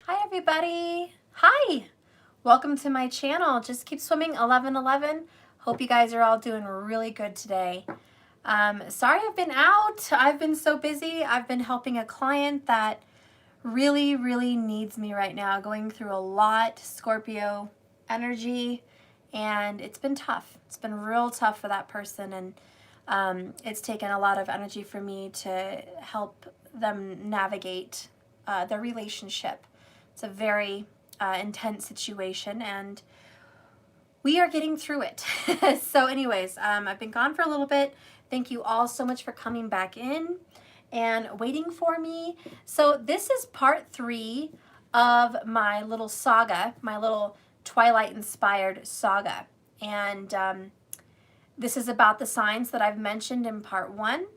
Hi everybody. Hi. Welcome to my channel. Just Keep Swimming 1111. Hope you guys are all doing really good today. Sorry I've been out. I've been so busy. I've been helping a client that really needs me right now, going through a lot, Scorpio energy, and it's been tough. It's been real tough for that person, and it's taken a lot of energy for me to help them navigate their relationship. It's a very intense situation, and we are getting through it. So anyways, I've been gone for a little bit. Thank you all so much for coming back in and waiting for me. So this is part 3 of my little saga, my little Twilight-inspired saga. And this is about the signs that I've mentioned in part 1.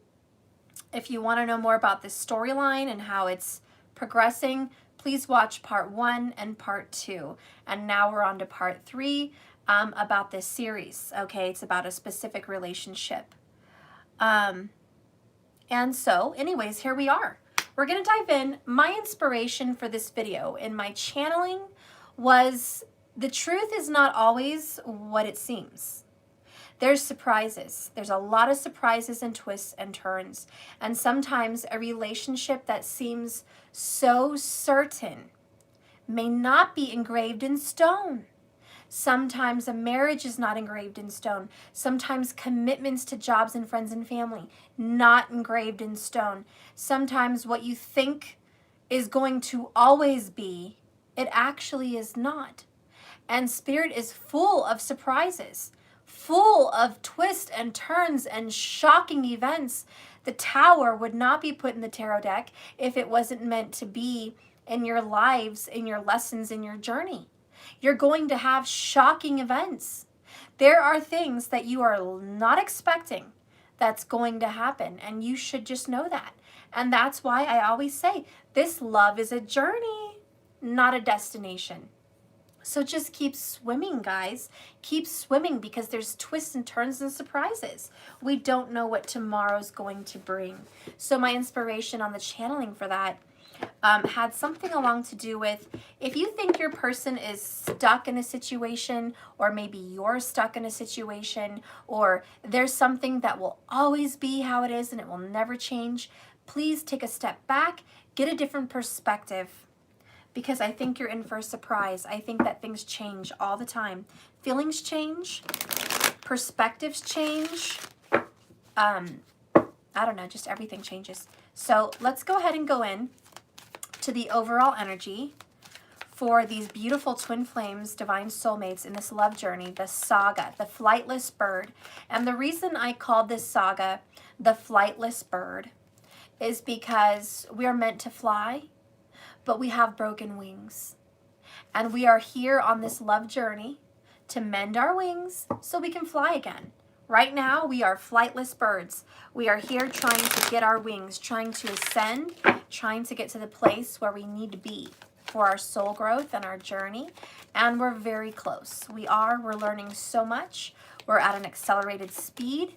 If you want to know more about this storyline and how it's progressing, please watch part 1 and part 2. And now we're on to part 3 about this series. Okay, it's about a specific relationship. And so anyways, here we are. We're going to dive in. My inspiration for this video in my channeling was the truth is not always what it seems. There's surprises. There's a lot of surprises and twists and turns. And sometimes a relationship that seems so certain may not be engraved in stone. Sometimes a marriage is not engraved in stone. Sometimes commitments to jobs and friends and family, not engraved in stone. Sometimes what you think is going to always be, it actually is not. And Spirit is full of surprises, full of twists and turns and shocking events. The Tower would not be put in the tarot deck if it wasn't meant to be in your lives, in your lessons, in your journey. You're going to have shocking events. There are things that you are not expecting that's going to happen, and you should just know that. And that's why I always say, this love is a journey, not a destination. So just keep swimming, guys. Keep swimming, because there's twists and turns and surprises. We don't know what tomorrow's going to bring. So my inspiration on the channeling for that had something along to do with, if you think your person is stuck in a situation, or maybe you're stuck in a situation, or there's something that will always be how it is and it will never change, please take a step back, get a different perspective. Because I think you're in for a surprise. I think that things change all the time. Feelings change, perspectives change. I don't know, just everything changes. So let's go ahead and go in to the overall energy for these beautiful twin flames, divine soulmates in this love journey, the saga, the flightless bird. And the reason I called this saga the flightless bird is because we are meant to fly, but we have broken wings. And we are here on this love journey to mend our wings so we can fly again. Right now, we are flightless birds. We are here trying to get our wings, trying to ascend, trying to get to the place where we need to be for our soul growth and our journey. And we're very close. We're learning so much. We're at an accelerated speed.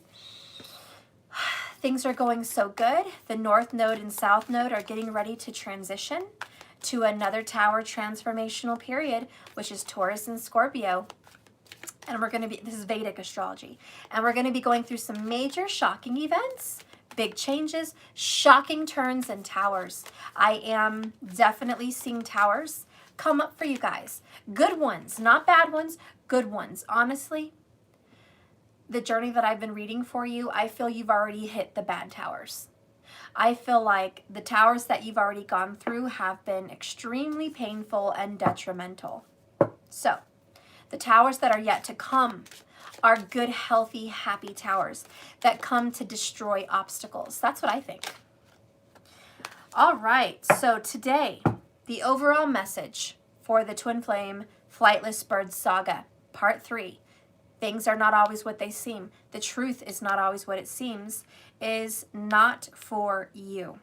Things are going so good. The North Node and South Node are getting ready to transition to another Tower transformational period, which is Taurus and Scorpio. And we're going to be, this is Vedic astrology, and we're going to be going through some major shocking events, big changes, shocking turns, and towers. I am definitely seeing towers come up for you guys. Good ones, not bad ones, good ones. Honestly, the journey that I've been reading for you, I feel you've already hit the bad towers. I feel like the towers that you've already gone through have been extremely painful and detrimental. So, the towers that are yet to come are good, healthy, happy towers that come to destroy obstacles. That's what I think. All right, so today, the overall message for the Twin Flame Flightless Bird Saga, Part 3. Things are not always what they seem. The truth is not always what it seems, is not for you.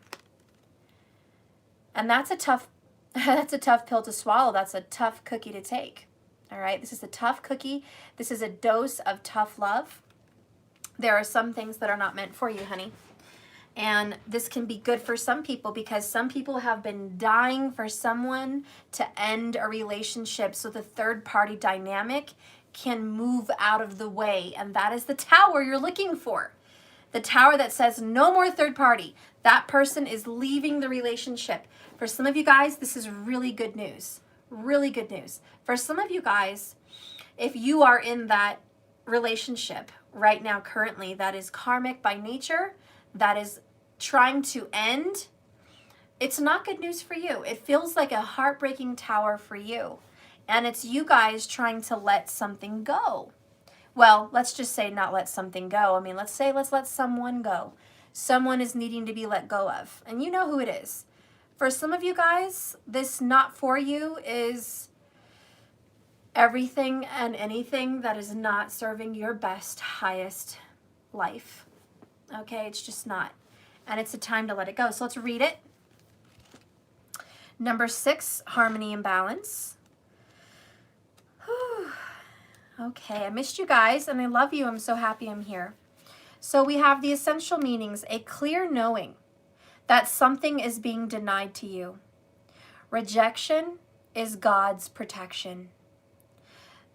And that's a tough pill to swallow. That's a tough cookie to take. All right, this is a tough cookie. This is a dose of tough love. There are some things that are not meant for you, honey. And this can be good for some people because some people have been dying for someone to end a relationship so the third party dynamic can move out of the way. And that is the tower you're looking for. The tower that says no more third party. That person is leaving the relationship. For some of you guys, this is really good news. Really good news. For some of you guys, if you are in that relationship right now currently that is karmic by nature, that is trying to end, it's not good news for you. It feels like a heartbreaking tower for you. And it's you guys trying to let something go. Well, let's just say not let something go. I mean, let's let someone go. Someone is needing to be let go of. And you know who it is. For some of you guys, this not for you is everything and anything that is not serving your best, highest life. Okay, it's just not. And it's a time to let it go. So let's read it. Number 6, harmony and balance. Whew. Okay, I missed you guys and I love you. I'm so happy I'm here. So we have the essential meanings, a clear knowing that something is being denied to you. Rejection is God's protection.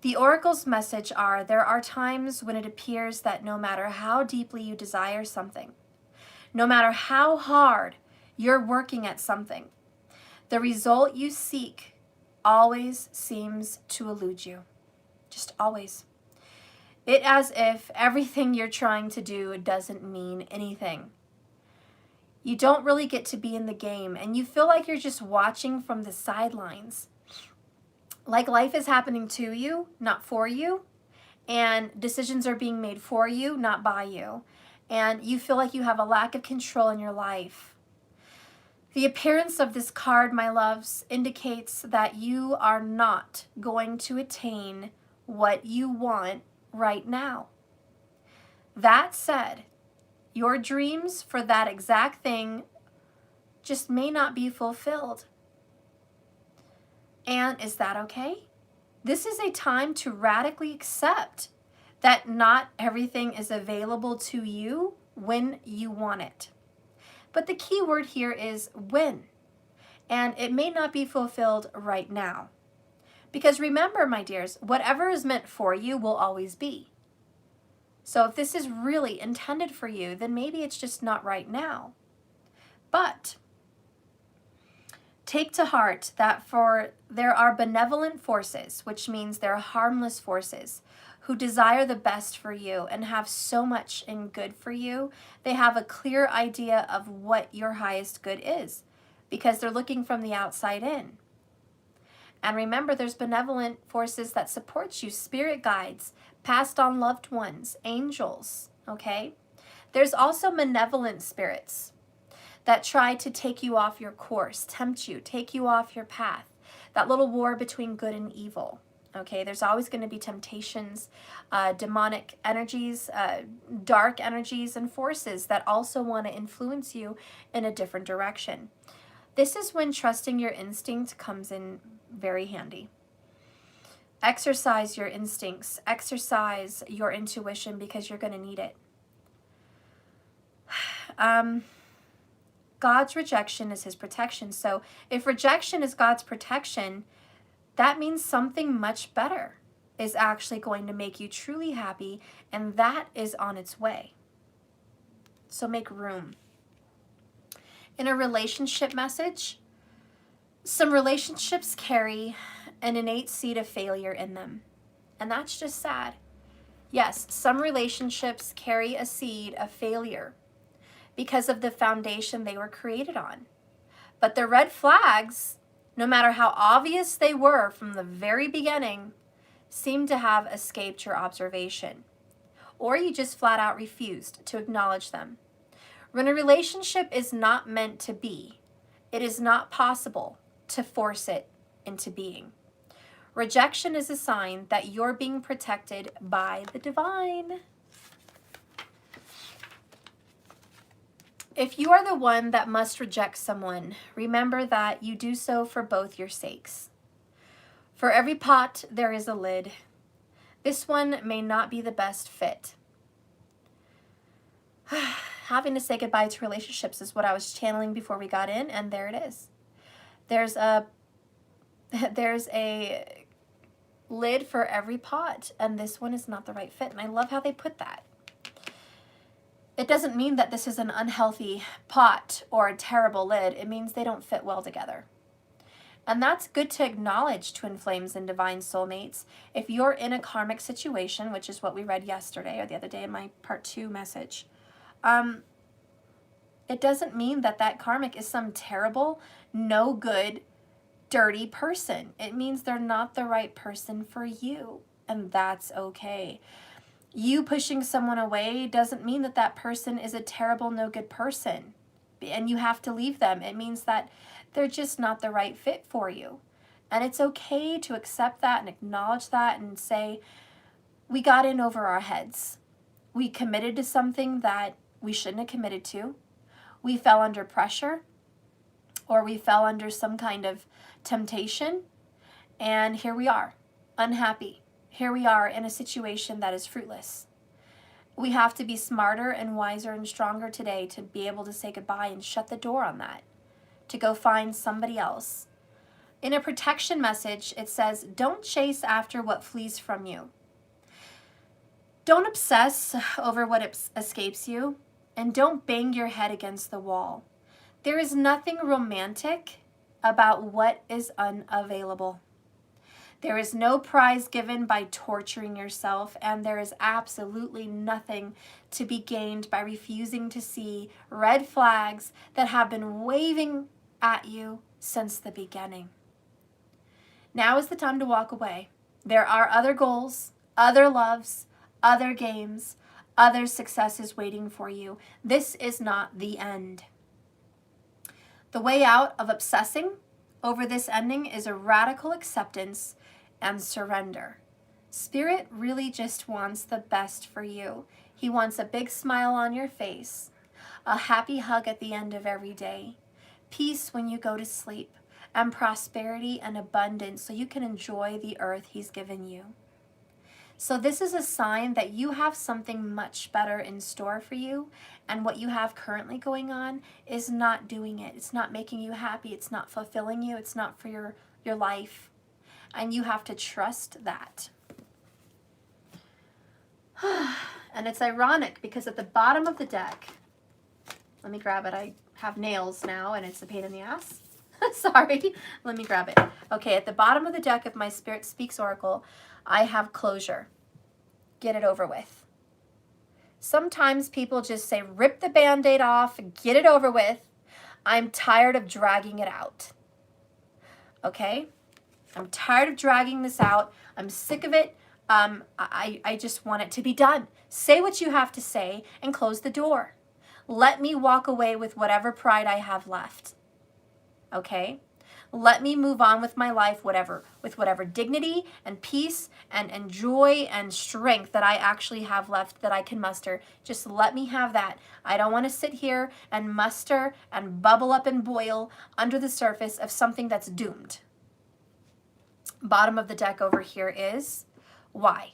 The oracle's message are, there are times when it appears that no matter how deeply you desire something, no matter how hard you're working at something, the result you seek always seems to elude you. Just always. It as if everything you're trying to do doesn't mean anything. You don't really get to be in the game and you feel like you're just watching from the sidelines. Like life is happening to you, not for you, and decisions are being made for you, not by you. And you feel like you have a lack of control in your life. The appearance of this card, my loves, indicates that you are not going to attain what you want right now. That said, your dreams for that exact thing just may not be fulfilled. And is that okay? This is a time to radically accept that not everything is available to you when you want it. But the key word here is when. And it may not be fulfilled right now. Because remember, my dears, whatever is meant for you will always be. So if this is really intended for you, then maybe it's just not right now. But take to heart that there are benevolent forces, which means they're harmless forces, who desire the best for you and have so much in good for you. They have a clear idea of what your highest good is because they're looking from the outside in. And remember, there's benevolent forces that support you, spirit guides, passed on loved ones, angels, okay? There's also malevolent spirits that try to take you off your course, tempt you, take you off your path. That little war between good and evil, okay? There's always going to be temptations, demonic energies, dark energies and forces that also want to influence you in a different direction. This is when trusting your instinct comes in very handy. Exercise your instincts, exercise your intuition because you're going to need it. God's rejection is his protection. So if rejection is God's protection, that means something much better is actually going to make you truly happy, and that is on its way. So make room. In a relationship message, some relationships carry an innate seed of failure in them, and that's just sad. Yes, some relationships carry a seed of failure because of the foundation they were created on. But the red flags, no matter how obvious they were from the very beginning, seem to have escaped your observation, or you just flat out refused to acknowledge them. When a relationship is not meant to be, it is not possible to force it into being. Rejection is a sign that you're being protected by the divine. If you are the one that must reject someone, remember that you do so for both your sakes. For every pot, there is a lid. This one may not be the best fit. having to say goodbye to relationships is what I was channeling before we got in, and there it is. There's a lid for every pot, and this one is not the right fit, and I love how they put that. It doesn't mean that this is an unhealthy pot or a terrible lid. It means they don't fit well together. And that's good to acknowledge, twin flames and divine soulmates. If you're in a karmic situation, which is what we read yesterday or the other day in my part 2 message, it doesn't mean that that karmic is some terrible, no good, dirty person. It means they're not the right person for you, and that's okay. You pushing someone away doesn't mean that that person is a terrible, no good person, and you have to leave them. It means that they're just not the right fit for you. And it's okay to accept that and acknowledge that and say, we got in over our heads. We committed to something that we shouldn't have committed to. We fell under pressure, or we fell under some kind of temptation, and here we are, unhappy. Here we are in a situation that is fruitless. We have to be smarter and wiser and stronger today to be able to say goodbye and shut the door on that, to go find somebody else. In a protection message, it says, don't chase after what flees from you. Don't obsess over what escapes you, and don't bang your head against the wall. There is nothing romantic about what is unavailable. There is no prize given by torturing yourself, and there is absolutely nothing to be gained by refusing to see red flags that have been waving at you since the beginning. Now is the time to walk away. There are other goals, other loves, other games, other successes waiting for you. This is not the end. The way out of obsessing over this ending is a radical acceptance and surrender. Spirit really just wants the best for you. He wants a big smile on your face, a happy hug at the end of every day, peace when you go to sleep, and prosperity and abundance so you can enjoy the earth He's given you. So this is a sign that you have something much better in store for you, and what you have currently going on is not doing it. It's not making you happy. It's not fulfilling you. It's not for your life. And you have to trust that. And it's ironic because at the bottom of the deck, let me grab it. I have nails now and it's a pain in the ass. Sorry. Let me grab it. Okay, at the bottom of the deck of my Spirit Speaks Oracle, I have closure. Get it over with. Sometimes people just say, rip the Band-Aid off, get it over with. I'm tired of dragging it out. Okay? I'm tired of dragging this out. I'm sick of it. I just want it to be done. Say what you have to say and close the door. Let me walk away with whatever pride I have left. Okay? Let me move on with my life, with whatever dignity and peace and joy and strength that I actually have left that I can muster. Just let me have that. I don't want to sit here and muster and bubble up and boil under the surface of something that's doomed. Bottom of the deck over here is why.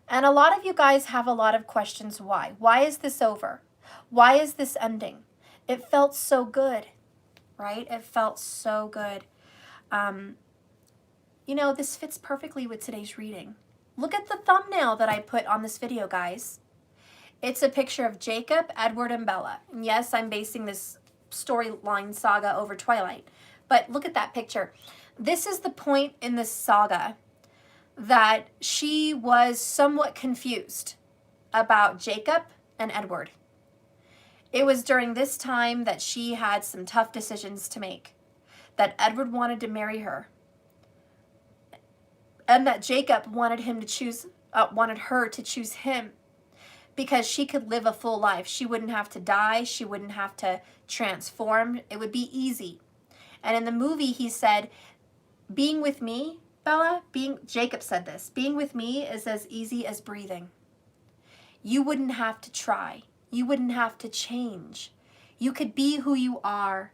And a lot of you guys have a lot of questions why. Why is this over? Why is this ending? It felt so good. Right? It felt so good. You know, this fits perfectly with today's reading. Look at the thumbnail that I put on this video, guys. It's a picture of Jacob, Edward, and Bella. And yes, I'm basing this storyline saga over Twilight. But look at that picture. This is the point in this saga that she was somewhat confused about Jacob and Edward. It was during this time that she had some tough decisions to make, that Edward wanted to marry her, and that Jacob wanted her to choose him because she could live a full life. She wouldn't have to die. She wouldn't have to transform. It would be easy. And in the movie, he said, being with me, Bella, Jacob said this, being with me is as easy as breathing. You wouldn't have to try. You wouldn't have to change. You could be who you are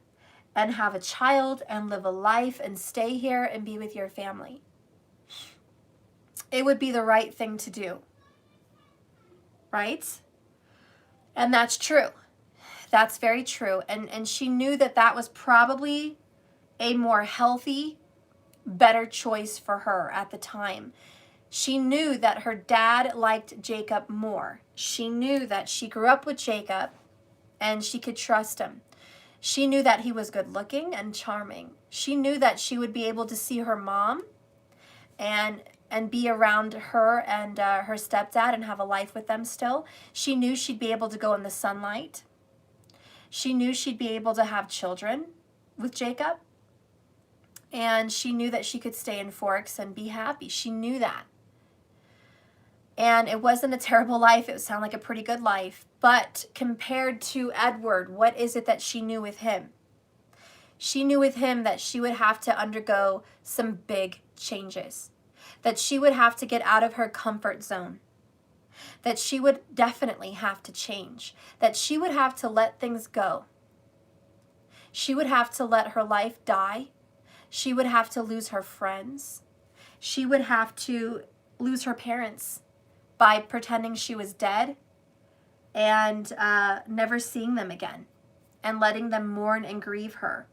and have a child and live a life and stay here and be with your family. It would be the right thing to do. Right? And that's true. That's very true. And she knew that that was probably a more healthy, better choice for her at the time. She knew that her dad liked Jacob more. She knew that she grew up with Jacob and she could trust him. She knew that he was good looking and charming. She knew that she would be able to see her mom and be around her and her stepdad and have a life with them still. She knew she'd be able to go in the sunlight. She knew she'd be able to have children with Jacob. And she knew that she could stay in Forks and be happy. She knew that. And it wasn't a terrible life. It sounded like a pretty good life. But compared to Edward, what is it that she knew with him? She knew with him that she would have to undergo some big changes. That she would have to get out of her comfort zone. That she would definitely have to change. That she would have to let things go. She would have to let her life die. She would have to lose her friends. She would have to lose her parents by pretending she was dead and never seeing them again and letting them mourn and grieve her.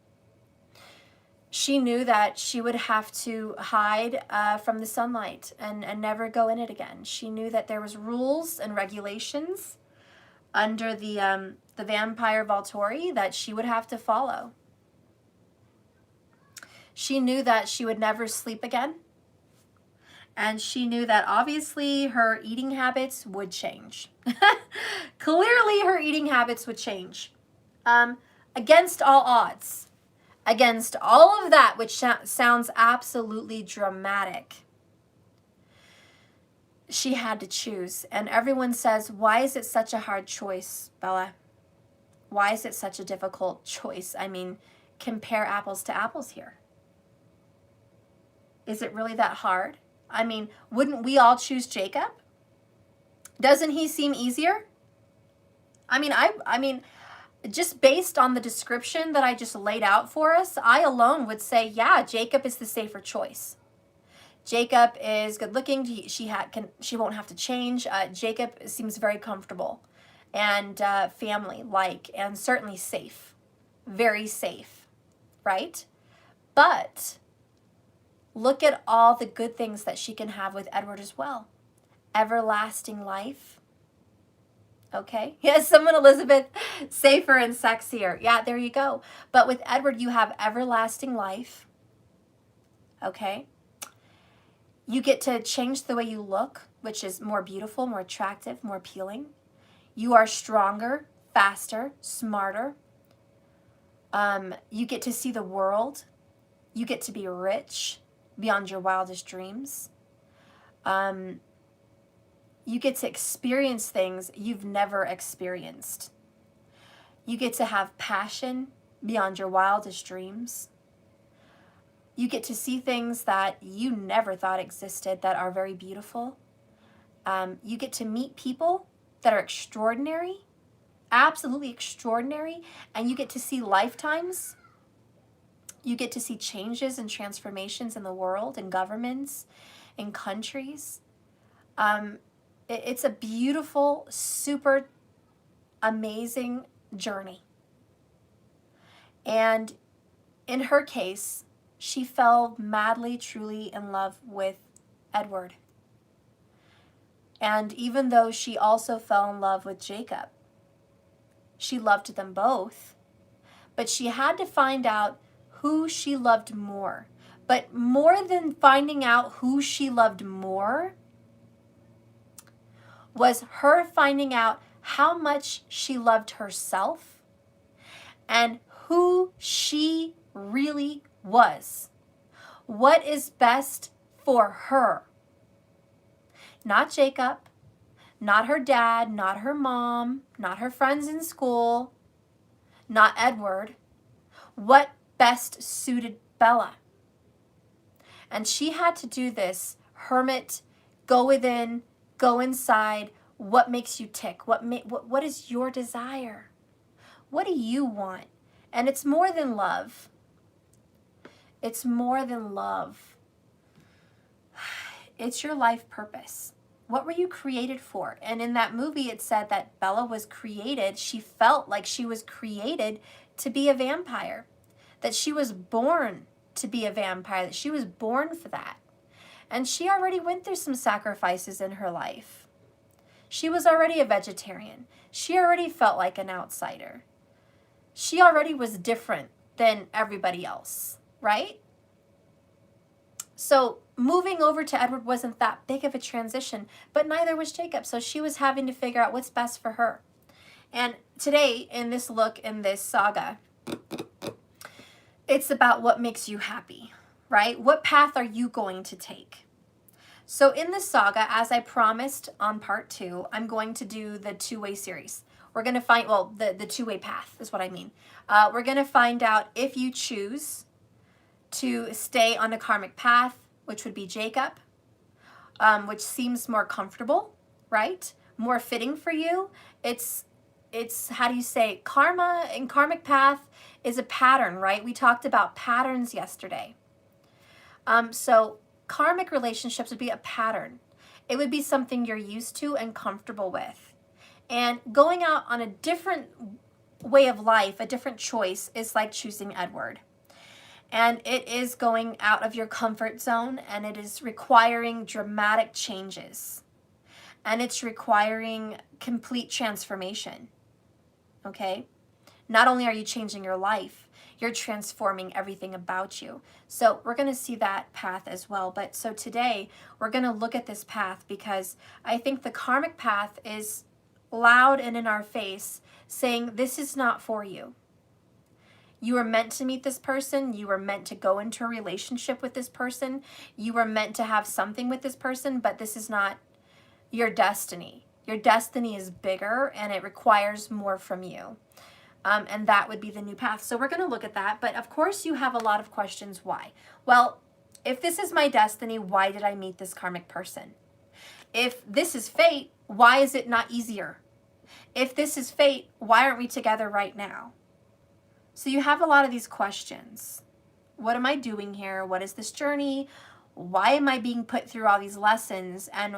She knew that she would have to hide from the sunlight and never go in it again. She knew that there was rules and regulations under the vampire Volturi that she would have to follow. She knew that she would never sleep again. And she knew that obviously her eating habits would change. Clearly her eating habits would change. Against all odds. Against all of that, which sounds absolutely dramatic. She had to choose. And everyone says, why is it such a hard choice, Bella? Why is it such a difficult choice? I mean, compare apples to apples here. Is it really that hard? I mean, wouldn't we all choose Jacob? Doesn't he seem easier? I mean, just based on the description that I just laid out for us, I alone would say, yeah, Jacob is the safer choice. Jacob is good looking. She won't have to change. Jacob seems very comfortable and family-like and certainly safe. Very safe, right? But look at all the good things that she can have with Edward as well. Everlasting life. Okay. Yes, someone, Elizabeth, safer and sexier. Yeah, there you go. But with Edward, you have everlasting life. Okay. You get to change the way you look, which is more beautiful, more attractive, more appealing. You are stronger, faster, smarter. You get to see the world. You get to be rich beyond your wildest dreams. You get to experience things you've never experienced. You get to have passion beyond your wildest dreams. You get to see things that you never thought existed that are very beautiful. You get to meet people that are extraordinary, absolutely extraordinary, and you get to see lifetimes. You get to see changes and transformations in the world, in governments, in countries. It's a beautiful, super amazing journey. And in her case, she fell madly, truly in love with Edward. And even though she also fell in love with Jacob, she loved them both, but she had to find out who she loved more. But more than finding out who she loved more was her finding out how much she loved herself and who she really was. What is best for her. Not Jacob, not her dad, not her mom, not her friends in school, not Edward. What best suited Bella. And she had to do this hermit, go within, go inside. What makes you tick? What is your desire? What do you want? And it's more than love. It's more than love. It's your life purpose. What were you created for? And in that movie, it said that Bella was created. She felt like she was created to be a vampire, that she was born to be a vampire, that she was born for that. And she already went through some sacrifices in her life. She was already a vegetarian. She already felt like an outsider. She already was different than everybody else, right? So moving over to Edward wasn't that big of a transition, but neither was Jacob. So she was having to figure out what's best for her. And today, in this look, in this saga, it's about what makes you happy, right? What path are you going to take? So in this saga, as I promised on part 2, I'm going to do the two-way series. We're going to find, well, the two-way path is what I mean. We're going to find out if you choose to stay on the karmic path, which would be Jacob, which seems more comfortable, right? More fitting for you. It's how do you say, karma and karmic path is a pattern, right? We talked about patterns yesterday. So karmic relationships would be a pattern. It would be something you're used to and comfortable with. And going out on a different way of life, a different choice, is like choosing Edward. And it is going out of your comfort zone, and it is requiring dramatic changes. And it's requiring complete transformation. Okay? Not only are you changing your life, you're transforming everything about you. So we're going to see that path as well. But so today we're going to look at this path because I think the karmic path is loud and in our face saying this is not for you. You were meant to meet this person. You were meant to go into a relationship with this person. You were meant to have something with this person, but this is not your destiny. Your destiny is bigger and it requires more from you. And that would be the new path. So we're going to look at that. But of course, you have a lot of questions. Why? Well, if this is my destiny, why did I meet this karmic person? If this is fate, why is it not easier? If this is fate, why aren't we together right now? So you have a lot of these questions. What am I doing here? What is this journey? Why am I being put through all these lessons? And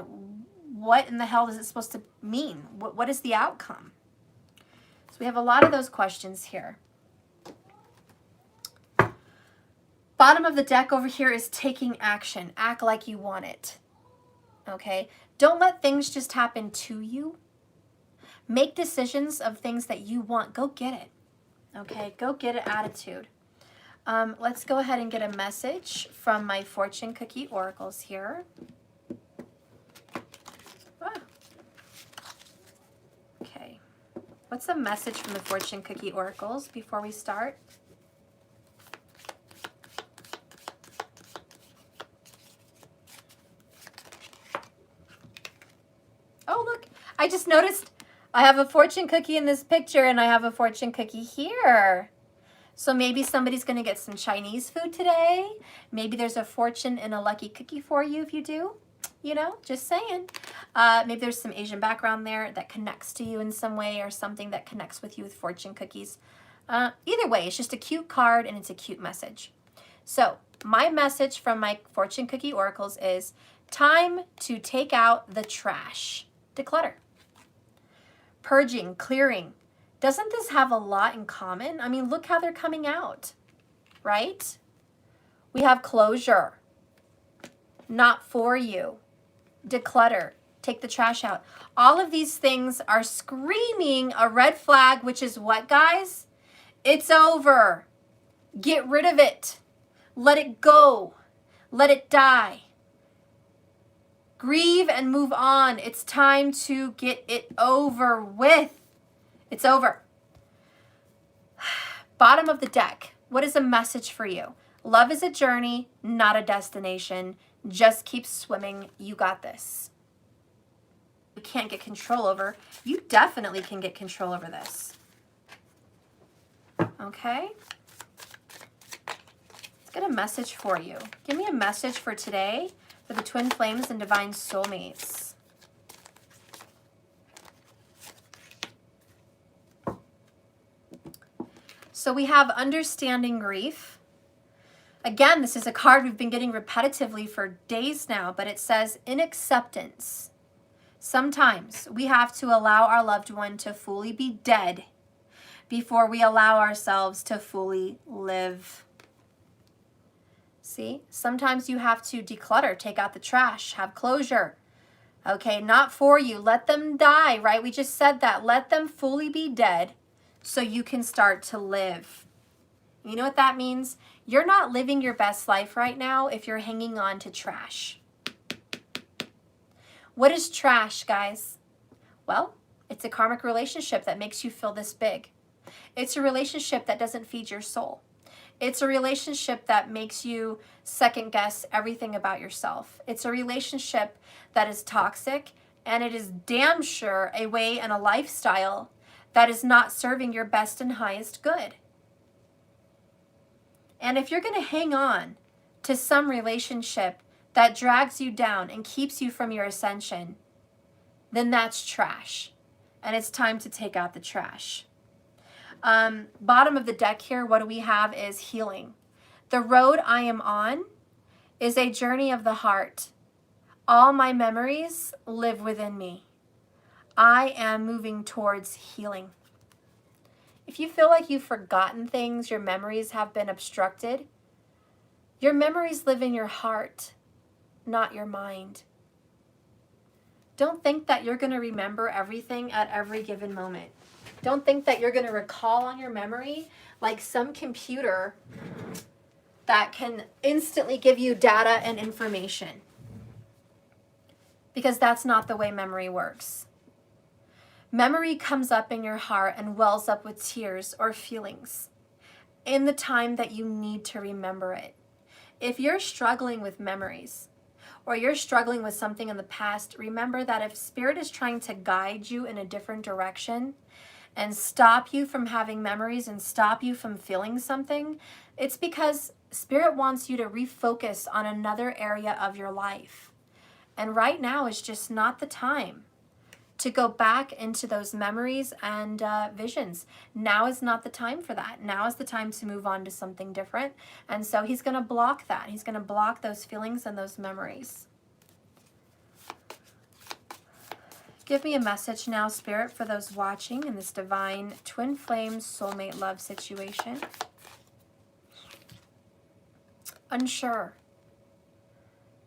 what in the hell is it supposed to mean? What is the outcome? So we have a lot of those questions here. Bottom of the deck over here is taking action. Act like you want it. Okay? Don't let things just happen to you. Make decisions of things that you want. Go get it. Okay? Go get it attitude. Let's go ahead and get a message from my fortune cookie oracles here. Okay. What's a message from the fortune cookie oracles before we start? Oh, look. I just noticed I have a fortune cookie in this picture and I have a fortune cookie here. So maybe somebody's going to get some Chinese food today. Maybe there's a fortune and a lucky cookie for you if you do. You know, just saying. Maybe there's some Asian background there that connects to you in some way or something that connects with you with fortune cookies. Either way, it's just a cute card and it's a cute message. So my message from my fortune cookie oracles is time to take out the trash. Declutter. Purging, clearing. Doesn't this have a lot in common? I mean, look how they're coming out, right? We have closure. Not for you. Declutter. Take the trash out. All of these things are screaming a red flag, which is what, guys? It's over. Get rid of it. Let it go. Let it die. Grieve and move on. It's time to get it over with. It's over. Bottom of the deck. What is a message for you? Love is a journey, not a destination. Just keep swimming. You got this. You can't get control over. You definitely can get control over this. Okay? Let's get a message for you. Give me a message for today for the twin flames and divine soulmates. So we have understanding grief. Again, this is a card we've been getting repetitively for days now, but it says in acceptance. Sometimes we have to allow our loved one to fully be dead before we allow ourselves to fully live. See, sometimes you have to declutter, take out the trash, have closure. Okay, not for you. Let them die, right? We just said that. Let them fully be dead so you can start to live. You know what that means? You're not living your best life right now if you're hanging on to trash. What is trash, guys? Well, it's a karmic relationship that makes you feel this big. It's a relationship that doesn't feed your soul. It's a relationship that makes you second guess everything about yourself. It's a relationship that is toxic, and it is damn sure a way and a lifestyle that is not serving your best and highest good. And if you're going to hang on to some relationship that drags you down and keeps you from your ascension, then that's trash. And it's time to take out the trash. Bottom of the deck here, what do we have is healing. The road I am on is a journey of the heart. All my memories live within me. I am moving towards healing. If you feel like you've forgotten things, your memories have been obstructed, your memories live in your heart, not your mind. Don't think that you're going to remember everything at every given moment. Don't think that you're going to recall on your memory like some computer that can instantly give you data and information. Because that's not the way memory works. Memory comes up in your heart and wells up with tears or feelings in the time that you need to remember it. If you're struggling with memories or you're struggling with something in the past, remember that if Spirit is trying to guide you in a different direction and stop you from having memories and stop you from feeling something, it's because Spirit wants you to refocus on another area of your life. And right now is just not the time to go back into those memories and visions. Now is not the time for that. Now is the time to move on to something different. And so he's going to block that. He's going to block those feelings and those memories. Give me a message now, Spirit, for those watching in this divine twin flame soulmate love situation. Unsure.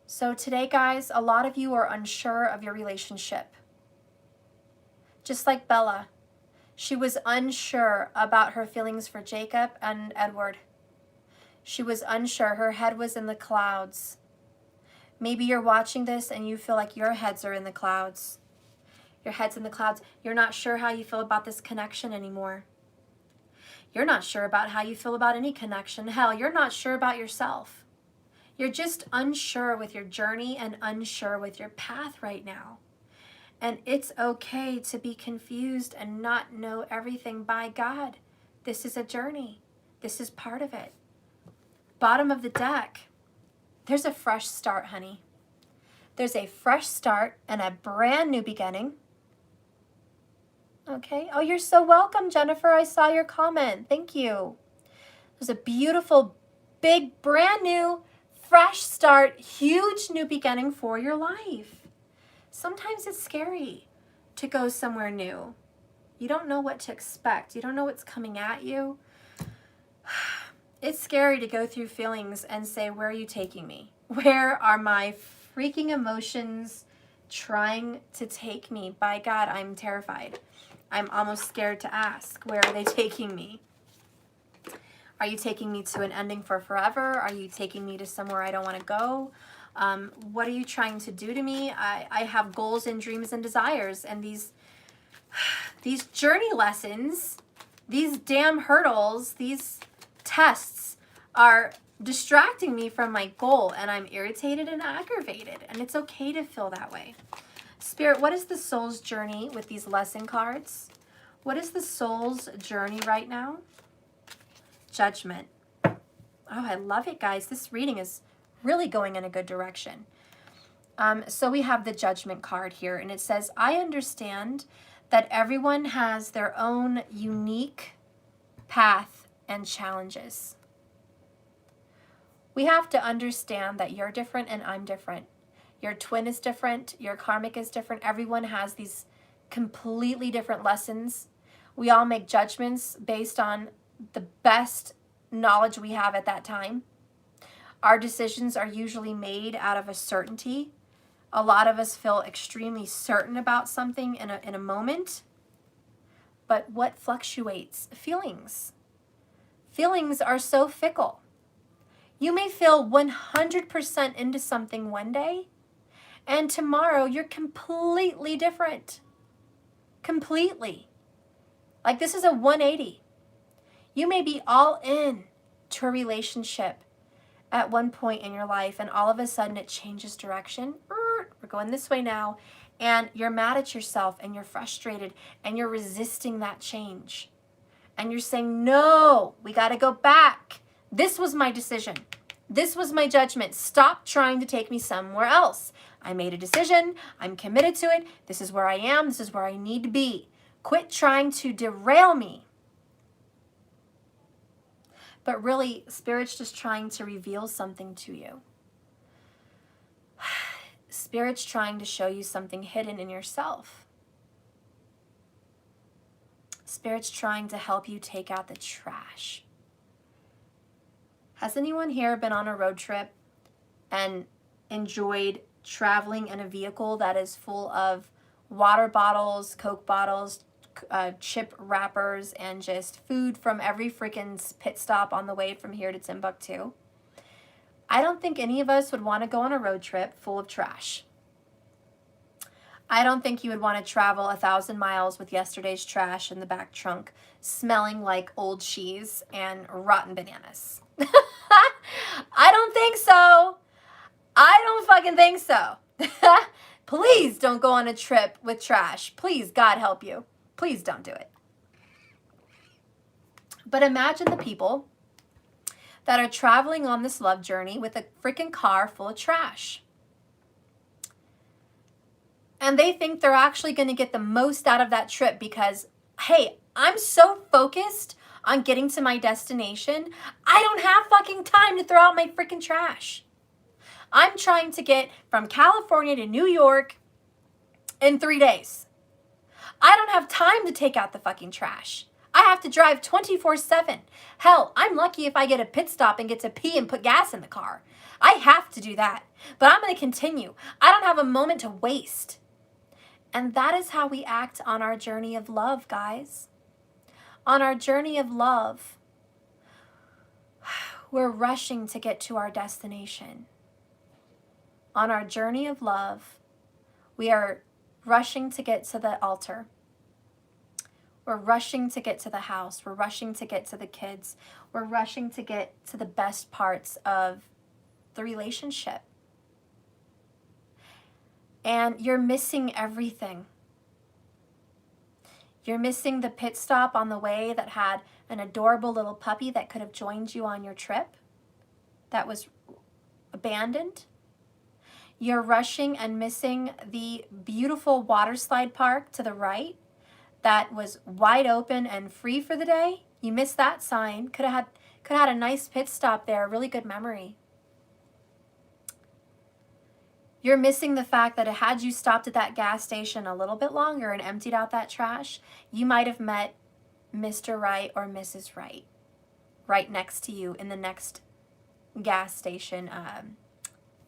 So today, guys, a lot of you are unsure of your relationship. Just like Bella, she was unsure about her feelings for Jacob and Edward. She was unsure. Her head was in the clouds. Maybe you're watching this and you feel like your heads are in the clouds. Your head's in the clouds. You're not sure how you feel about this connection anymore. You're not sure about how you feel about any connection. Hell, you're not sure about yourself. You're just unsure with your journey and unsure with your path right now. And it's okay to be confused and not know everything. By God, this is a journey. This is part of it. Bottom of the deck, there's a fresh start, honey. There's a fresh start and a brand new beginning. Okay. Oh, you're so welcome, Jennifer. I saw your comment. Thank you. There's a beautiful, big, brand new, fresh start, huge new beginning for your life. Sometimes it's scary to go somewhere new. You don't know what to expect. You don't know what's coming at you. It's scary to go through feelings and say, where are you taking me? Where are my freaking emotions trying to take me? By God, I'm terrified. I'm almost scared to ask, where are they taking me? Are you taking me to an ending for forever? Are you taking me to somewhere I don't want to go? What are you trying to do to me? I have goals and dreams and desires, and these journey lessons, these damn hurdles, these tests are distracting me from my goal, and I'm irritated and aggravated, and it's okay to feel that way. Spirit, what is the soul's journey with these lesson cards? What is the soul's journey right now? Judgment. Oh, I love it, guys. This reading is really going in a good direction. So we have the Judgment card here, and it says, I understand that everyone has their own unique path and challenges. We have to understand that you're different and I'm different. Your twin is different. Your karmic is different. Everyone has these completely different lessons. We all make judgments based on the best knowledge we have at that time. Our decisions are usually made out of a certainty. A lot of us feel extremely certain about something in a moment. But what fluctuates? Feelings. Feelings are so fickle. You may feel 100% into something one day, and tomorrow you're completely different. Completely. Like this is a 180. You may be all in to a relationship at one point in your life, and all of a sudden it changes direction. We're going this way now, and you're mad at yourself, and you're frustrated, and you're resisting that change. And you're saying, no, we got to go back. This was my decision. This was my judgment. Stop trying to take me somewhere else. I made a decision. I'm committed to it. This is where I am. This is where I need to be. Quit trying to derail me. But really, Spirit's just trying to reveal something to you. Spirit's trying to show you something hidden in yourself. Spirit's trying to help you take out the trash. Has anyone here been on a road trip and enjoyed traveling in a vehicle that is full of water bottles, Coke bottles, chip wrappers, and just food from every freaking pit stop on the way from here to Timbuktu? I don't think any of us would want to go on a road trip full of trash. I don't think you would want to travel 1,000 miles with yesterday's trash in the back trunk, smelling like old cheese and rotten bananas. I don't think so. I don't fucking think so. Please don't go on a trip with trash. Please, God help you. Please don't do it. But imagine the people that are traveling on this love journey with a freaking car full of trash. And they think they're actually going to get the most out of that trip because, hey, I'm so focused on getting to my destination, I don't have fucking time to throw out my freaking trash. I'm trying to get from California to New York in 3 days. I don't have time to take out the fucking trash. I have to drive 24/7. Hell, I'm lucky if I get a pit stop and get to pee and put gas in the car. I have to do that. But I'm going to continue. I don't have a moment to waste. And that is how we act on our journey of love, guys. On our journey of love, we're rushing to get to our destination. On our journey of love, we are rushing to get to the altar. We're rushing to get to the house. We're rushing to get to the kids. We're rushing to get to the best parts of the relationship. And you're missing everything. You're missing the pit stop on the way that had an adorable little puppy that could have joined you on your trip that was abandoned. You're rushing and missing the beautiful water slide park to the right that was wide open and free for the day. You missed that sign. Could have had a nice pit stop there, a really good memory. You're missing the fact that had you stopped at that gas station a little bit longer and emptied out that trash, you might have met Mr. Right or Mrs. Right right next to you in the next gas station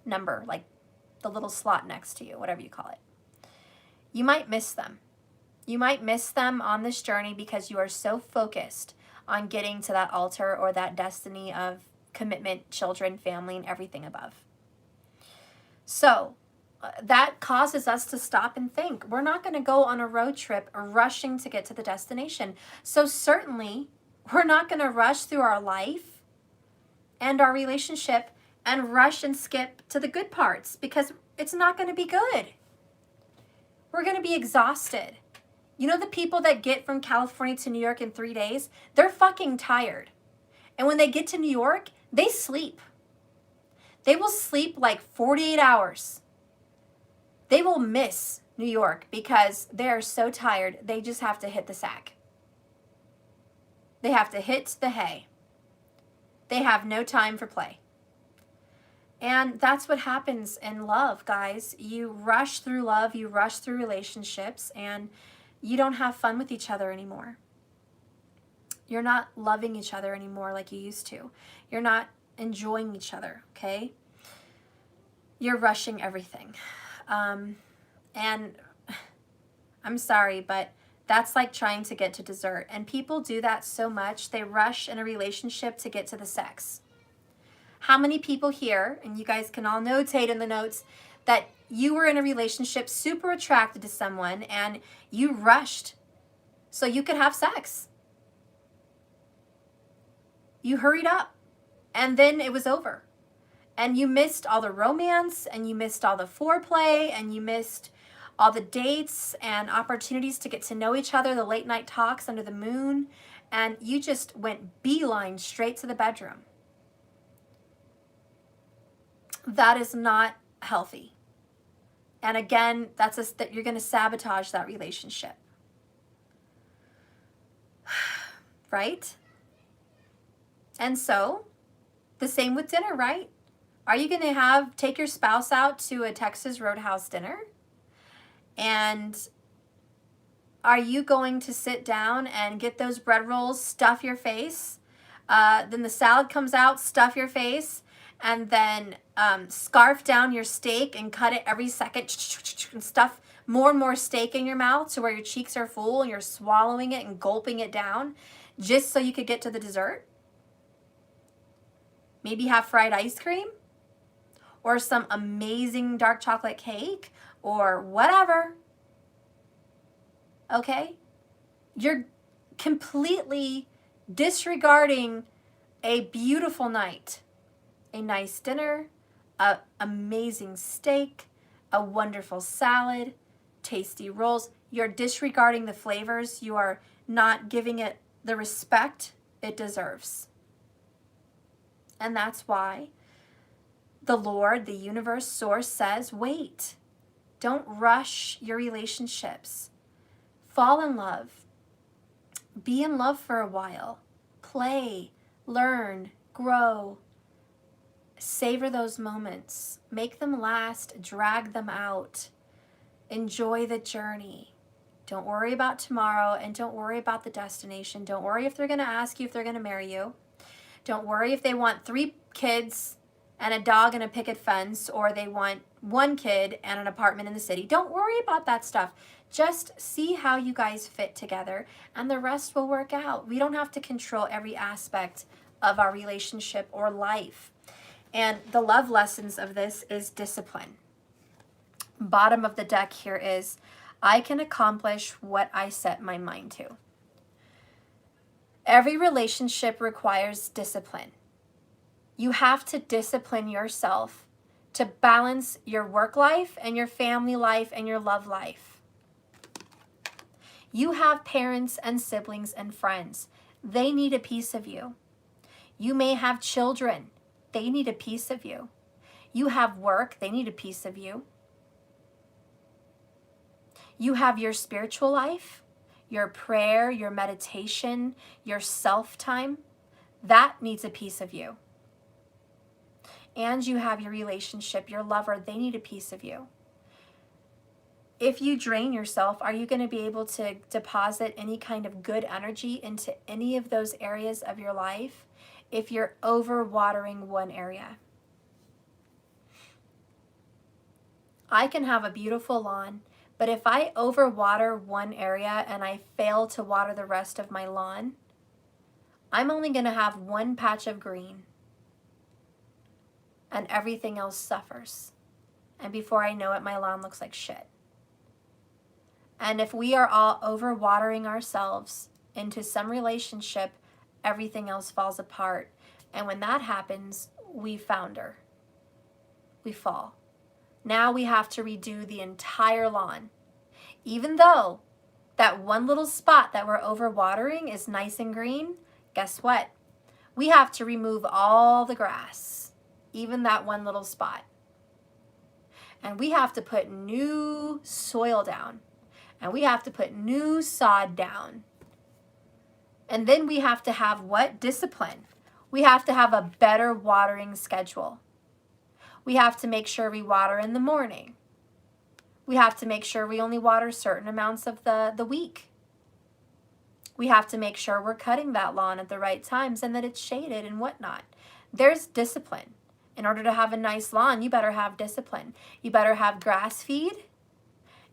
number, like the little slot next to you, whatever you call it. You might miss them. You might miss them on this journey because you are so focused on getting to that altar or that destiny of commitment, children, family, and everything above. So that causes us to stop and think. We're not going to go on a road trip rushing to get to the destination. So certainly we're not going to rush through our life and our relationship and rush and skip to the good parts because it's not going to be good. We're going to be exhausted. You know the people that get from California to New York in 3 days? They're fucking tired. And when they get to New York, they sleep. They will sleep like 48 hours. They will miss New York because they are so tired, they just have to hit the sack. They have to hit the hay. They have no time for play. And that's what happens in love, guys. You rush through love, you rush through relationships, and you don't have fun with each other anymore. You're not loving each other anymore like you used to. You're not enjoying each other, okay? You're rushing everything. And I'm sorry, but that's like trying to get to dessert. And people do that so much. They rush in a relationship to get to the sex. How many people here, and you guys can all notate in the notes, that you were in a relationship super attracted to someone and you rushed so you could have sex? You hurried up and then it was over. And you missed all the romance, and you missed all the foreplay, and you missed all the dates and opportunities to get to know each other, the late night talks under the moon, and you just went beeline straight to the bedroom. That is not healthy. And again, that you're going to sabotage that relationship. Right? And so, the same with dinner, right? Are you going to take your spouse out to a Texas Roadhouse dinner? And are you going to sit down and get those bread rolls, stuff your face? Then the salad comes out, stuff your face, and then scarf down your steak and cut it every second and stuff more and more steak in your mouth to where your cheeks are full and you're swallowing it and gulping it down just so you could get to the dessert? Maybe have fried ice cream or some amazing dark chocolate cake or whatever. Okay? You're completely disregarding a beautiful night, a nice dinner, an amazing steak, a wonderful salad, tasty rolls. You're disregarding the flavors. You are not giving it the respect it deserves. And that's why the Lord, the universe, source says, wait. Don't rush your relationships. Fall in love. Be in love for a while. Play, learn, grow. Savor those moments. Make them last. Drag them out. Enjoy the journey. Don't worry about tomorrow, and don't worry about the destination. Don't worry if they're going to ask you if they're going to marry you. Don't worry if they want 3 kids and a dog and a picket fence, or they want 1 kid and an apartment in the city. Don't worry about that stuff. Just see how you guys fit together, and the rest will work out. We don't have to control every aspect of our relationship or life. And the love lessons of this is discipline. Bottom of the deck here is, I can accomplish what I set my mind to. Every relationship requires discipline. You have to discipline yourself to balance your work life and your family life and your love life. You have parents and siblings and friends. They need a piece of you. You may have children. They need a piece of you. You have work. They need a piece of you. You have your spiritual life, your prayer, your meditation, your self-time. That needs a piece of you. And you have your relationship, your lover. They need a piece of you. If you drain yourself, are you going to be able to deposit any kind of good energy into any of those areas of your life if you're overwatering one area? I can have a beautiful lawn, but if I overwater one area and I fail to water the rest of my lawn, I'm only going to have one patch of green and everything else suffers. And before I know it, my lawn looks like shit. And if we are all overwatering ourselves into some relationship, everything else falls apart. And when that happens, we founder. We fall. Now we have to redo the entire lawn. Even though that one little spot that we're overwatering is nice and green, guess what? We have to remove all the grass, even that one little spot. And we have to put new soil down. And we have to put new sod down. And then we have to have what? Discipline. We have to have a better watering schedule. We have to make sure we water in the morning. We have to make sure we only water certain amounts of the week. We have to make sure we're cutting that lawn at the right times and that it's shaded and whatnot. There's discipline. In order to have a nice lawn, you better have discipline. You better have grass feed.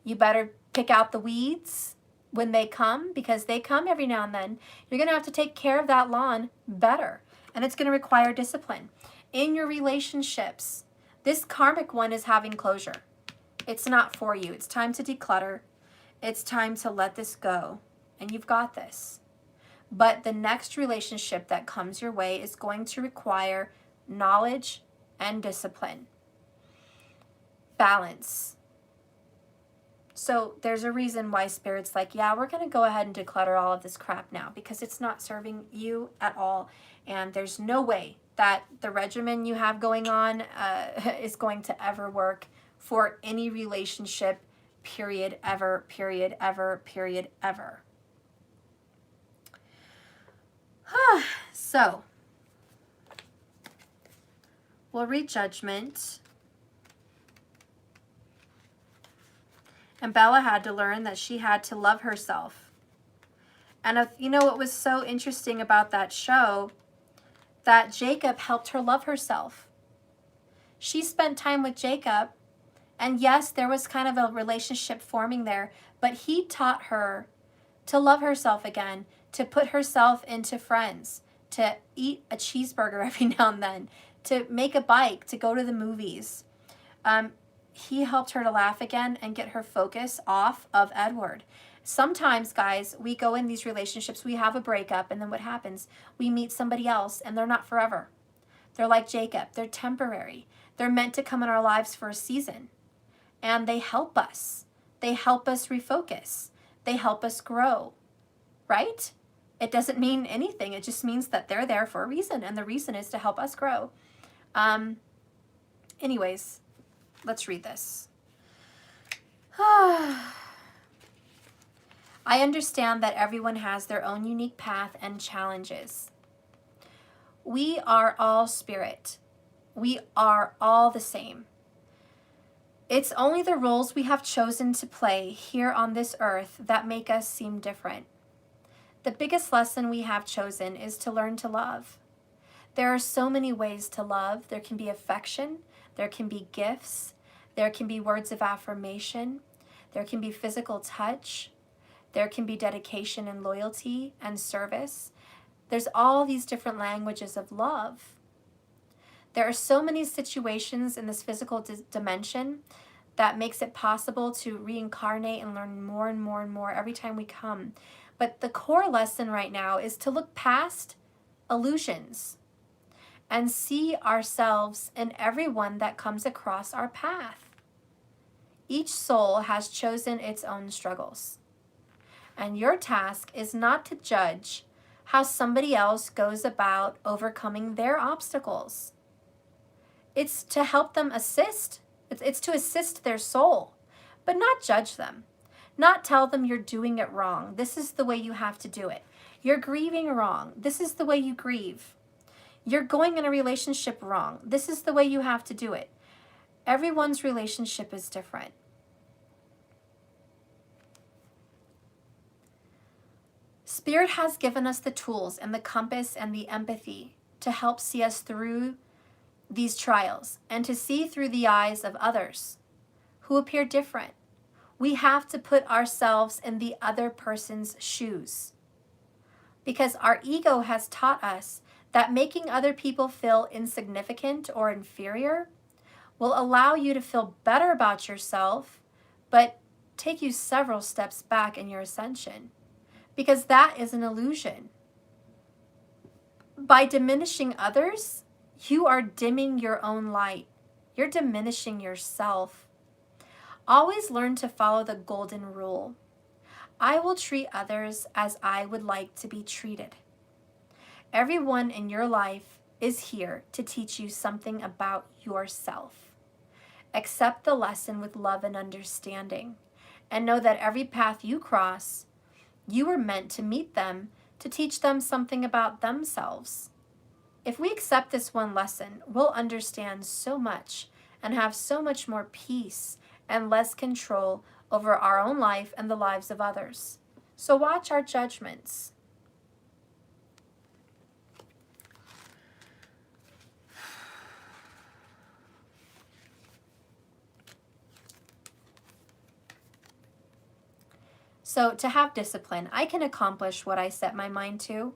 You better pick out the weeds when they come, because they come every now and then. You're going to have to take care of that lawn better, and it's going to require discipline. In your relationships, this karmic one is having closure. It's not for you. It's time to declutter. It's time to let this go, and you've got this. But the next relationship that comes your way is going to require knowledge and discipline. Balance. So there's a reason why Spirit's like, yeah, we're going to go ahead and declutter all of this crap now, because it's not serving you at all. And there's no way that the regimen you have going on is going to ever work for any relationship, period, ever, period, ever, period, ever. So, we'll read Judgment. And Bella had to learn that she had to love herself. And you know what was so interesting about that show? That Jacob helped her love herself. She spent time with Jacob, and yes, there was kind of a relationship forming there, but he taught her to love herself again, to put herself into friends, to eat a cheeseburger every now and then, to make a bike, to go to the movies. He helped her to laugh again and get her focus off of Edward. Sometimes, guys, we go in these relationships, we have a breakup, and then what happens? We meet somebody else, and they're not forever. They're like Jacob. They're temporary. They're meant to come in our lives for a season. And they help us. They help us refocus. They help us grow. Right? It doesn't mean anything. It just means that they're there for a reason, and the reason is to help us grow. Anyways, let's read this. I understand that everyone has their own unique path and challenges. We are all spirit. We are all the same. It's only the roles we have chosen to play here on this earth that make us seem different. The biggest lesson we have chosen is to learn to love. There are so many ways to love. There can be affection. There can be gifts. There can be words of affirmation. There can be physical touch. There can be dedication and loyalty and service. There's all these different languages of love. There are so many situations in this physical dimension that makes it possible to reincarnate and learn more and more and more every time we come. But the core lesson right now is to look past illusions and see ourselves in everyone that comes across our path. Each soul has chosen its own struggles. And your task is not to judge how somebody else goes about overcoming their obstacles. It's to help them assist. It's to assist their soul, but not judge them. Not tell them you're doing it wrong. This is the way you have to do it. You're grieving wrong. This is the way you grieve. You're going in a relationship wrong. This is the way you have to do it. Everyone's relationship is different. Spirit has given us the tools and the compass and the empathy to help see us through these trials and to see through the eyes of others who appear different. We have to put ourselves in the other person's shoes because our ego has taught us that making other people feel insignificant or inferior will allow you to feel better about yourself, but take you several steps back in your ascension. Because that is an illusion. By diminishing others, you are dimming your own light. You're diminishing yourself. Always learn to follow the golden rule. I will treat others as I would like to be treated. Everyone in your life is here to teach you something about yourself. Accept the lesson with love and understanding, and know that every path you cross, you were meant to meet them to teach them something about themselves. If we accept this one lesson, we'll understand so much and have so much more peace and less control over our own life and the lives of others. So watch our judgments. So to have discipline, I can accomplish what I set my mind to.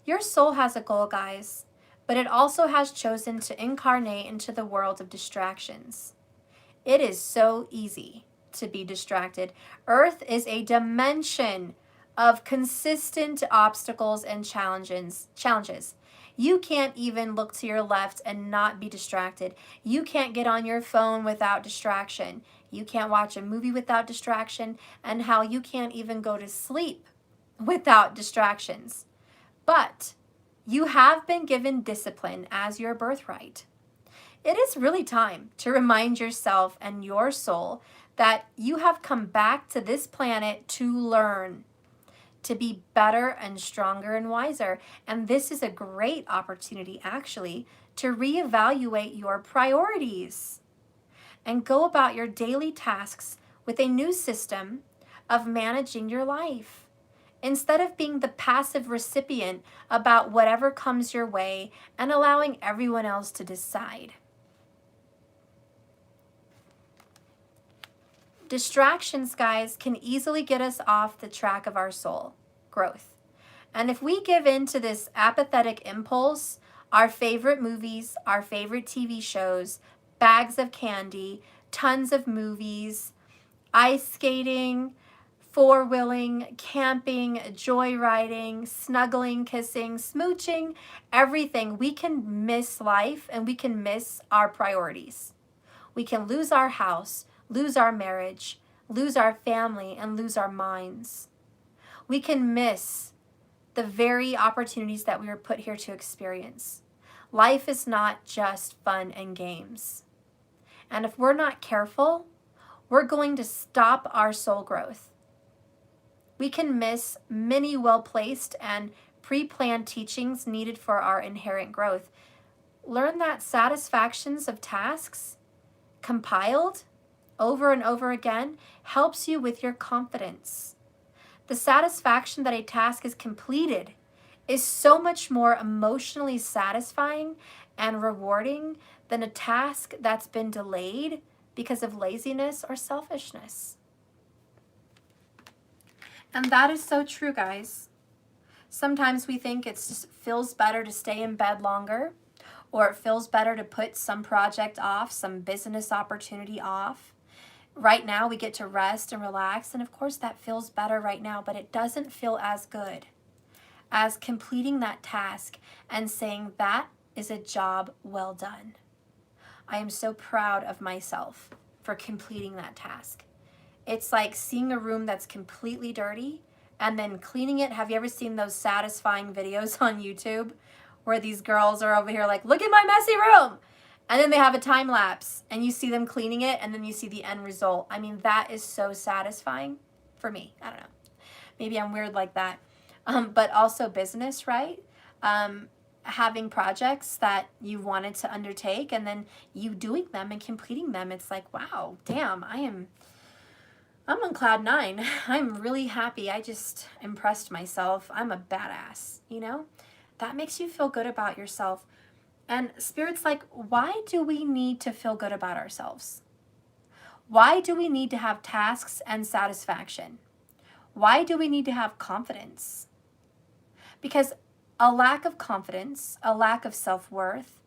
Your soul has a goal, guys, but it also has chosen to incarnate into the world of distractions. It is so easy to be distracted. Earth is a dimension of consistent obstacles and challenges. You can't even look to your left and not be distracted. You can't get on your phone without distraction. You can't watch a movie without distraction, and how you can't even go to sleep without distractions. But you have been given discipline as your birthright. It is really time to remind yourself and your soul that you have come back to this planet to learn, to be better and stronger and wiser. And this is a great opportunity, actually, to reevaluate your priorities and go about your daily tasks with a new system of managing your life. Instead of being the passive recipient about whatever comes your way and allowing everyone else to decide. Distractions, guys, can easily get us off the track of our soul growth. And if we give in to this apathetic impulse, our favorite movies, our favorite TV shows, bags of candy, tons of movies, ice skating, four-wheeling, camping, joyriding, snuggling, kissing, smooching, everything, we can miss life and we can miss our priorities. We can lose our house, lose our marriage, lose our family, and lose our minds. We can miss the very opportunities that we were put here to experience. Life is not just fun and games. And if we're not careful, we're going to stop our soul growth. We can miss many well-placed and pre-planned teachings needed for our inherent growth. Learn that satisfactions of tasks compiled over and over again helps you with your confidence. The satisfaction that a task is completed is so much more emotionally satisfying and rewarding than a task that's been delayed because of laziness or selfishness. And that is so true, guys. Sometimes we think it just feels better to stay in bed longer, or it feels better to put some project off, some business opportunity off. Right now we get to rest and relax, and of course that feels better right now, but it doesn't feel as good as completing that task and saying that is a job well done. I am so proud of myself for completing that task. It's like seeing a room that's completely dirty and then cleaning it. Have you ever seen those satisfying videos on YouTube where these girls are over here like, look at my messy room? And then they have a time lapse and you see them cleaning it and then you see the end result. I mean, that is so satisfying for me. I don't know. Maybe I'm weird like that. But also business, right? Having projects that you wanted to undertake and then you doing them and completing them. It's like, wow, damn, I'm on cloud 9. I'm really happy. I just impressed myself. I'm a badass, you know? That makes you feel good about yourself. And Spirit's like, why do we need to feel good about ourselves? Why do we need to have tasks and satisfaction? Why do we need to have confidence? Because a lack of confidence, a lack of self-worth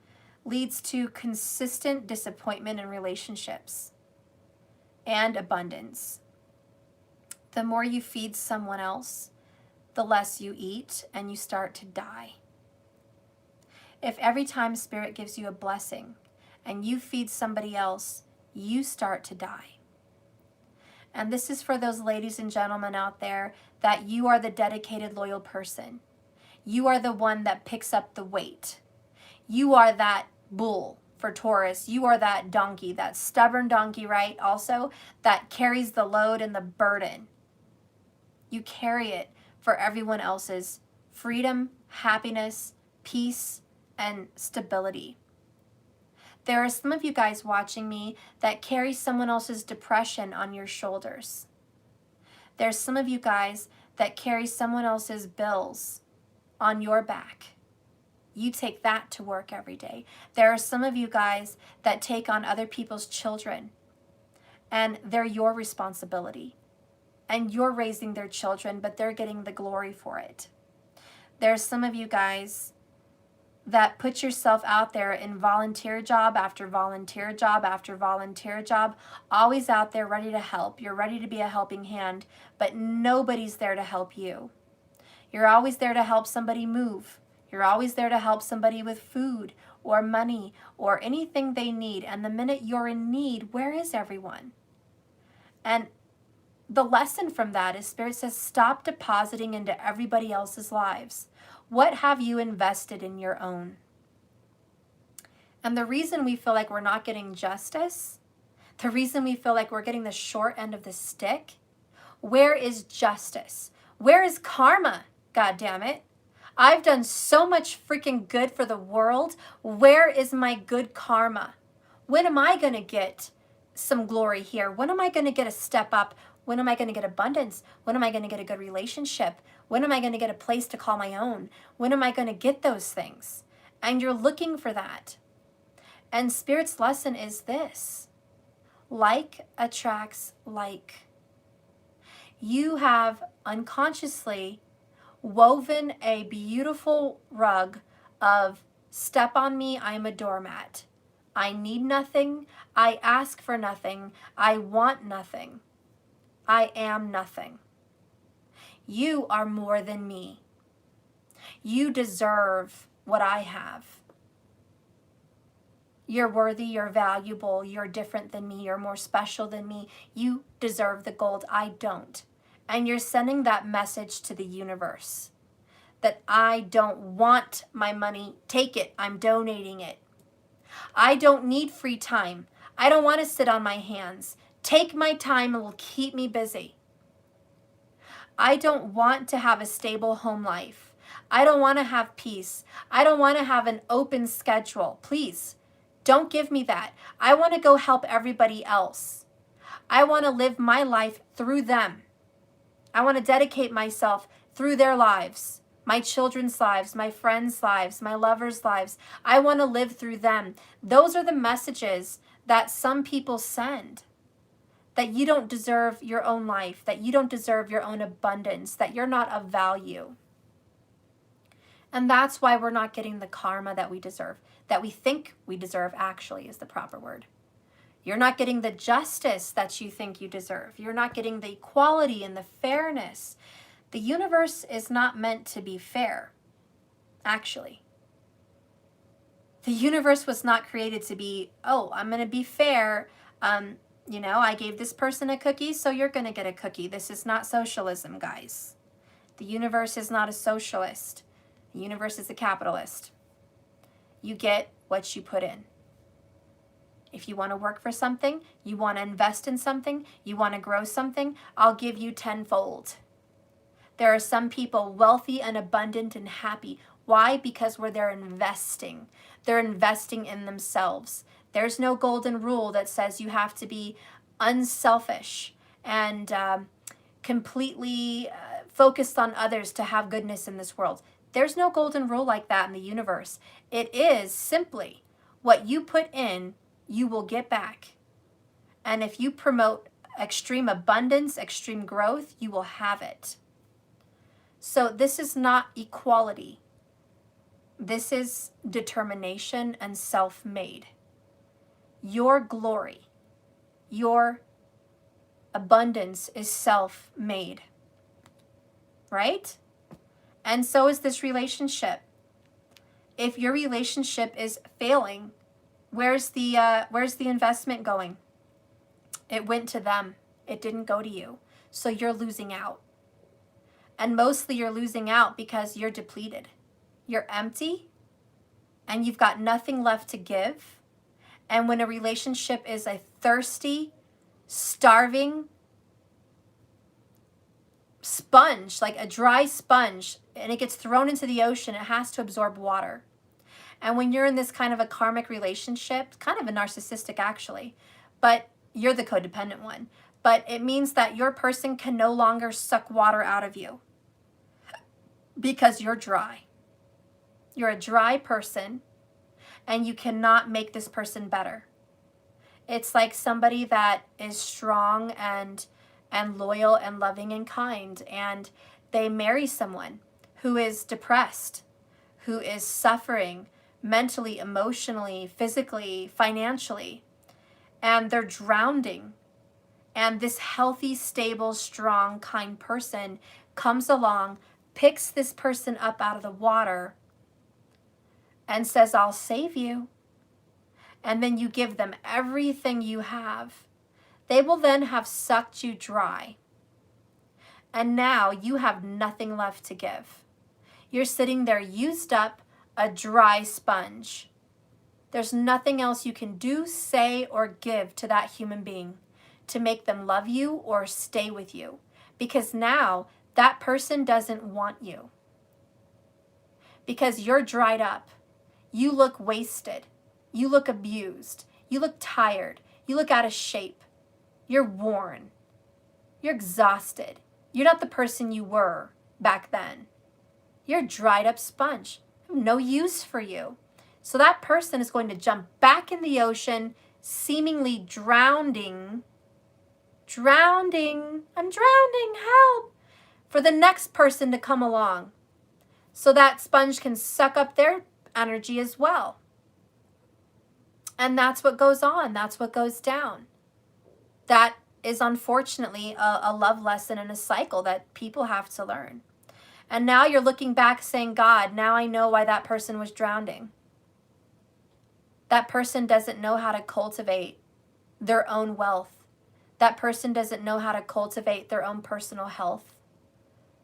leads to consistent disappointment in relationships and abundance. The more you feed someone else, the less you eat and you start to die. If every time Spirit gives you a blessing and you feed somebody else, you start to die. And this is for those ladies and gentlemen out there that you are the dedicated, loyal person. You are the one that picks up the weight. You are that bull for Taurus. You are that donkey, that stubborn donkey, right? Also, that carries the load and the burden. You carry it for everyone else's freedom, happiness, peace, and stability. There are some of you guys watching me that carry someone else's depression on your shoulders. There's some of you guys that carry someone else's bills on your back. You take that to work every day. There are some of you guys that take on other people's children, and they're your responsibility. And you're raising their children, but they're getting the glory for it. There's some of you guys that put yourself out there in volunteer job after volunteer job after volunteer job, always out there ready to help. You're ready to be a helping hand, but nobody's there to help you. You're always there to help somebody move. You're always there to help somebody with food or money or anything they need. And the minute you're in need, where is everyone? And the lesson from that is Spirit says, stop depositing into everybody else's lives. What have you invested in your own? And the reason we feel like we're not getting justice, the reason we feel like we're getting the short end of the stick, where is justice? Where is karma? God damn it. I've done so much freaking good for the world. Where is my good karma? When am I going to get some glory here? When am I going to get a step up? When am I going to get abundance? When am I going to get a good relationship? When am I going to get a place to call my own? When am I going to get those things? And you're looking for that. And Spirit's lesson is this: like attracts like. You have unconsciously woven a beautiful rug of step on me, I'm a doormat. I need nothing. I ask for nothing. I want nothing. I am nothing. You are more than me. You deserve what I have. You're worthy, you're valuable, you're different than me, you're more special than me. You deserve the gold, I don't. And you're sending that message to the universe that I don't want my money, take it, I'm donating it. I don't need free time. I don't want to sit on my hands. Take my time, it will keep me busy. I don't want to have a stable home life. I don't want to have peace. I don't want to have an open schedule. Please, don't give me that. I want to go help everybody else. I want to live my life through them. I want to dedicate myself through their lives, my children's lives, my friends' lives, my lovers' lives. I want to live through them. Those are the messages that some people send. That you don't deserve your own life, that you don't deserve your own abundance, that you're not of value. And that's why we're not getting the karma that we deserve, that we think we deserve actually is the proper word. You're not getting the justice that you think you deserve. You're not getting the equality and the fairness. The universe is not meant to be fair, actually. The universe was not created to be, oh, I'm going to be fair. You know, I gave this person a cookie, so you're going to get a cookie. This is not socialism, guys. The universe is not a socialist. The universe is a capitalist. You get what you put in. If you want to work for something, you want to invest in something, you want to grow something, I'll give you tenfold. There are some people wealthy and abundant and happy. Why? Because where they're investing. They're investing in themselves. There's no golden rule that says you have to be unselfish and completely focused on others to have goodness in this world. There's no golden rule like that in the universe. It is simply what you put in, you will get back. And if you promote extreme abundance, extreme growth, you will have it. So this is not equality. This is determination and self-made. Your glory, your abundance is self-made, right? And so is this relationship. If your relationship is failing, where's the investment going? It went to them. It didn't go to you. So you're losing out. And mostly you're losing out because you're depleted. You're empty and you've got nothing left to give. And when a relationship is a thirsty, starving sponge, like a dry sponge, and it gets thrown into the ocean, it has to absorb water. And when you're in this kind of a karmic relationship, kind of a narcissistic actually, but you're the codependent one. But it means that your person can no longer suck water out of you because you're dry. You're a dry person and you cannot make this person better. It's like somebody that is strong and loyal and loving and kind, and they marry someone who is depressed, who is suffering mentally, emotionally, physically, financially, and they're drowning. And this healthy, stable, strong, kind person comes along, picks this person up out of the water, and says, I'll save you. And then you give them everything you have. They will then have sucked you dry. And now you have nothing left to give. You're sitting there used up, a dry sponge. There's nothing else you can do, say, or give to that human being to make them love you or stay with you. Because now that person doesn't want you. Because you're dried up. You look wasted. You look abused. You look tired. You look out of shape. You're worn. You're exhausted. You're not the person you were back then. You're a dried up sponge. No use for you. So that person is going to jump back in the ocean, seemingly drowning. Drowning. I'm drowning. Help. For the next person to come along. So that sponge can suck up their energy as well. And that's what goes on. That's what goes down. That is unfortunately a love lesson and a cycle that people have to learn. And now you're looking back saying, God, now I know why that person was drowning. That person doesn't know how to cultivate their own wealth. That person doesn't know how to cultivate their own personal health.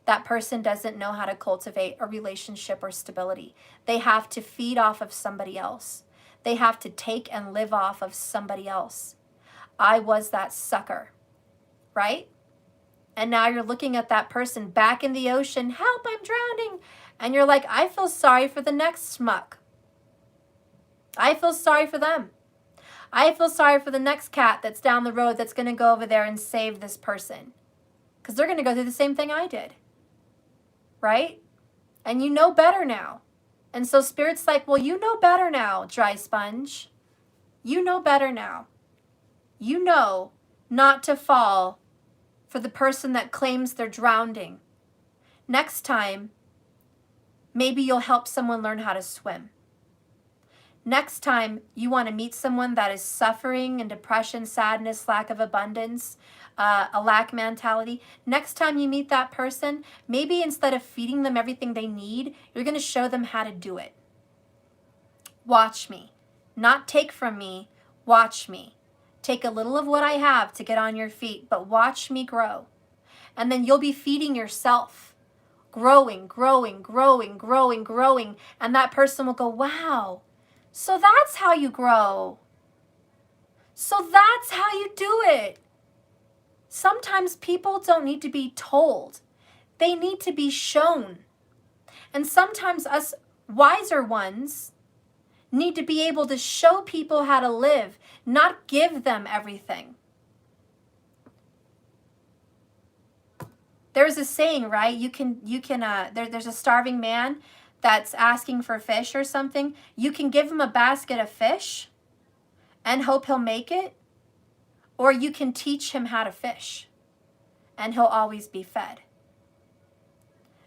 That person doesn't know how to cultivate a relationship or stability. They have to feed off of somebody else. They have to take and live off of somebody else. I was that sucker, right? And now you're looking at that person back in the ocean, help, I'm drowning. And you're like, I feel sorry for the next schmuck. I feel sorry for them. I feel sorry for the next cat that's down the road that's going to go over there and save this person. Because they're going to go through the same thing I did. Right? And you know better now. And so Spirit's like, well, you know better now, dry sponge. You know better now. You know not to fall for the person that claims they're drowning. Next time, maybe you'll help someone learn how to swim. Next time you want to meet someone that is suffering and depression, sadness, lack of abundance, a lack mentality, next time you meet that person, maybe instead of feeding them everything they need, you're going to show them how to do it. Watch me. Not take from me, watch me. Take a little of what I have to get on your feet, but watch me grow. And then you'll be feeding yourself. Growing, growing, growing, growing, growing. And that person will go, wow. So that's how you grow. So that's how you do it. Sometimes people don't need to be told. They need to be shown. And sometimes us wiser ones need to be able to show people how to live, not give them everything. There's a saying, right? There's a starving man that's asking for fish or something. You can give him a basket of fish and hope he'll make it, or you can teach him how to fish and he'll always be fed.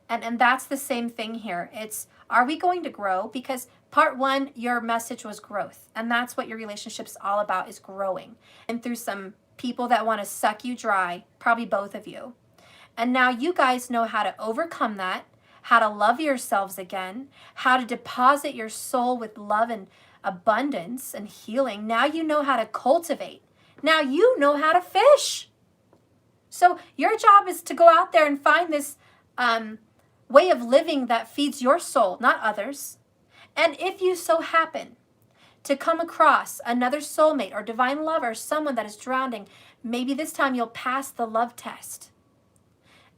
And that's the same thing here. It's, are we going to grow? Because part one, your message was growth. And that's what your relationship's all about, is growing. And through some people that want to suck you dry, probably both of you. And now you guys know how to overcome that, how to love yourselves again, how to deposit your soul with love and abundance and healing. Now you know how to cultivate. Now you know how to fish. So your job is to go out there and find this way of living that feeds your soul, not others. And if you so happen to come across another soulmate or divine lover, someone that is drowning, maybe this time you'll pass the love test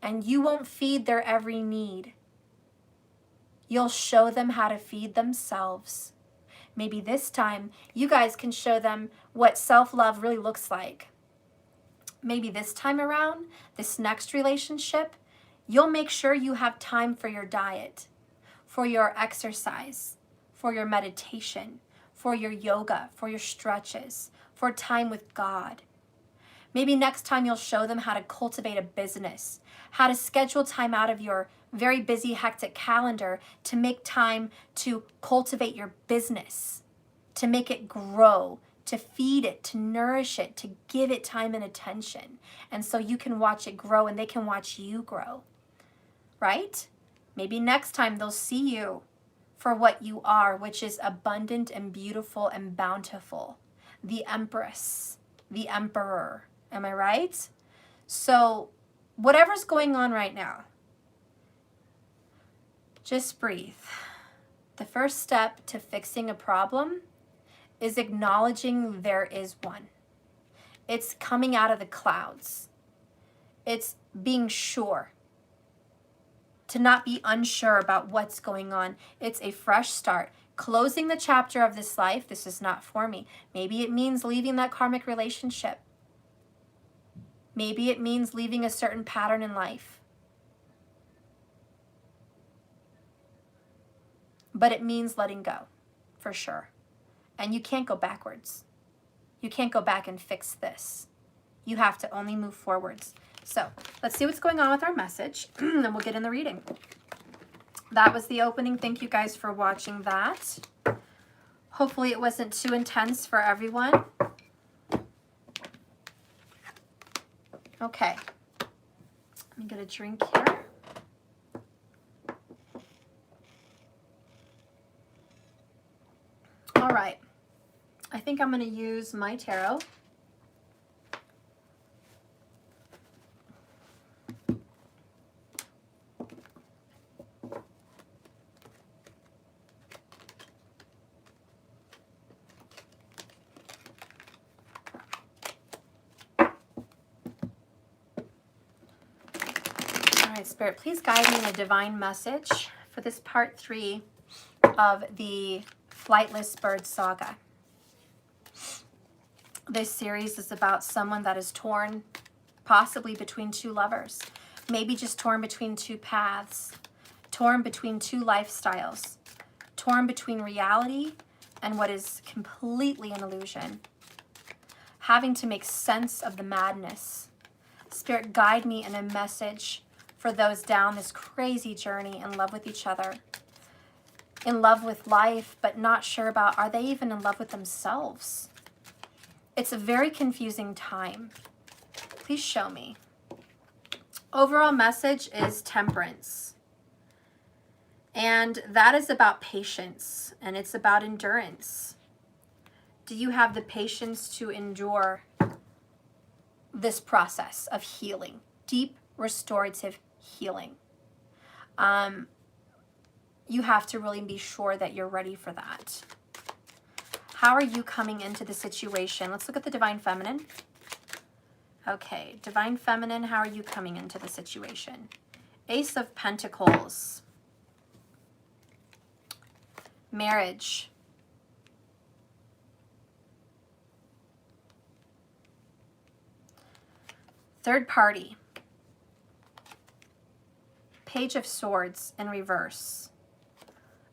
and you won't feed their every need. You'll show them how to feed themselves. Maybe this time you guys can show them what self-love really looks like. Maybe this time around, this next relationship, you'll make sure you have time for your diet, for your exercise, for your meditation, for your yoga, for your stretches, for time with God. Maybe next time you'll show them how to cultivate a business, how to schedule time out of your very busy, hectic calendar to make time to cultivate your business, to make it grow, to feed it, to nourish it, to give it time and attention. And so you can watch it grow and they can watch you grow, right? Maybe next time they'll see you for what you are, which is abundant and beautiful and bountiful. The Empress, the Emperor. Am I right? So whatever's going on right now, just breathe. The first step to fixing a problem is acknowledging there is one. It's coming out of the clouds. It's being sure. To not be unsure about what's going on. It's a fresh start. Closing the chapter of this life. This is not for me. Maybe it means leaving that karmic relationship. Maybe it means leaving a certain pattern in life. But it means letting go, for sure. And you can't go backwards. You can't go back and fix this. You have to only move forwards. So let's see what's going on with our message, and we'll get in the reading. That was the opening. Thank you guys for watching that. Hopefully it wasn't too intense for everyone. Okay. Let me get a drink here. All right. I think I'm going to use my tarot. All right, Spirit, please guide me in a divine message for this part 3 of the Flightless Bird Saga. This series is about someone that is torn, possibly between two lovers, maybe just torn between two paths, torn between two lifestyles, torn between reality and what is completely an illusion, having to make sense of the madness. Spirit, guide me in a message for those down this crazy journey in love with each other, in love with life, but not sure about, are they even in love with themselves? It's a very confusing time. Please show me. Overall message is temperance. And that is about patience, and it's about endurance. Do you have the patience to endure this process of healing, deep restorative healing? You have to really be sure that you're ready for that. How are you coming into the situation? Let's look at the Divine Feminine. Okay, Divine Feminine, how are you coming into the situation? Ace of Pentacles. Marriage. Third party. Page of Swords in reverse.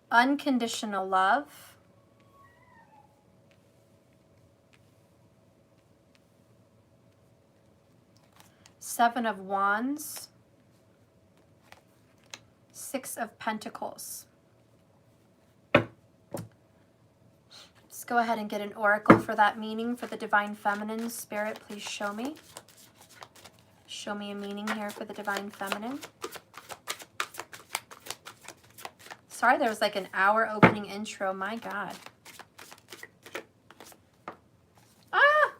Unconditional love. Seven of Wands. Six of Pentacles. Let's go ahead and get an oracle for that meaning for the Divine Feminine. Spirit, please show me. Show me a meaning here for the Divine Feminine. Sorry, there was like an hour opening intro. My God. Ah!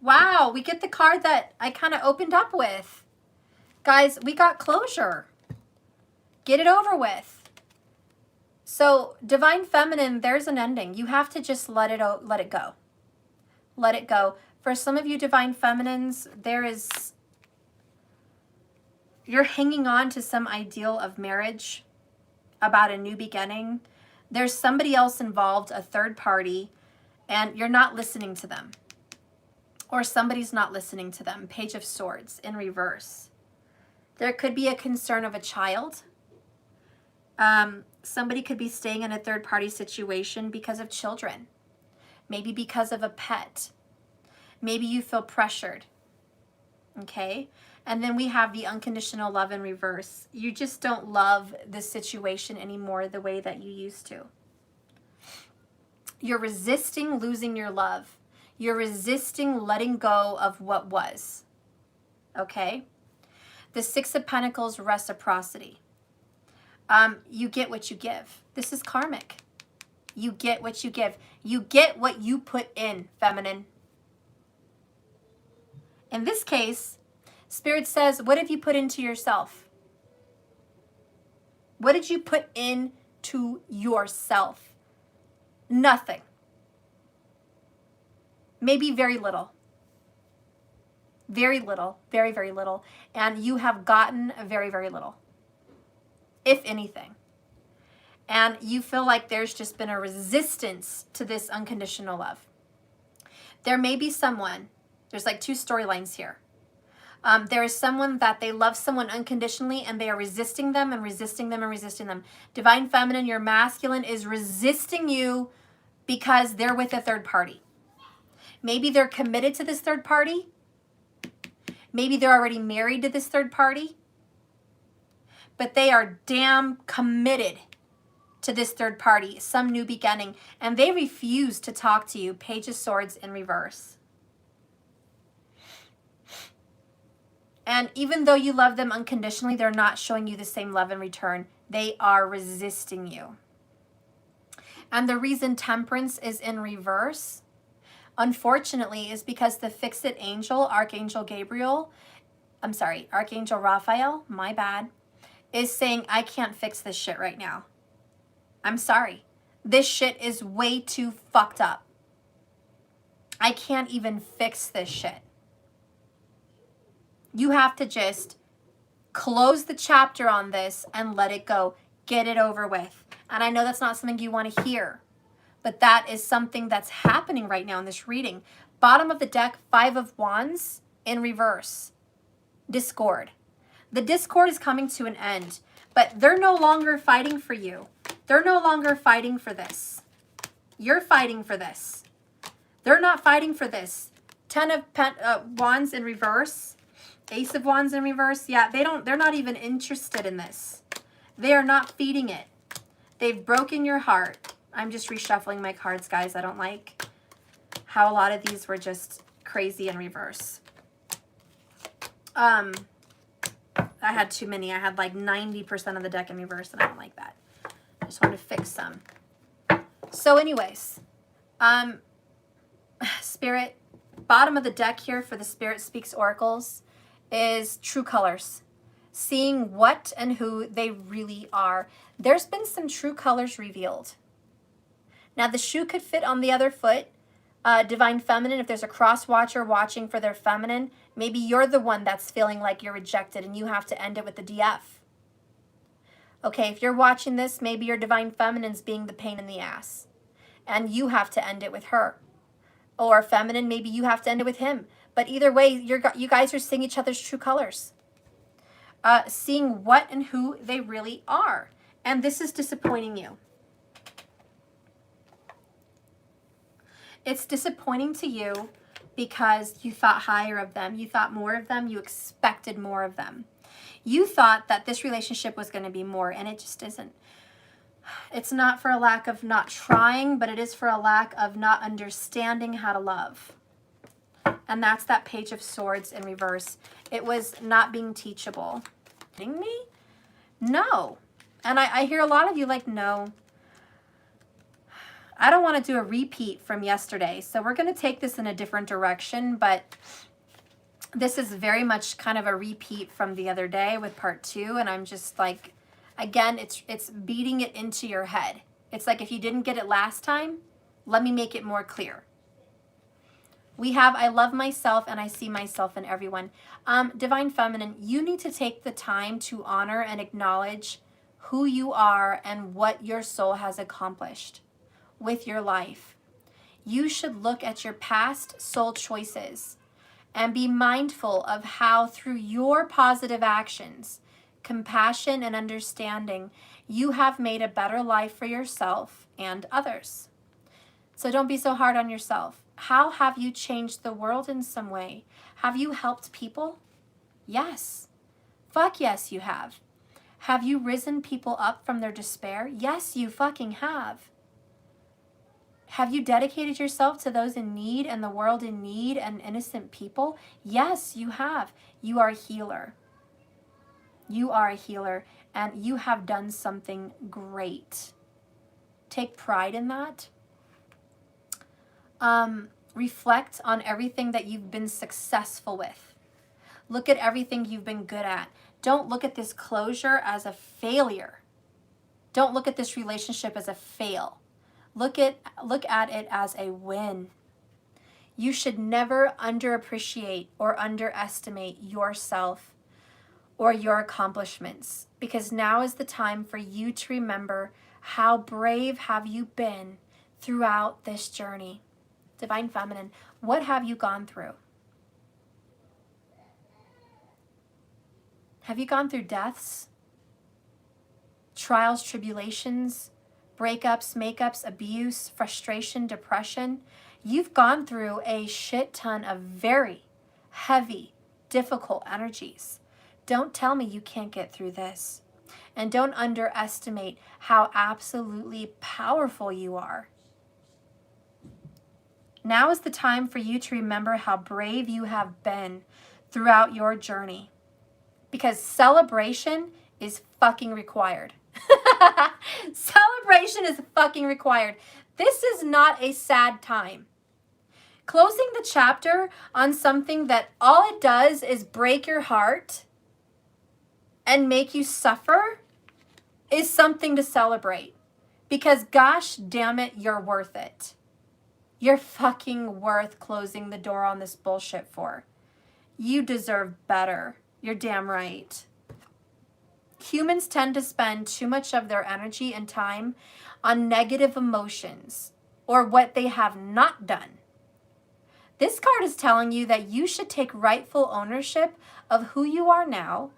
Wow, we get the card that I kind of opened up with. Guys, we got closure. Get it over with. So, Divine Feminine, there's an ending. You have to just let it go. Let it go. For some of you Divine Feminines, you're hanging on to some ideal of marriage, about a new beginning. There's somebody else involved, a third party, and you're not listening to them. Or somebody's not listening to them. Page of Swords in reverse. There could be a concern of a child. Somebody could be staying in a third party situation because of children. Maybe because of a pet. Maybe you feel pressured. Okay? And then we have the unconditional love in reverse. You just don't love this situation anymore the way that you used to. You're resisting losing your love. You're resisting letting go of what was. Okay? The Six of Pentacles, reciprocity. You get what you give. This is karmic. You get what you give. You get what you put in, feminine. In this case, Spirit says, what have you put into yourself? What did you put into yourself? Nothing. Maybe very little. Very little. Very, very little. And you have gotten very, very little. If anything. And you feel like there's just been a resistance to this unconditional love. There may be someone, there's like two storylines here. There is someone that they love someone unconditionally and they are resisting them and resisting them and resisting them. Divine Feminine, your masculine is resisting you because they're with a third party. Maybe they're committed to this third party. Maybe they're already married to this third party. But they are damn committed to this third party, some new beginning, and they refuse to talk to you. Page of Swords in reverse. And even though you love them unconditionally, they're not showing you the same love in return. They are resisting you. And the reason Temperance is in reverse, unfortunately, is because the Fix-It angel, Archangel Raphael, my bad, is saying, I can't fix this shit right now. I'm sorry. This shit is way too fucked up. I can't even fix this shit. You have to just close the chapter on this and let it go. Get it over with. And I know that's not something you want to hear, but that is something that's happening right now in this reading. Bottom of the deck, Five of Wands in reverse. Discord. The discord is coming to an end, but they're no longer fighting for you. They're no longer fighting for this. You're fighting for this. They're not fighting for this. Ten of Wands in reverse. Ace of Wands in reverse. Yeah, they're not even interested in this. They are not feeding it. They've broken your heart. I'm just reshuffling my cards, guys. I don't like how a lot of these were just crazy in reverse. I had too many. I had like 90% of the deck in reverse, and I don't like that. I just want to fix some. So anyways, Spirit, bottom of the deck here for the Spirit Speaks Oracles is true colors. Seeing what and who they really are. There's been some true colors revealed. Now the shoe could fit on the other foot. Divine Feminine, if there's a cross watcher watching for their feminine, maybe you're the one that's feeling like you're rejected and you have to end it with the DF. Okay, if you're watching this, maybe your Divine Feminine's being the pain in the ass and you have to end it with her. Or feminine, maybe you have to end it with him. But either way, you guys are seeing each other's true colors. Seeing what and who they really are. And this is disappointing you. It's disappointing to you because you thought higher of them. You thought more of them. You expected more of them. You thought that this relationship was going to be more, and it just isn't. It's not for a lack of not trying, but it is for a lack of not understanding how to love. And that's that Page of Swords in reverse. It was not being teachable. Kidding me? No. And I hear a lot of you like, no. I don't want to do a repeat from yesterday. So we're going to take this in a different direction. But this is very much kind of a repeat from the other day with part 2. And I'm just like, again, it's beating it into your head. It's like if you didn't get it last time, let me make it more clear. We have, I love myself and I see myself in everyone. Divine Feminine, you need to take the time to honor and acknowledge who you are and what your soul has accomplished with your life. You should look at your past soul choices and be mindful of how through your positive actions, compassion, and understanding, you have made a better life for yourself and others. So don't be so hard on yourself. How have you changed the world in some way? Have you helped people? Yes. Fuck yes, you have. Have you risen people up from their despair? Yes, you fucking have. Have you dedicated yourself to those in need and the world in need and innocent people? Yes, you have. You are a healer. You are a healer, and you have done something great. Take pride in that. Reflect on everything that you've been successful with. Look at everything you've been good at. Don't look at this closure as a failure. Don't look at this relationship as a fail. Look at it as a win. You should never underappreciate or underestimate yourself or your accomplishments, because now is the time for you to remember how brave have you been throughout this journey. Divine Feminine, what have you gone through? Have you gone through deaths, trials, tribulations, breakups, makeups, abuse, frustration, depression? You've gone through a shit ton of very heavy, difficult energies. Don't tell me you can't get through this. And don't underestimate how absolutely powerful you are. Now is the time for you to remember how brave you have been throughout your journey. Because celebration is fucking required. Celebration is fucking required. This is not a sad time. Closing the chapter on something that all it does is break your heart and make you suffer is something to celebrate. Because gosh damn it, you're worth it. You're fucking worth closing the door on this bullshit for. You deserve better. You're damn right. Humans tend to spend too much of their energy and time on negative emotions or what they have not done. This card is telling you that you should take rightful ownership of who you are now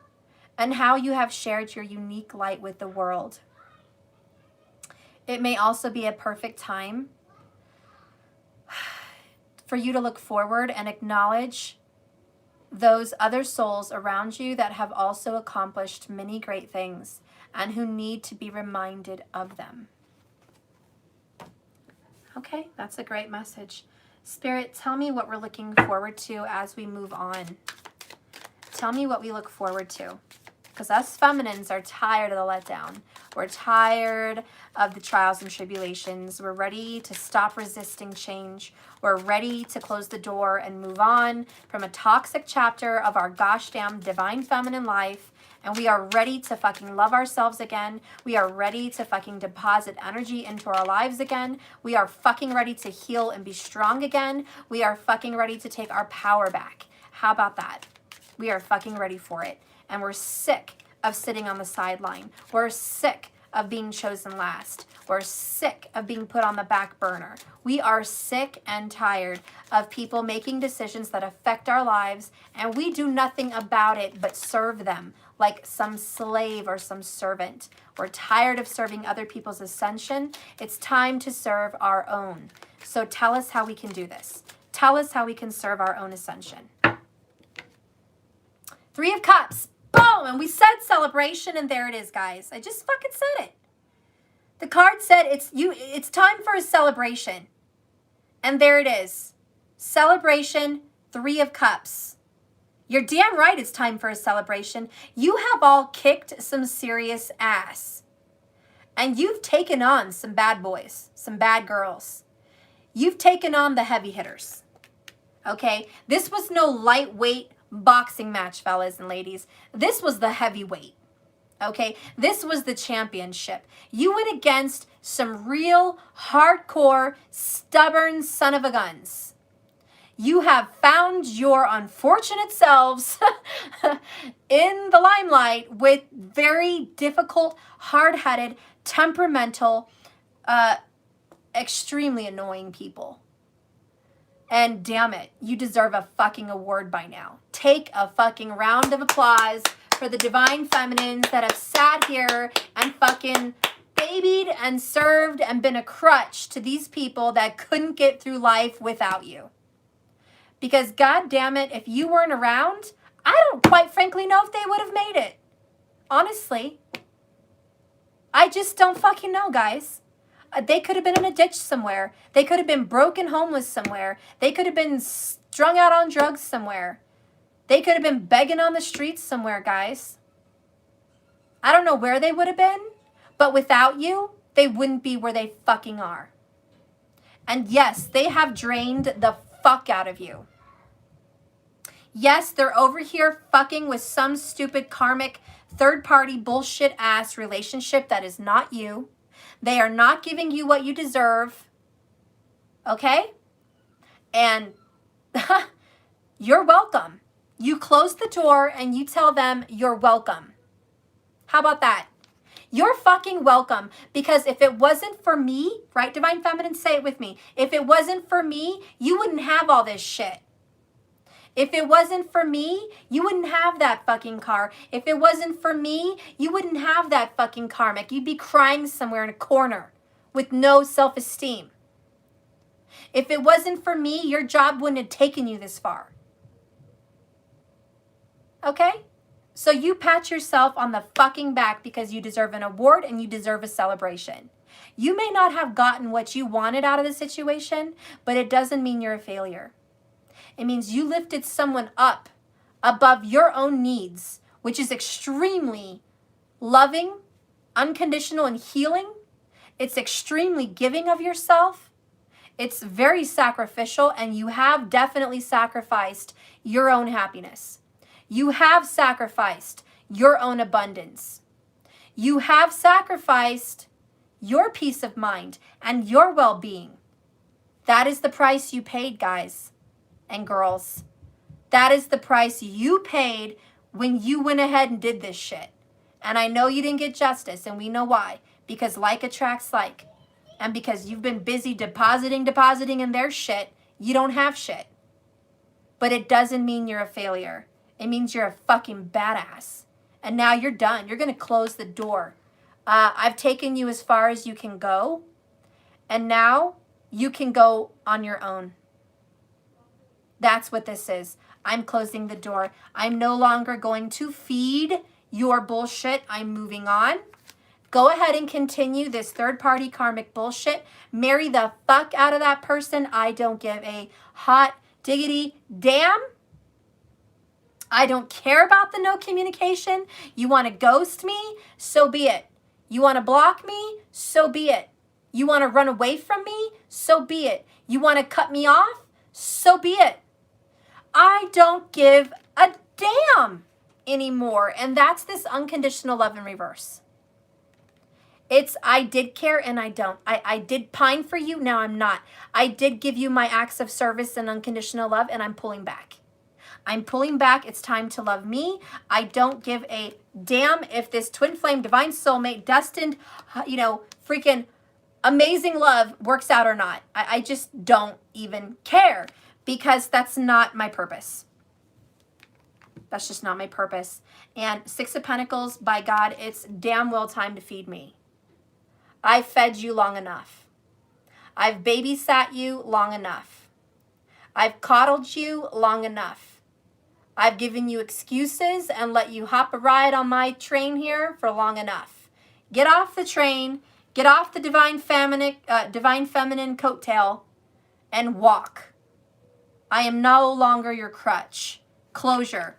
and how you have shared your unique light with the world. It may also be a perfect time for you to look forward and acknowledge those other souls around you that have also accomplished many great things and who need to be reminded of them. Okay, that's a great message. Spirit, tell me what we're looking forward to as we move on. Tell me what we look forward to. Because us feminines are tired of the letdown. We're tired of the trials and tribulations. We're ready to stop resisting change. We're ready to close the door and move on from a toxic chapter of our gosh damn divine feminine life. And we are ready to fucking love ourselves again. We are ready to fucking deposit energy into our lives again. We are fucking ready to heal and be strong again. We are fucking ready to take our power back. How about that? We are fucking ready for it. And we're sick of sitting on the sideline. We're sick of being chosen last. We're sick of being put on the back burner. We are sick and tired of people making decisions that affect our lives, and we do nothing about it but serve them like some slave or some servant. We're tired of serving other people's ascension. It's time to serve our own. So tell us how we can do this. Tell us how we can serve our own ascension. Three of Cups. Boom! And we said celebration, and there it is, guys. I just fucking said it. The card said it's time for a celebration. And there it is. Celebration, Three of Cups. You're damn right it's time for a celebration. You have all kicked some serious ass. And you've taken on some bad boys, some bad girls. You've taken on the heavy hitters. Okay? This was no lightweight boxing match, fellas and ladies. This was the heavyweight. Okay? This was the championship. You went against some real hardcore, stubborn son of a guns. You have found your unfortunate selves in the limelight with very difficult, hard-headed, temperamental, extremely annoying people. And damn it, you deserve a fucking award by now. Take a fucking round of applause for the divine feminines that have sat here and fucking babied and served and been a crutch to these people that couldn't get through life without you. Because god damn it, if you weren't around, I don't quite frankly know if they would have made it. Honestly. I just don't fucking know, guys. They could have been in a ditch somewhere. They could have been broken homeless somewhere. They could have been strung out on drugs somewhere. They could have been begging on the streets somewhere, guys. I don't know where they would have been, but without you, they wouldn't be where they fucking are. And yes, they have drained the fuck out of you. Yes, they're over here fucking with some stupid karmic third-party bullshit ass relationship that is not you. They are not giving you what you deserve. Okay? And you're welcome. You close the door and you tell them you're welcome. How about that? You're fucking welcome, because if it wasn't for me, right, Divine Feminine, say it with me. If it wasn't for me, you wouldn't have all this shit. If it wasn't for me, you wouldn't have that fucking car. If it wasn't for me, you wouldn't have that fucking karmic. You'd be crying somewhere in a corner with no self-esteem. If it wasn't for me, your job wouldn't have taken you this far. Okay? So you pat yourself on the fucking back because you deserve an award and you deserve a celebration. You may not have gotten what you wanted out of the situation, but it doesn't mean you're a failure. It means you lifted someone up above your own needs, which is extremely loving, unconditional, and healing. It's extremely giving of yourself. It's very sacrificial, and you have definitely sacrificed your own happiness. You have sacrificed your own abundance. You have sacrificed your peace of mind and your well-being. That is the price you paid, guys and girls. That is the price you paid when you went ahead and did this shit. And I know you didn't get justice, and we know why. Because like attracts like. And because you've been busy depositing in their shit, you don't have shit. But it doesn't mean you're a failure. It means you're a fucking badass. And now you're done. You're going to close the door. I've taken you as far as you can go. And now you can go on your own. That's what this is. I'm closing the door. I'm no longer going to feed your bullshit. I'm moving on. Go ahead and continue this third-party karmic bullshit. Marry the fuck out of that person. I don't give a hot diggity damn. I don't care about the no communication. You want to ghost me? So be it. You want to block me? So be it. You want to run away from me? So be it. You want to cut me off? So be it. I don't give a damn anymore. And that's this unconditional love in reverse. It's I did care and I don't. I did pine for you. Now I'm not. I did give you my acts of service and unconditional love, and I'm pulling back. I'm pulling back. It's time to love me. I don't give a damn if this twin flame, divine soulmate, destined, freaking amazing love works out or not. I just don't even care, because that's not my purpose. That's just not my purpose. And Six of Pentacles, by God, it's damn well time to feed me. I fed you long enough. I've babysat you long enough. I've coddled you long enough. I've given you excuses and let you hop a ride on my train here for long enough. Get off the train, get off the divine feminine coattail, and walk. I am no longer your crutch. Closure.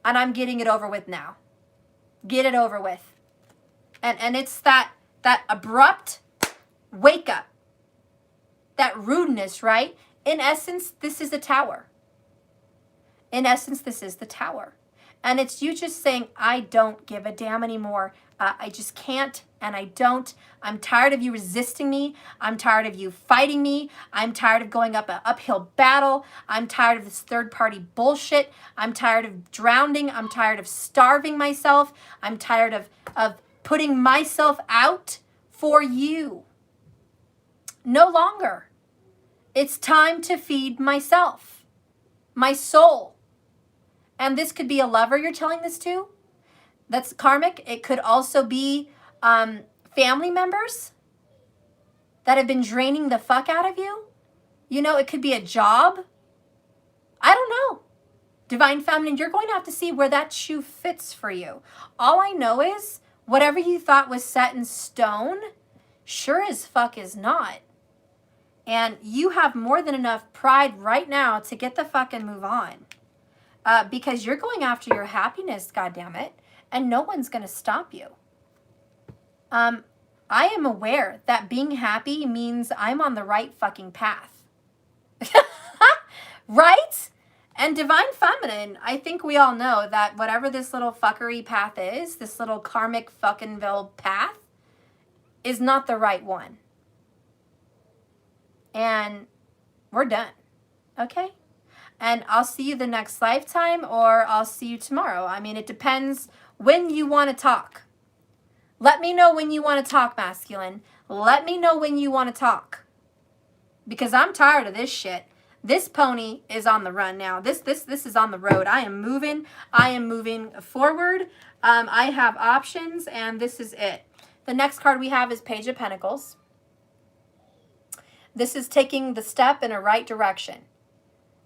And I'm getting it over with now. Get it over with. And it's that abrupt wake up. That rudeness, right? In essence, this is a tower. In essence, this is the tower. And it's you just saying, I don't give a damn anymore. I just can't, and I don't. I'm tired of you resisting me. I'm tired of you fighting me. I'm tired of going up an uphill battle. I'm tired of this third-party bullshit. I'm tired of drowning. I'm tired of starving myself. I'm tired of putting myself out for you. No longer. It's time to feed myself, my soul. And this could be a lover you're telling this to. That's karmic. It could also be family members that have been draining the fuck out of you. You know, it could be a job. I don't know. Divine Feminine, you're going to have to see where that shoe fits for you. All I know is whatever you thought was set in stone, sure as fuck is not. And you have more than enough pride right now to get the fuck and move on. Because you're going after your happiness, goddammit. And no one's going to stop you. I am aware that being happy means I'm on the right fucking path. Right? And Divine Feminine, I think we all know that whatever this little fuckery path is, this little karmic fuckingville path, is not the right one. And we're done. Okay? And I'll see you the next lifetime, or I'll see you tomorrow. I mean, it depends when you want to talk. Let me know when you want to talk, masculine. Let me know when you want to talk. Because I'm tired of this shit. This pony is on the run now. This is on the road. I am moving. I am moving forward. I have options, and this is it. The next card we have is Page of Pentacles. This is taking the step in a right direction.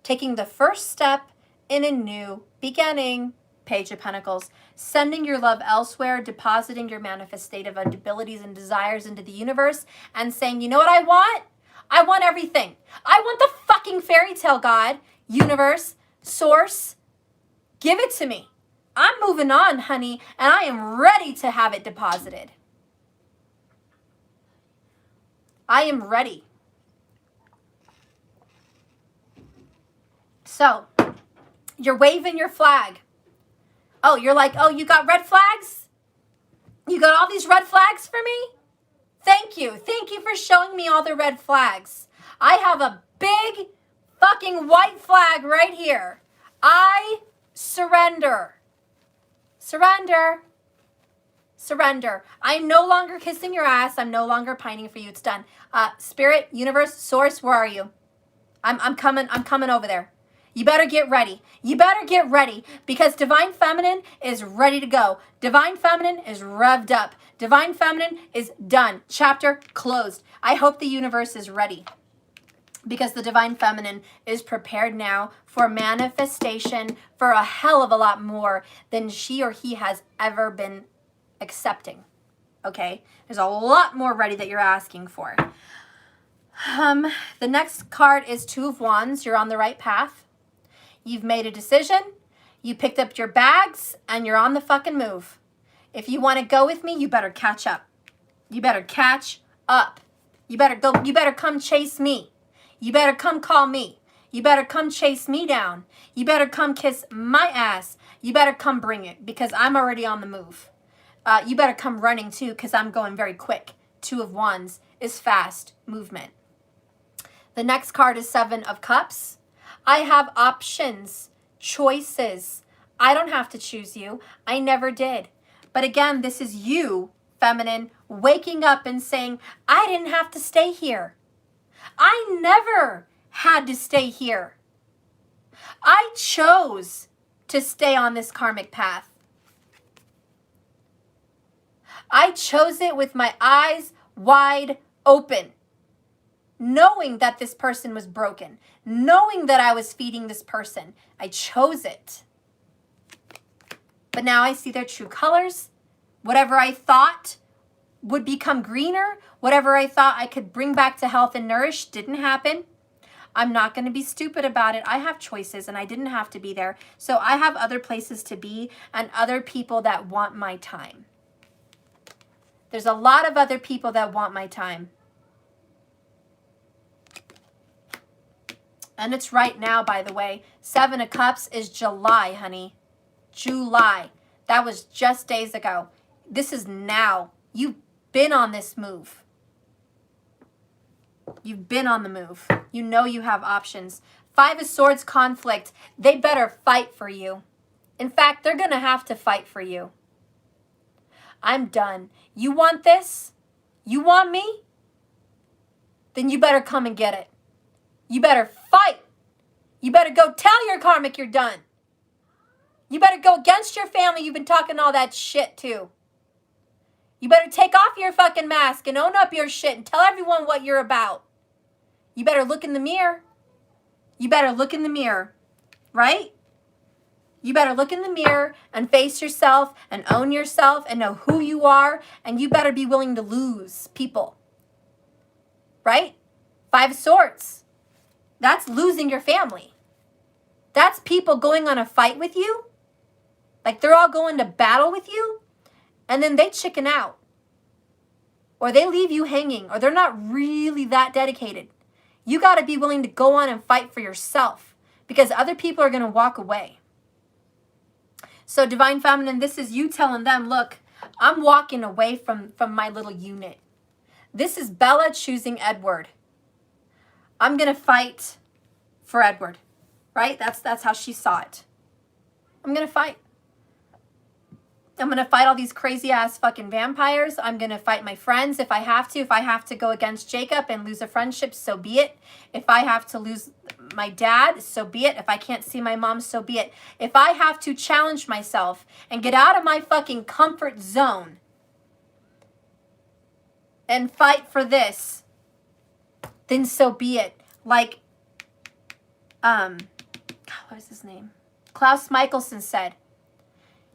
Taking the first step in a new beginning. Page of Pentacles. Sending your love elsewhere, depositing your manifestative abilities and desires into the universe, and saying, you know what I want? I want everything. I want the fucking fairy tale, God, universe, source. Give it to me. I'm moving on, honey, and I am ready to have it deposited. I am ready. So, you're waving your flag. Oh, you're like, oh, you got red flags? You got all these red flags for me? Thank you. Thank you for showing me all the red flags. I have a big fucking white flag right here. I surrender. Surrender. Surrender. I'm no longer kissing your ass. I'm no longer pining for you. It's done. Spirit, universe, source, where are you? I'm coming over there. You better get ready. You better get ready, because Divine Feminine is ready to go. Divine Feminine is revved up. Divine Feminine is done. Chapter closed. I hope the universe is ready, because the Divine Feminine is prepared now for manifestation for a hell of a lot more than she or he has ever been accepting. Okay? There's a lot more ready that you're asking for. The next card is Two of Wands. You're on the right path. You've made a decision. You picked up your bags and you're on the fucking move. If you want to go with me, you better catch up. You better catch up. You better go. You better come chase me. You better come call me. You better come chase me down. You better come kiss my ass. You better come bring it, because I'm already on the move. You better come running too, because I'm going very quick. Two of Wands is fast movement. The next card is Seven of Cups. I have options, choices. I don't have to choose you. I never did. But again, this is you, feminine, waking up and saying, I didn't have to stay here. I never had to stay here. I chose to stay on this karmic path. I chose it with my eyes wide open, knowing that this person was broken, knowing that I was feeding this person. I chose it. But now I see their true colors. Whatever I thought would become greener, whatever I thought I could bring back to health and nourish, didn't happen. I'm not going to be stupid about it. I have choices, and I didn't have to be there. So I have other places to be and other people that want my time. There's a lot of other people that want my time. And it's right now, by the way. Seven of Cups is July, honey. July. That was just days ago. This is now. You've been on this move. You've been on the move. You know you have options. Five of Swords conflict. They better fight for you. In fact, they're going to have to fight for you. I'm done. You want this? You want me? Then you better come and get it. You better fight. You better go tell your karmic you're done. You better go against your family you've been talking all that shit to. You better take off your fucking mask and own up your shit and tell everyone what you're about. You better look in the mirror. You better look in the mirror, right? You better look in the mirror and face yourself and own yourself and know who you are, and you better be willing to lose people, right? Five of Swords. That's losing your family. That's people going on a fight with you. Like they're all going to battle with you, and then they chicken out. Or they leave you hanging, or they're not really that dedicated. You got to be willing to go on and fight for yourself, because other people are going to walk away. So Divine Feminine, this is you telling them, look, I'm walking away from my little unit. This is Bella choosing Edward. I'm going to fight for Edward, right? That's how she saw it. I'm going to fight. I'm going to fight all these crazy ass fucking vampires. I'm going to fight my friends if I have to. If I have to go against Jacob and lose a friendship, so be it. If I have to lose my dad, so be it. If I can't see my mom, so be it. If I have to challenge myself and get out of my fucking comfort zone and fight for this, then so be it. Like, God, what was his name? Klaus Michelson said,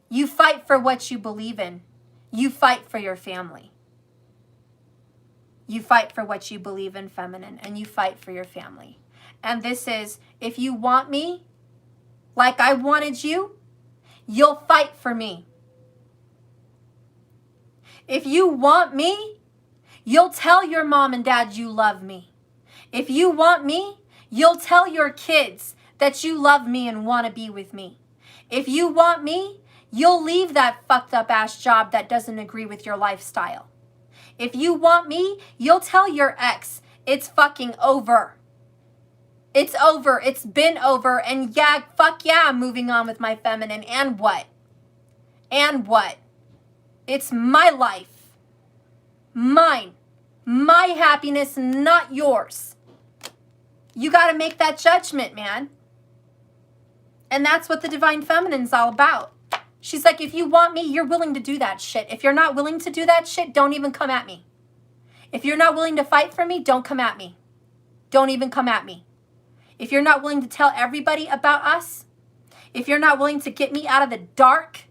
you fight for what you believe in. You fight for your family. You fight for what you believe in, feminine, and you fight for your family. And this is, if you want me like I wanted you, you'll fight for me. If you want me, you'll tell your mom and dad you love me. If you want me, you'll tell your kids that you love me and want to be with me. If you want me, you'll leave that fucked up ass job that doesn't agree with your lifestyle. If you want me, you'll tell your ex it's fucking over. It's over. It's been over. And yeah, fuck yeah, I'm moving on with my feminine. And what? And what? It's my life. Mine. My happiness, not yours. You got to make that judgment, man. And that's what the Divine Feminine's all about. She's like, if you want me, you're willing to do that shit. If you're not willing to do that shit, don't even come at me. If you're not willing to fight for me, don't come at me. Don't even come at me. If you're not willing to tell everybody about us, if you're not willing to get me out of the dark,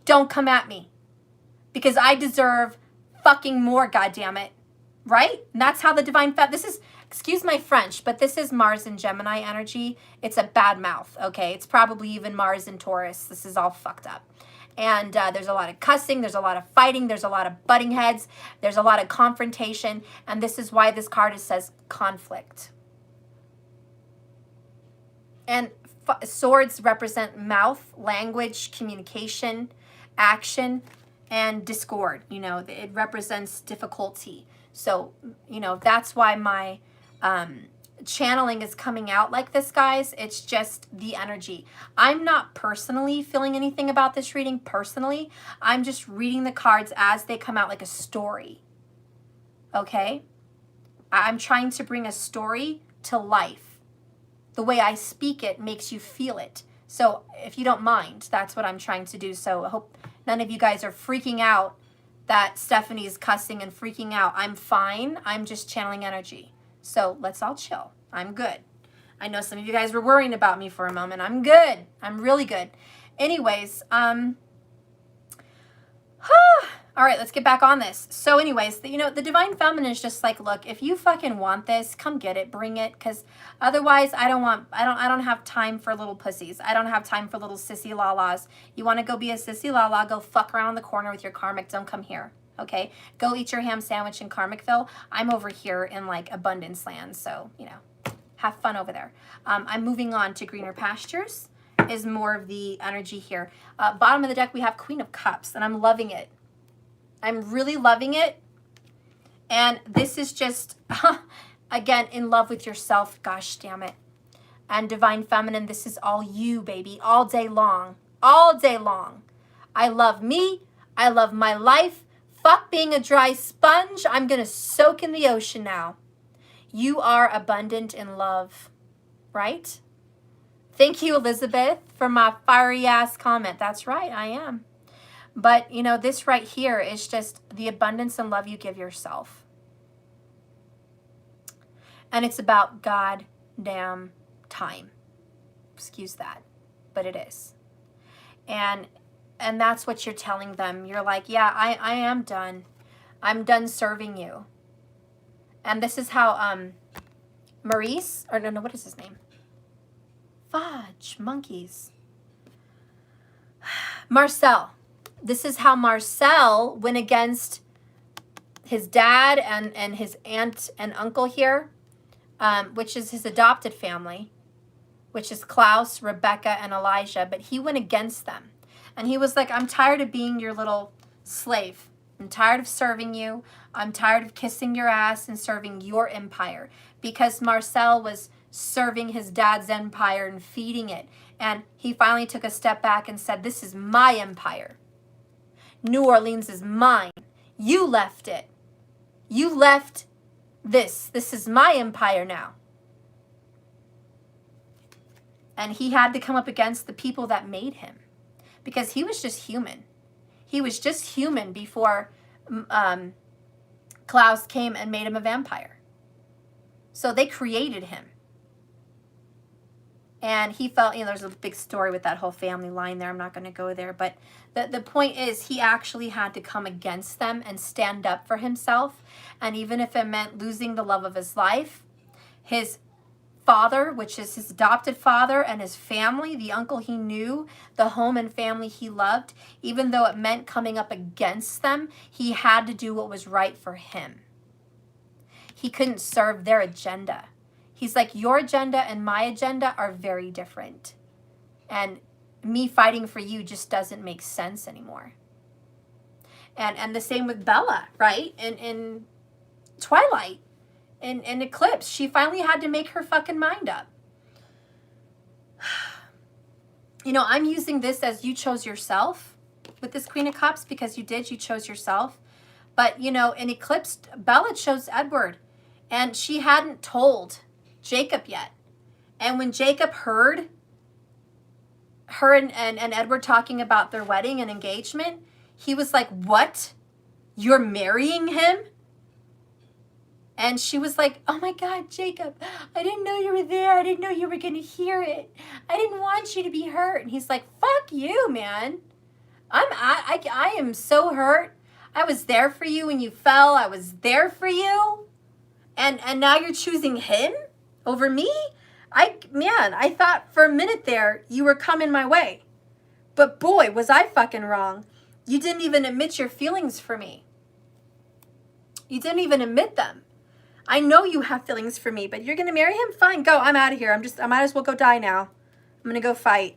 don't come at me. Because I deserve fucking more, goddammit. Right? And that's how the Divine this is, excuse my French, but this is Mars and Gemini energy. It's a bad mouth, okay? It's probably even Mars and Taurus. This is all fucked up. And there's a lot of cussing. There's a lot of fighting. There's a lot of butting heads. There's a lot of confrontation. And this is why this card says conflict. And swords represent mouth, language, communication, action, and discord. You know, it represents difficulty. So, you know, that's why my channeling is coming out like this, guys. It's just the energy. I'm not personally feeling anything about this reading personally. I'm just reading the cards as they come out like a story. Okay? I'm trying to bring a story to life. The way I speak it makes you feel it. So if you don't mind, that's what I'm trying to do. So I hope none of you guys are freaking out that Stephanie's cussing and freaking out. I'm fine. I'm just channeling energy. So let's all chill. I'm good. I know some of you guys were worrying about me for a moment. I'm good. I'm really good. Anyways, all right, let's get back on this. So anyways, you know, the Divine Feminine is just like, look, if you fucking want this, come get it, bring it, because otherwise I don't have time for little pussies. I don't have time for little sissy la-las. You want to go be a sissy la-la, go fuck around the corner with your karmic. Don't come here, okay? Go eat your ham sandwich in Karmicville. I'm over here in like abundance land, so, you know, have fun over there. I'm moving on to greener pastures is more of the energy here. Bottom of the deck, we have Queen of Cups, and I'm loving it. I'm really loving it. And this is just, again, in love with yourself. Gosh damn it. And Divine Feminine, this is all you, baby, all day long. All day long. I love me. I love my life. Fuck being a dry sponge. I'm going to soak in the ocean now. You are abundant in love, right? Thank you, Elizabeth, for my fiery ass comment. That's right, I am. But, you know, this right here is just the abundance and love you give yourself. And it's about goddamn time. Excuse that, but it is. And that's what you're telling them. You're like, yeah, I am done. I'm done serving you. And this is how Maurice, or no, what is his name? Fudge, monkeys. Marcel. This is how Marcel went against his dad and his aunt and uncle here, which is his adopted family, which is Klaus, Rebecca, and Elijah. But he went against them. And he was like, I'm tired of being your little slave. I'm tired of serving you. I'm tired of kissing your ass and serving your empire. Because Marcel was serving his dad's empire and feeding it. And he finally took a step back and said, this is my empire. New Orleans is mine. You left it. You left this. This is my empire now. And he had to come up against the people that made him. Because he was just human. He was just human before Klaus came and made him a vampire. So they created him. And he felt, you know, there's a big story with that whole family line there. I'm not going to go there. But the point is, he actually had to come against them and stand up for himself. And even if it meant losing the love of his life, his father, which is his adopted father, and his family, the uncle he knew, the home and family he loved, even though it meant coming up against them, he had to do what was right for him. He couldn't serve their agenda. He's like, your agenda and my agenda are very different. And me fighting for you just doesn't make sense anymore. And the same with Bella, right? In Twilight. In Eclipse, she finally had to make her fucking mind up. You know, I'm using this as you chose yourself with this Queen of Cups because you chose yourself. But, you know, in Eclipse, Bella chose Edward. And she hadn't told Jacob yet. And when Jacob heard her and Edward talking about their wedding and engagement, he was like, what? You're marrying him? And she was like, oh my God, Jacob, I didn't know you were there. I didn't know you were going to hear it. I didn't want you to be hurt. And he's like, fuck you, man. I am so hurt. I was there for you when you fell. I was there for you. And now you're choosing him over me? I thought for a minute there you were coming my way. But boy, was I fucking wrong. You didn't even admit your feelings for me. You didn't even admit them. I know you have feelings for me, but you're going to marry him? Fine, go. I'm out of here. I might as well go die now. I'm going to go fight.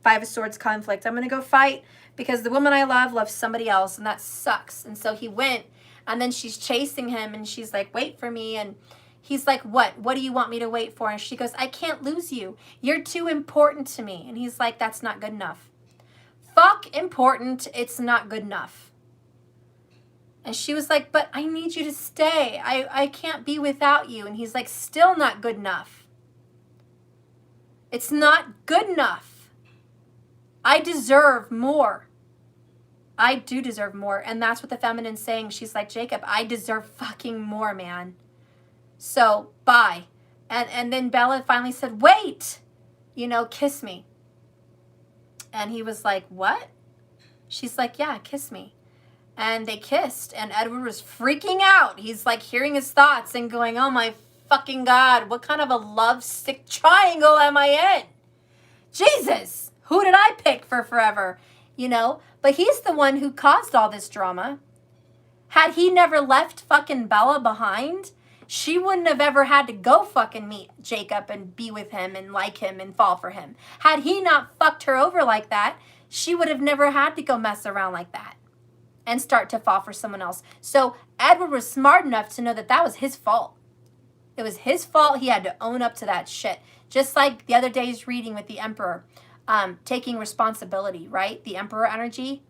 Five of Swords conflict. I'm going to go fight because the woman I love loves somebody else, and that sucks. And so he went, and then she's chasing him, and she's like, wait for me. And he's like, what? What do you want me to wait for? And she goes, I can't lose you. You're too important to me. And he's like, that's not good enough. Fuck important. It's not good enough. And she was like, but I need you to stay. I can't be without you. And he's like, still not good enough. It's not good enough. I deserve more. I do deserve more. And that's what the feminine's saying. She's like, Jacob, I deserve fucking more, man. So, bye. And then Bella finally said, wait, you know, kiss me. And he was like, what? She's like, yeah, kiss me. And they kissed, and Edward was freaking out. He's like hearing his thoughts and going, oh my fucking God, what kind of a lovesick triangle am I in? Jesus, who did I pick for forever? You know, but he's the one who caused all this drama. Had he never left fucking Bella behind, she wouldn't have ever had to go fucking meet Jacob and be with him and like him and fall for him. Had he not fucked her over like that, she would have never had to go mess around like that. and start to fall for someone else. So Edward was smart enough to know that that was his fault. It was his fault. He had to own up to that shit. Just like the other day's reading with the Emperor, taking responsibility, right? The Emperor energy,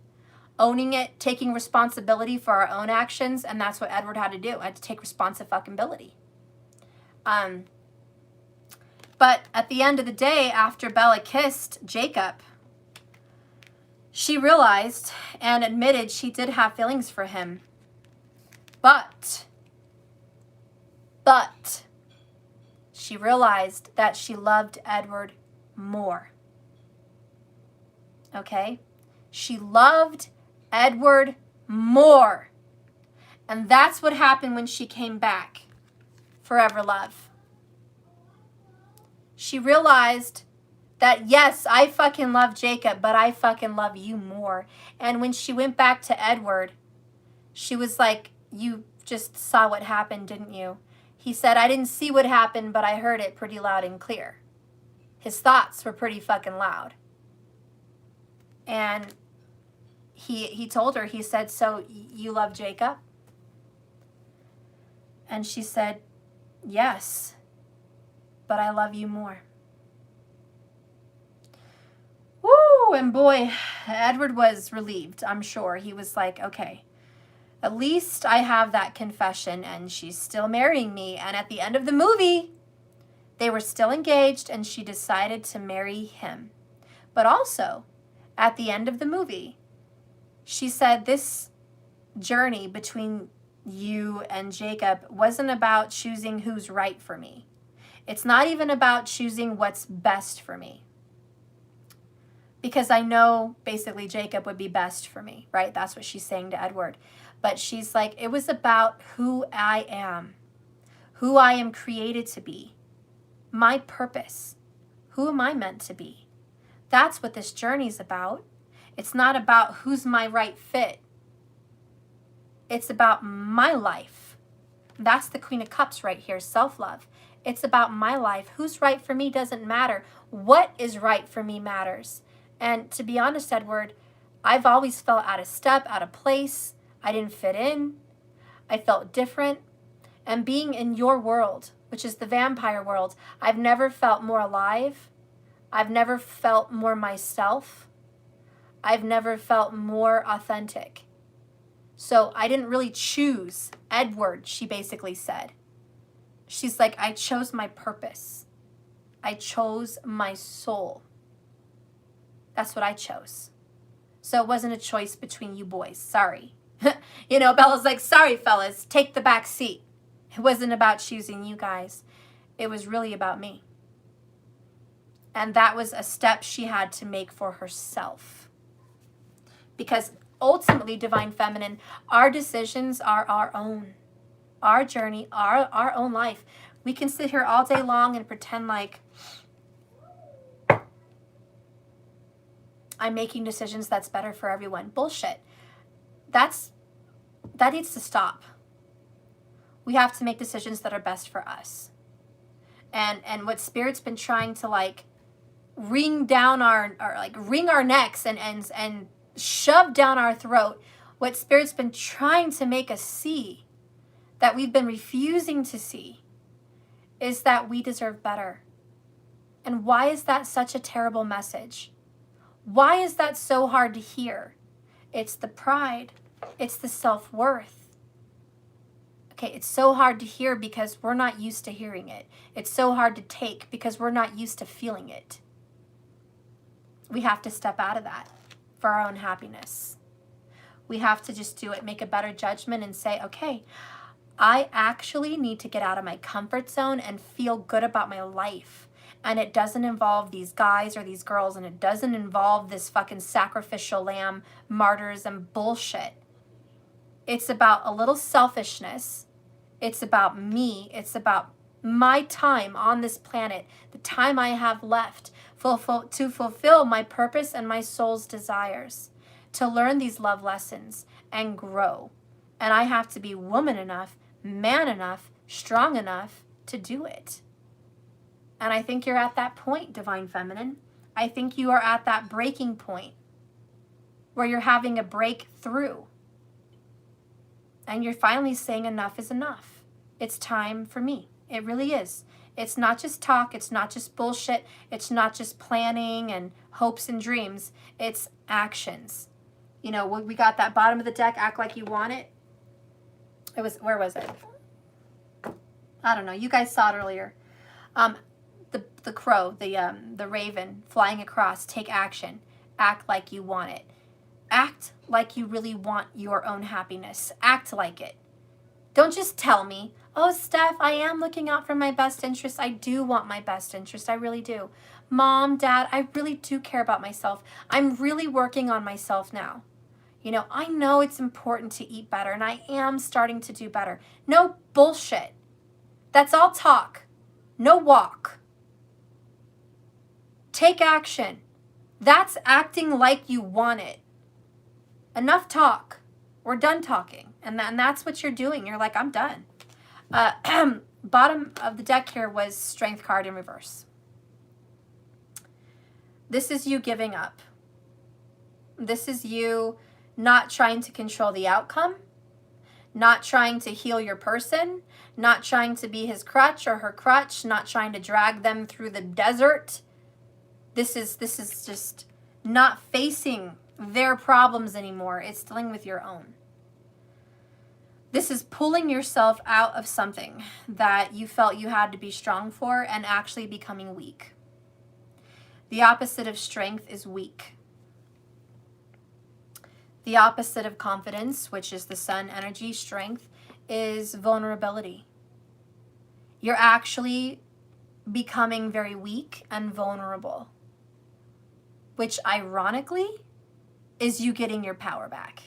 owning it, taking responsibility for our own actions, and that's what Edward had to do. I had to take responsibility. But at the end of the day, after Bella kissed Jacob, she realized and admitted she did have feelings for him. But she realized that she loved Edward more. Okay? She loved Edward more. And that's what happened when she came back. Forever love. She realized that, yes, I fucking love Jacob, but I fucking love you more. And when she went back to Edward, she was like, you just saw what happened, didn't you? He said, I didn't see what happened, but I heard it pretty loud and clear. His thoughts were pretty fucking loud. And he told her, he said, so you love Jacob? And she said, yes, but I love you more. Woo! And boy, Edward was relieved, I'm sure. He was like, okay, at least I have that confession and she's still marrying me. And at the end of the movie, they were still engaged and she decided to marry him. But also, at the end of the movie, she said this journey between you and Jacob wasn't about choosing who's right for me. It's not even about choosing what's best for me. Because I know basically Jacob would be best for me, right? That's what she's saying to Edward. But she's like, it was about who I am created to be, my purpose. Who am I meant to be? That's what this journey's about. It's not about who's my right fit. It's about my life. That's the Queen of Cups right here, self-love. It's about my life. Who's right for me doesn't matter. What is right for me matters. And to be honest, Edward, I've always felt out of step, out of place. I didn't fit in. I felt different. And being in your world, which is the vampire world, I've never felt more alive. I've never felt more myself. I've never felt more authentic. So I didn't really choose Edward, she basically said. She's like, I chose my purpose. I chose my soul. That's what I chose. So it wasn't a choice between you boys. Sorry. You know, Bella's like, sorry, fellas, take the back seat. It wasn't about choosing you guys. It was really about me. And that was a step she had to make for herself. Because ultimately, Divine Feminine, our decisions are our own. Our journey, our own life. We can sit here all day long and pretend like I'm making decisions that's better for everyone. Bullshit. That needs to stop. We have to make decisions that are best for us. And what Spirit's been trying to like wring our necks and shove down our throat, what Spirit's been trying to make us see that we've been refusing to see is that we deserve better. And why is that such a terrible message? Why is that so hard to hear? It's the pride. It's the self-worth. Okay, it's so hard to hear because we're not used to hearing it. It's so hard to take because we're not used to feeling it. We have to step out of that for our own happiness. We have to just do it, make a better judgment and say, okay, I actually need to get out of my comfort zone and feel good about my life. And it doesn't involve these guys or these girls, and it doesn't involve this fucking sacrificial lamb, martyrism bullshit. It's about a little selfishness. It's about me. It's about my time on this planet, the time I have left to fulfill my purpose and my soul's desires, to learn these love lessons and grow. And I have to be woman enough, man enough, strong enough to do it. And I think you're at that point, Divine Feminine. I think you are at that breaking point where you're having a breakthrough. And you're finally saying enough is enough. It's time for me. It really is. It's not just talk. It's not just bullshit. It's not just planning and hopes and dreams. It's actions. You know, we got that bottom of the deck, act like you want it. It was, where was it? I don't know. You guys saw it earlier. The crow, the raven flying across, take action. Act like you want it. Act like you really want your own happiness. Act like it. Don't just tell me, oh, Steph, I am looking out for my best interest. I do want my best interest. I really do. Mom, Dad, I really do care about myself. I'm really working on myself now. You know, I know it's important to eat better, and I am starting to do better. No bullshit. That's all talk. No walk. Take action. That's acting like you want it. Enough talk. We're done talking. And that's what you're doing. You're like, I'm done. Bottom of the deck here was Strength card in reverse. This is you giving up. This is you not trying to control the outcome, not trying to heal your person, not trying to be his crutch or her crutch, not trying to drag them through the desert. This is just not facing their problems anymore. It's dealing with your own. This is pulling yourself out of something that you felt you had to be strong for and actually becoming weak. The opposite of strength is weak. The opposite of confidence, which is the sun energy, strength, is vulnerability. You're actually becoming very weak and vulnerable, which ironically is you getting your power back.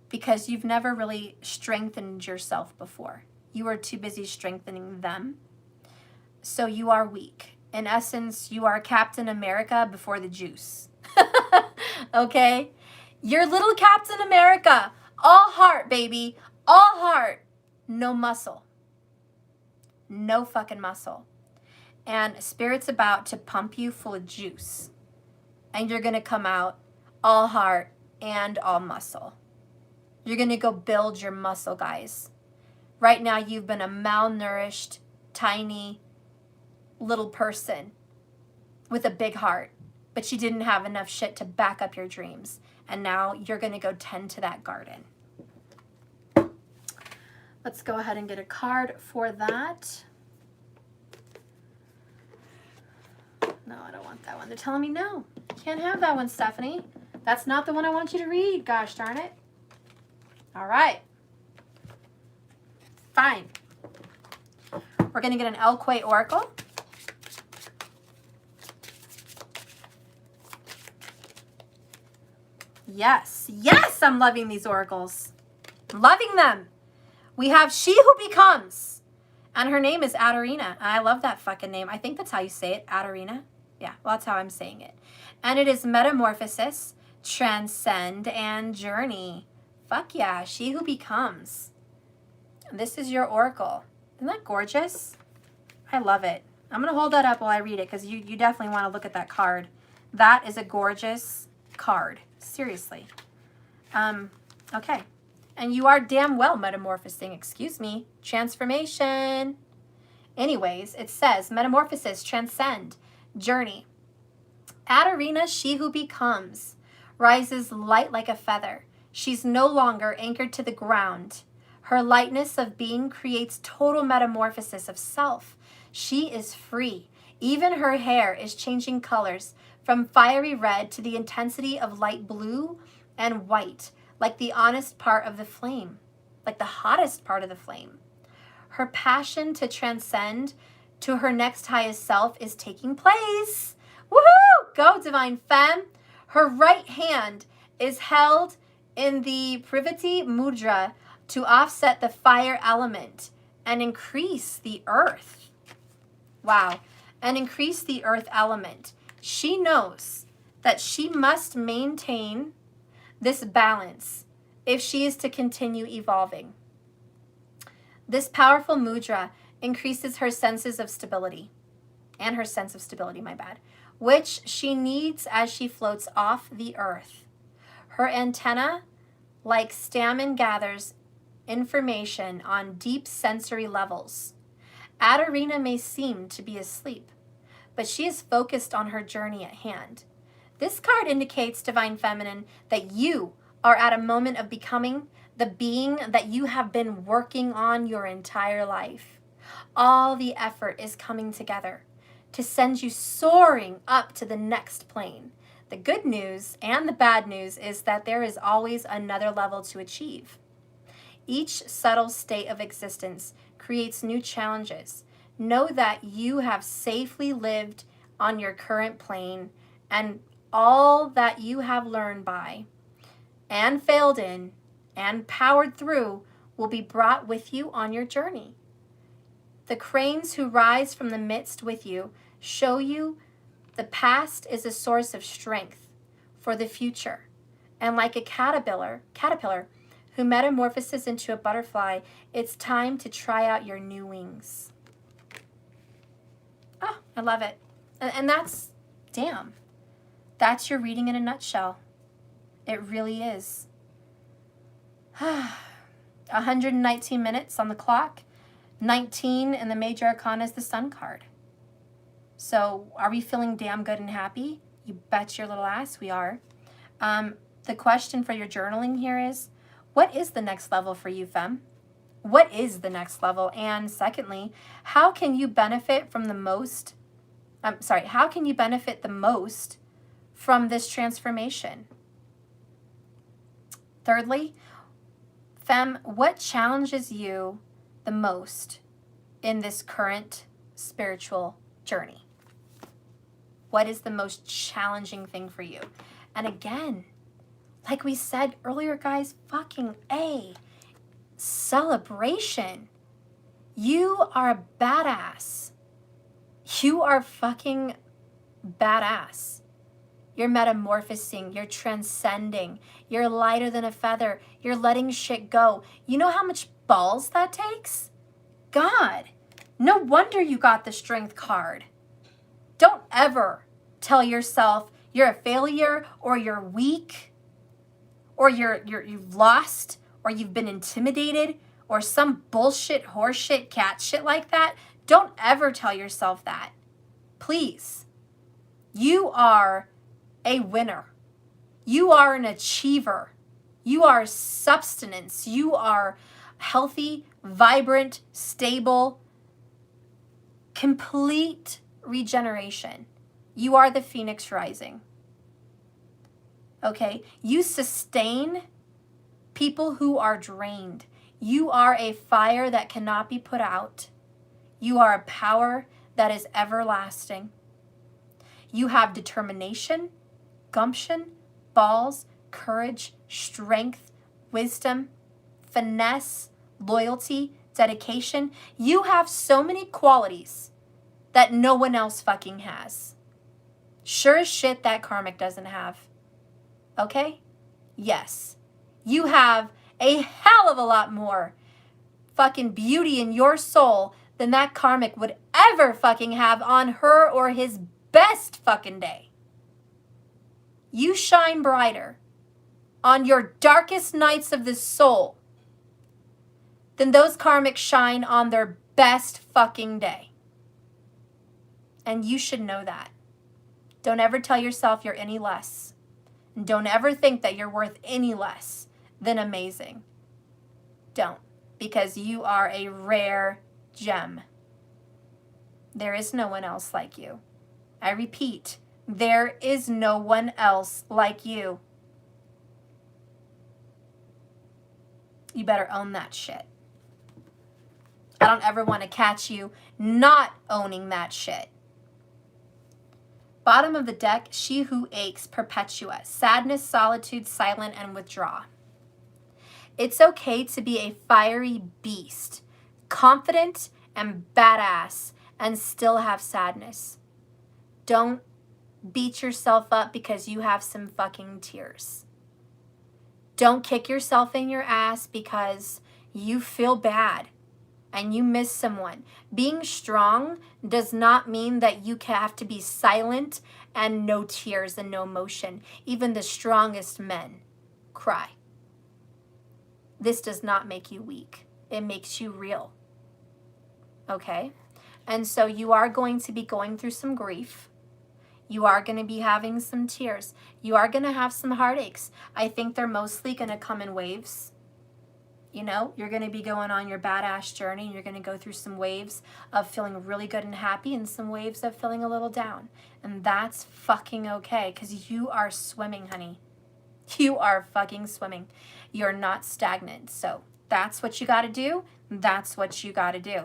Because you've never really strengthened yourself before. You were too busy strengthening them. So you are weak. In essence, you are Captain America before the juice. Okay? You're little Captain America. All heart, baby. All heart. No muscle. No fucking muscle. And Spirit's about to pump you full of juice. And you're going to come out all heart and all muscle. You're going to go build your muscle, guys. Right now, you've been a malnourished, tiny, little person with a big heart. But you didn't have enough shit to back up your dreams. And now you're going to go tend to that garden. Let's go ahead and get a card for that. No, I don't want that one. They're telling me no. Can't have that one, Stephanie. That's not the one I want you to read. Gosh darn it. All right. Fine. We're going to get an El Quay Oracle. Yes. Yes, I'm loving these oracles. I'm loving them. We have She Who Becomes. And her name is Attn. I love that fucking name. I think that's how you say it. Attn. Yeah, well, that's how I'm saying it. And it is Metamorphosis, Transcend, and Journey. Fuck yeah. She Who Becomes. This is your oracle. Isn't that gorgeous? I love it. I'm going to hold that up while I read it because you definitely want to look at that card. That is a gorgeous card. Seriously. Okay. And you are damn well metamorphosing. Excuse me. Transformation. Anyways, it says Metamorphosis, Transcend, Journey. Attn, She Who Becomes, rises light like a feather. She's no longer anchored to the ground. Her lightness of being creates total metamorphosis of self. She is free. Even her hair is changing colors from fiery red to the intensity of light blue and white, like the honest part of the flame, like the hottest part of the flame. Her passion to transcend to her next highest self is taking place. Woohoo! Go, Divine Femme. Her right hand is held in the Privati Mudra to offset the fire element and increase the earth. Wow. And increase the earth element. She knows that she must maintain this balance if she is to continue evolving. This powerful mudra increases her senses of stability, and her sense of stability, which she needs as she floats off the earth. Her antenna like Stammen gathers information on deep sensory levels. Atarina may seem to be asleep, but she is focused on her journey at hand. This card indicates, Divine Feminine, that you are at a moment of becoming the being that you have been working on your entire life. All the effort is coming together to send you soaring up to the next plane. The good news and the bad news is that there is always another level to achieve. Each subtle state of existence creates new challenges. Know that you have safely lived on your current plane, and all that you have learned by and failed in and powered through will be brought with you on your journey. The cranes who rise from the midst with you show you the past is a source of strength for the future. And like a caterpillar who metamorphoses into a butterfly, it's time to try out your new wings. Oh, I love it. And that's, damn, that's your reading in a nutshell. It really is. 119 minutes on the clock. 19 in the Major Arcana is the Sun card. So are we feeling damn good and happy? You bet your little ass we are. The question for your journaling here is, what is the next level for you, Femme? What is the next level? And secondly, how can you benefit from the most, how can you benefit the most from this transformation? Thirdly, Femme, what challenges you the most in this current spiritual journey? What is the most challenging thing for you? And again, like we said earlier, guys, fucking A. Celebration. You are a badass. You are fucking badass. You're metamorphosing. You're transcending. You're lighter than a feather. You're letting shit go. You know how much balls that takes? God, no wonder you got the Strength card. Don't ever tell yourself you're a failure or you're weak or you've lost or you've been intimidated or some bullshit, horseshit, cat shit like that. Don't ever tell yourself that. Please. You are a winner. You are an achiever. You are substance. You are healthy, vibrant, stable, complete regeneration. You are the phoenix rising. Okay? You sustain people who are drained. You are a fire that cannot be put out. You are a power that is everlasting. You have determination, gumption, balls, courage, strength, wisdom, finesse, loyalty, dedication. You have so many qualities that no one else fucking has. Sure as shit that karmic doesn't have. Okay? Yes. You have a hell of a lot more fucking beauty in your soul than that karmic would ever fucking have on her or his best fucking day. You shine brighter on your darkest nights of the soul than those karmics shine on their best fucking day. And you should know that. Don't ever tell yourself you're any less. And don't ever think that you're worth any less than amazing. Don't. Because you are a rare gem. There is no one else like you. I repeat, there is no one else like you. You better own that shit. I don't ever want to catch you not owning that shit. Bottom of the deck, she who aches, Perpetua. Sadness, solitude, silent, and withdraw. It's okay to be a fiery beast, confident and badass, and still have sadness. Don't beat yourself up because you have some fucking tears. Don't kick yourself in your ass because you feel bad and you miss someone. Being strong does not mean that you have to be silent and no tears and no emotion. Even the strongest men cry. This does not make you weak. It makes you real. Okay? And so you are going to be going through some grief. You are going to be having some tears. You are going to have some heartaches. I think they're mostly going to come in waves. You know, you're going to be going on your badass journey. And you're going to go through some waves of feeling really good and happy and some waves of feeling a little down. And that's fucking okay, because you are swimming, honey. You are fucking swimming. You're not stagnant. So that's what you got to do. That's what you got to do.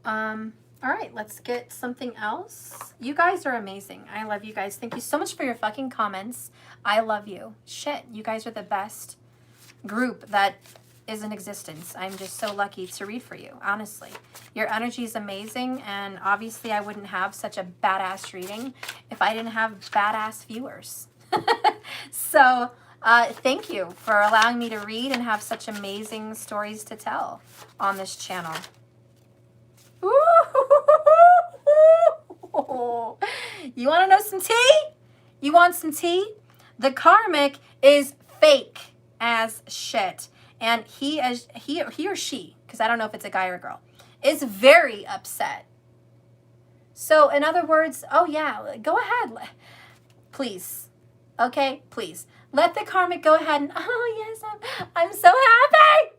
All right, let's get something else. You guys are amazing. I love you guys. Thank you so much for your fucking comments. I love you. Shit, you guys are the best group that is in existence. I'm just so lucky to read for you, honestly. Your energy is amazing, and obviously I wouldn't have such a badass reading if I didn't have badass viewers. So thank you for allowing me to read and have such amazing stories to tell on this channel. You want to know some tea? You want some tea? The karmic is fake as shit. And he or she, because I don't know if it's a guy or a girl, is very upset. So in other words, oh yeah, go ahead. Please. Okay, please. Let the karmic go ahead and, oh yes, I'm so happy.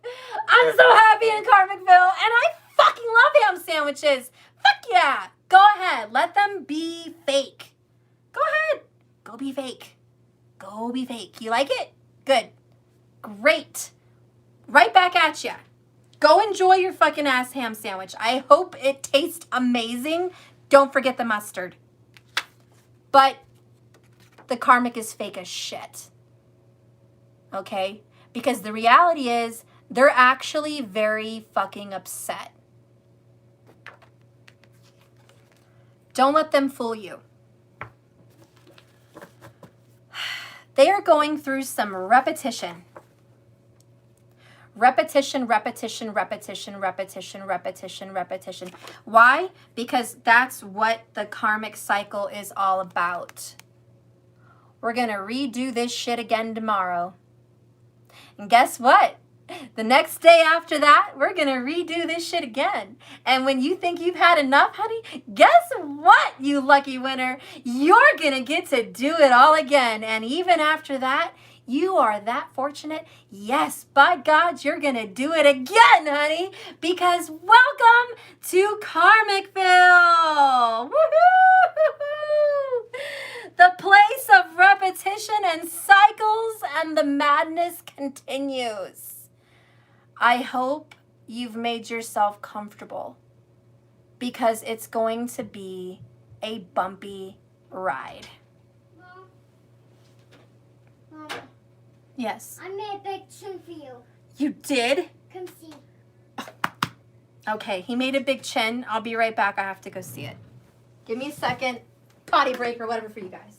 I'm so happy in Karmicville. And I fucking love ham sandwiches. Fuck yeah. Go ahead. Let them be fake. Go ahead. Go be fake. Go be fake. You like it? Good. Great. Right back at ya. Go enjoy your fucking ass ham sandwich. I hope it tastes amazing. Don't forget the mustard. But the karmic is fake as shit. Okay? Because the reality is they're actually very fucking upset. Don't let them fool you. They are going through some repetition. Repetition, repetition, repetition, repetition, repetition, repetition. Why? Because that's what the karmic cycle is all about. We're going to redo this shit again tomorrow. And guess what? The next day after that, we're going to redo this shit again. And when you think you've had enough, honey, guess what, you lucky winner? You're going to get to do it all again. And even after that, you are that fortunate. Yes, by God, you're going to do it again, honey. Because welcome to Karmicville. Woohoo! The place of repetition and cycles, and the madness continues. I hope you've made yourself comfortable, because it's going to be a bumpy ride. Mom, Yes. I made a big chin for you. You did? Come see. Okay, he made a big chin. I'll be right back. I have to go see it. Give me a second. Potty break or whatever for you guys.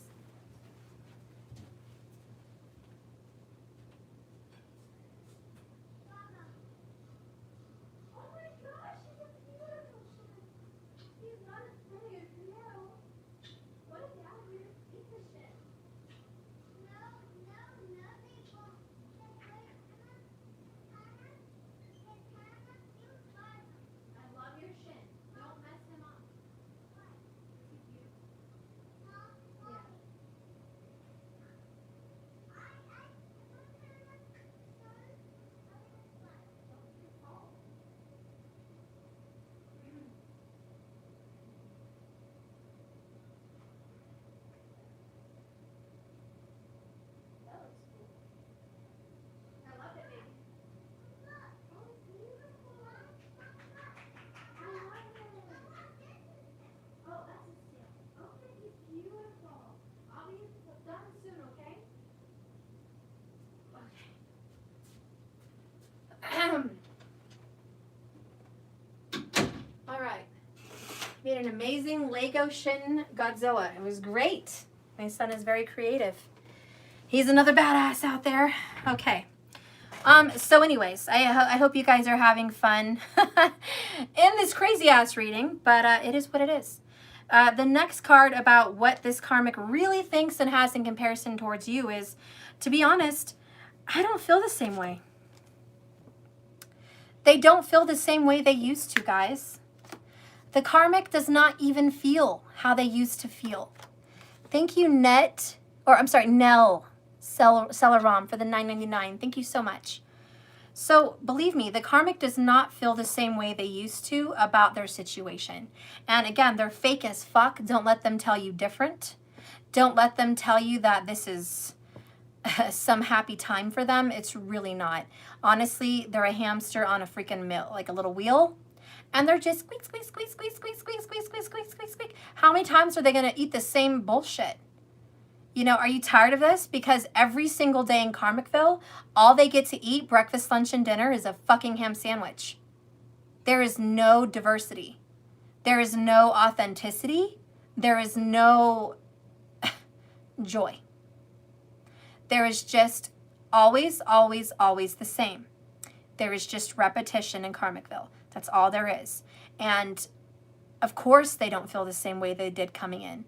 All right. Made an amazing Lego Shin Godzilla. It was great. My son is very creative. He's another badass out there. Okay. So anyways, I hope you guys are having fun in this crazy ass reading, but it is what it is. The next card about what this karmic really thinks and has in comparison towards you is, to be honest, I don't feel the same way. They don't feel the same way they used to, guys. The karmic does not even feel how they used to feel. Thank you, Nell Celeram for the $9.99. Thank you so much. So believe me, the karmic does not feel the same way they used to about their situation. And again, they're fake as fuck. Don't let them tell you different. Don't let them tell you that this is some happy time for them. It's really not. Honestly, they're a hamster on a freaking mill, like a little wheel. And they're just squeak, squeak, squeak, squeak, squeak, squeak, squeak, squeak, squeak, squeak, squeak. How many times are they going to eat the same bullshit? You know, are you tired of this? Because every single day in Karmicville, all they get to eat, breakfast, lunch, and dinner, is a fucking ham sandwich. There is no diversity. There is no authenticity. There is no joy. There is just always, always, always the same. There is just repetition in Karmicville. That's all there is. And of course they don't feel the same way they did coming in.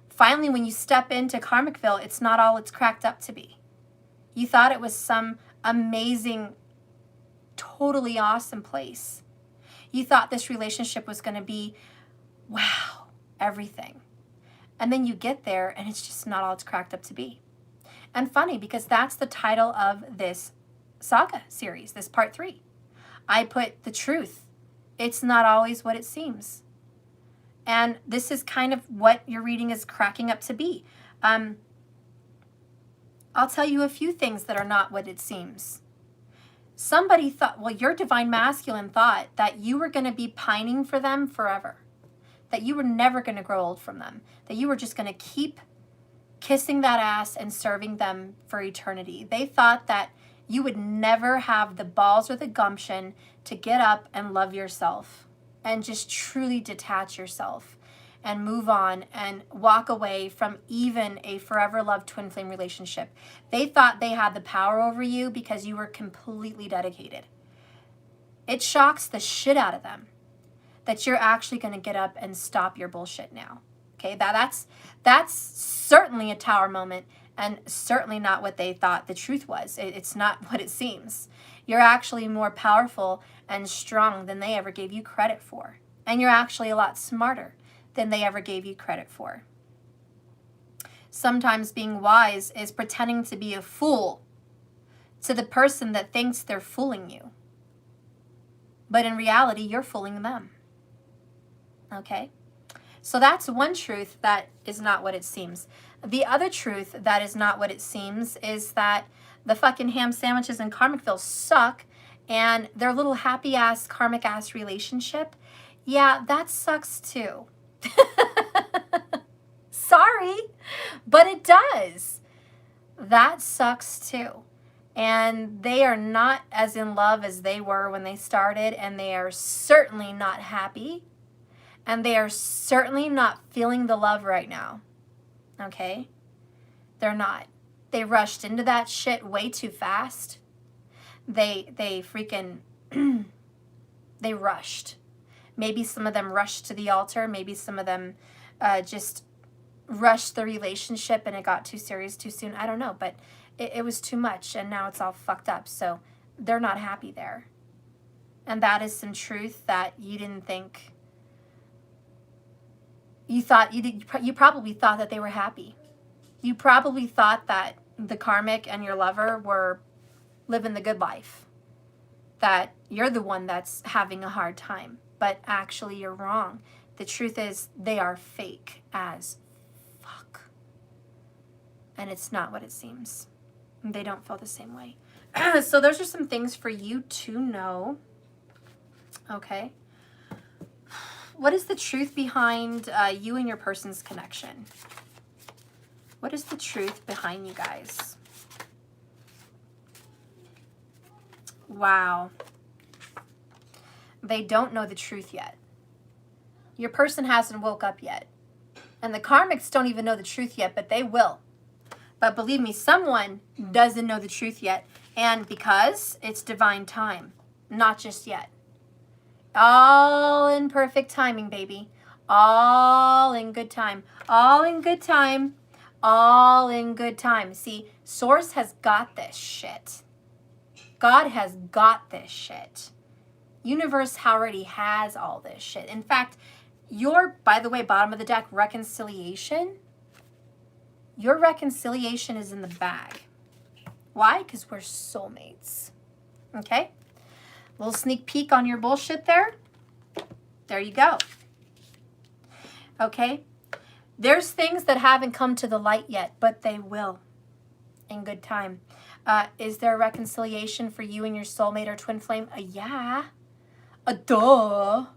Finally, when you step into Karmicville, it's not all it's cracked up to be. You thought it was some amazing, totally awesome place. You thought this relationship was going to be, wow, everything. And then you get there and it's just not all it's cracked up to be. And funny, because that's the title of this Saga series, this part 3. I put the truth. It's not always what it seems. And this is kind of what your reading is cracking up to be. I'll tell you a few things that are not what it seems. Somebody thought, well, your divine masculine thought that you were going to be pining for them forever. That you were never going to grow old from them. That you were just going to keep kissing that ass and serving them for eternity. They thought that you would never have the balls or the gumption to get up and love yourself and just truly detach yourself and move on and walk away from even a forever love twin flame relationship. They thought they had the power over you because you were completely dedicated. It shocks the shit out of them that you're actually going to get up and stop your bullshit now. Okay, that's certainly a tower moment and certainly not what they thought the truth was. It's not what it seems. You're actually more powerful and strong than they ever gave you credit for. And you're actually a lot smarter than they ever gave you credit for. Sometimes being wise is pretending to be a fool to the person that thinks they're fooling you. But in reality, you're fooling them. Okay? So that's one truth that is not what it seems. The other truth that is not what it seems is that the fucking ham sandwiches in Karmicville suck and their little happy-ass, karmic-ass relationship, yeah, that sucks too. Sorry, but it does. That sucks too. And they are not as in love as they were when they started, and they are certainly not happy. And they are certainly not feeling the love right now. Okay? They're not. They rushed into that shit way too fast. They freaking, they rushed. Maybe some of them rushed to the altar. Maybe some of them just rushed the relationship and it got too serious too soon. I don't know, but it was too much and now it's all fucked up. So they're not happy there. And that is some truth that you didn't think. You probably thought that they were happy. You probably thought that the karmic and your lover were living the good life. That you're the one that's having a hard time. But actually you're wrong. The truth is they are fake as fuck. And it's not what it seems. They don't feel the same way. So those are some things for you to know. Okay. What is the truth behind you and your person's connection? What is the truth behind you guys? Wow. They don't know the truth yet. Your person hasn't woke up yet. And the karmics don't even know the truth yet, but they will. But believe me, someone doesn't know the truth yet. And because it's divine time, not just yet. All in perfect timing, baby. All in good time. All in good time. All in good time. See, Source has got this shit. God has got this shit. Universe already has all this shit. In fact, your, by the way, bottom of the deck, reconciliation, your reconciliation is in the bag. Why? Because we're soulmates. Okay? Little sneak peek on your bullshit there. There you go. Okay? There's things that haven't come to the light yet, but they will in good time. Is there a reconciliation for you and your soulmate or twin flame? Yeah. A duh.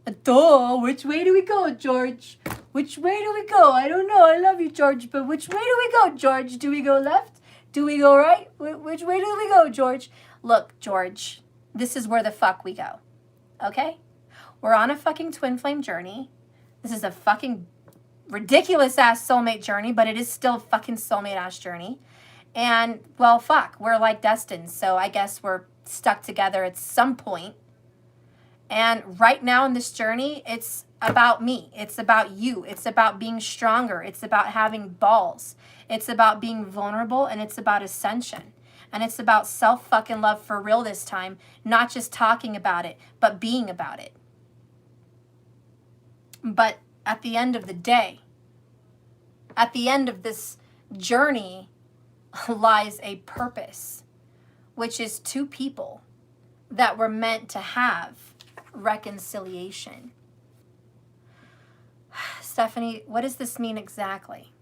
A duh. Which way do we go, George? Which way do we go? I don't know. I love you, George, but which way do we go, George? Do we go left? Do we go right? Which way do we go, George? Look, George, this is where the fuck we go. Okay? We're on a fucking twin flame journey. This is a fucking ridiculous ass soulmate journey, but it is still a fucking soulmate ass journey. And, well, fuck, we're like destined, so I guess we're stuck together at some point. And right now in this journey, it's about me. It's about you. It's about being stronger. It's about having balls. It's about being vulnerable, and it's about ascension. And it's about self-fucking love for real this time, not just talking about it, but being about it. But at the end of the day, at the end of this journey lies a purpose, which is two people that were meant to have reconciliation. Stephanie, what does this mean exactly?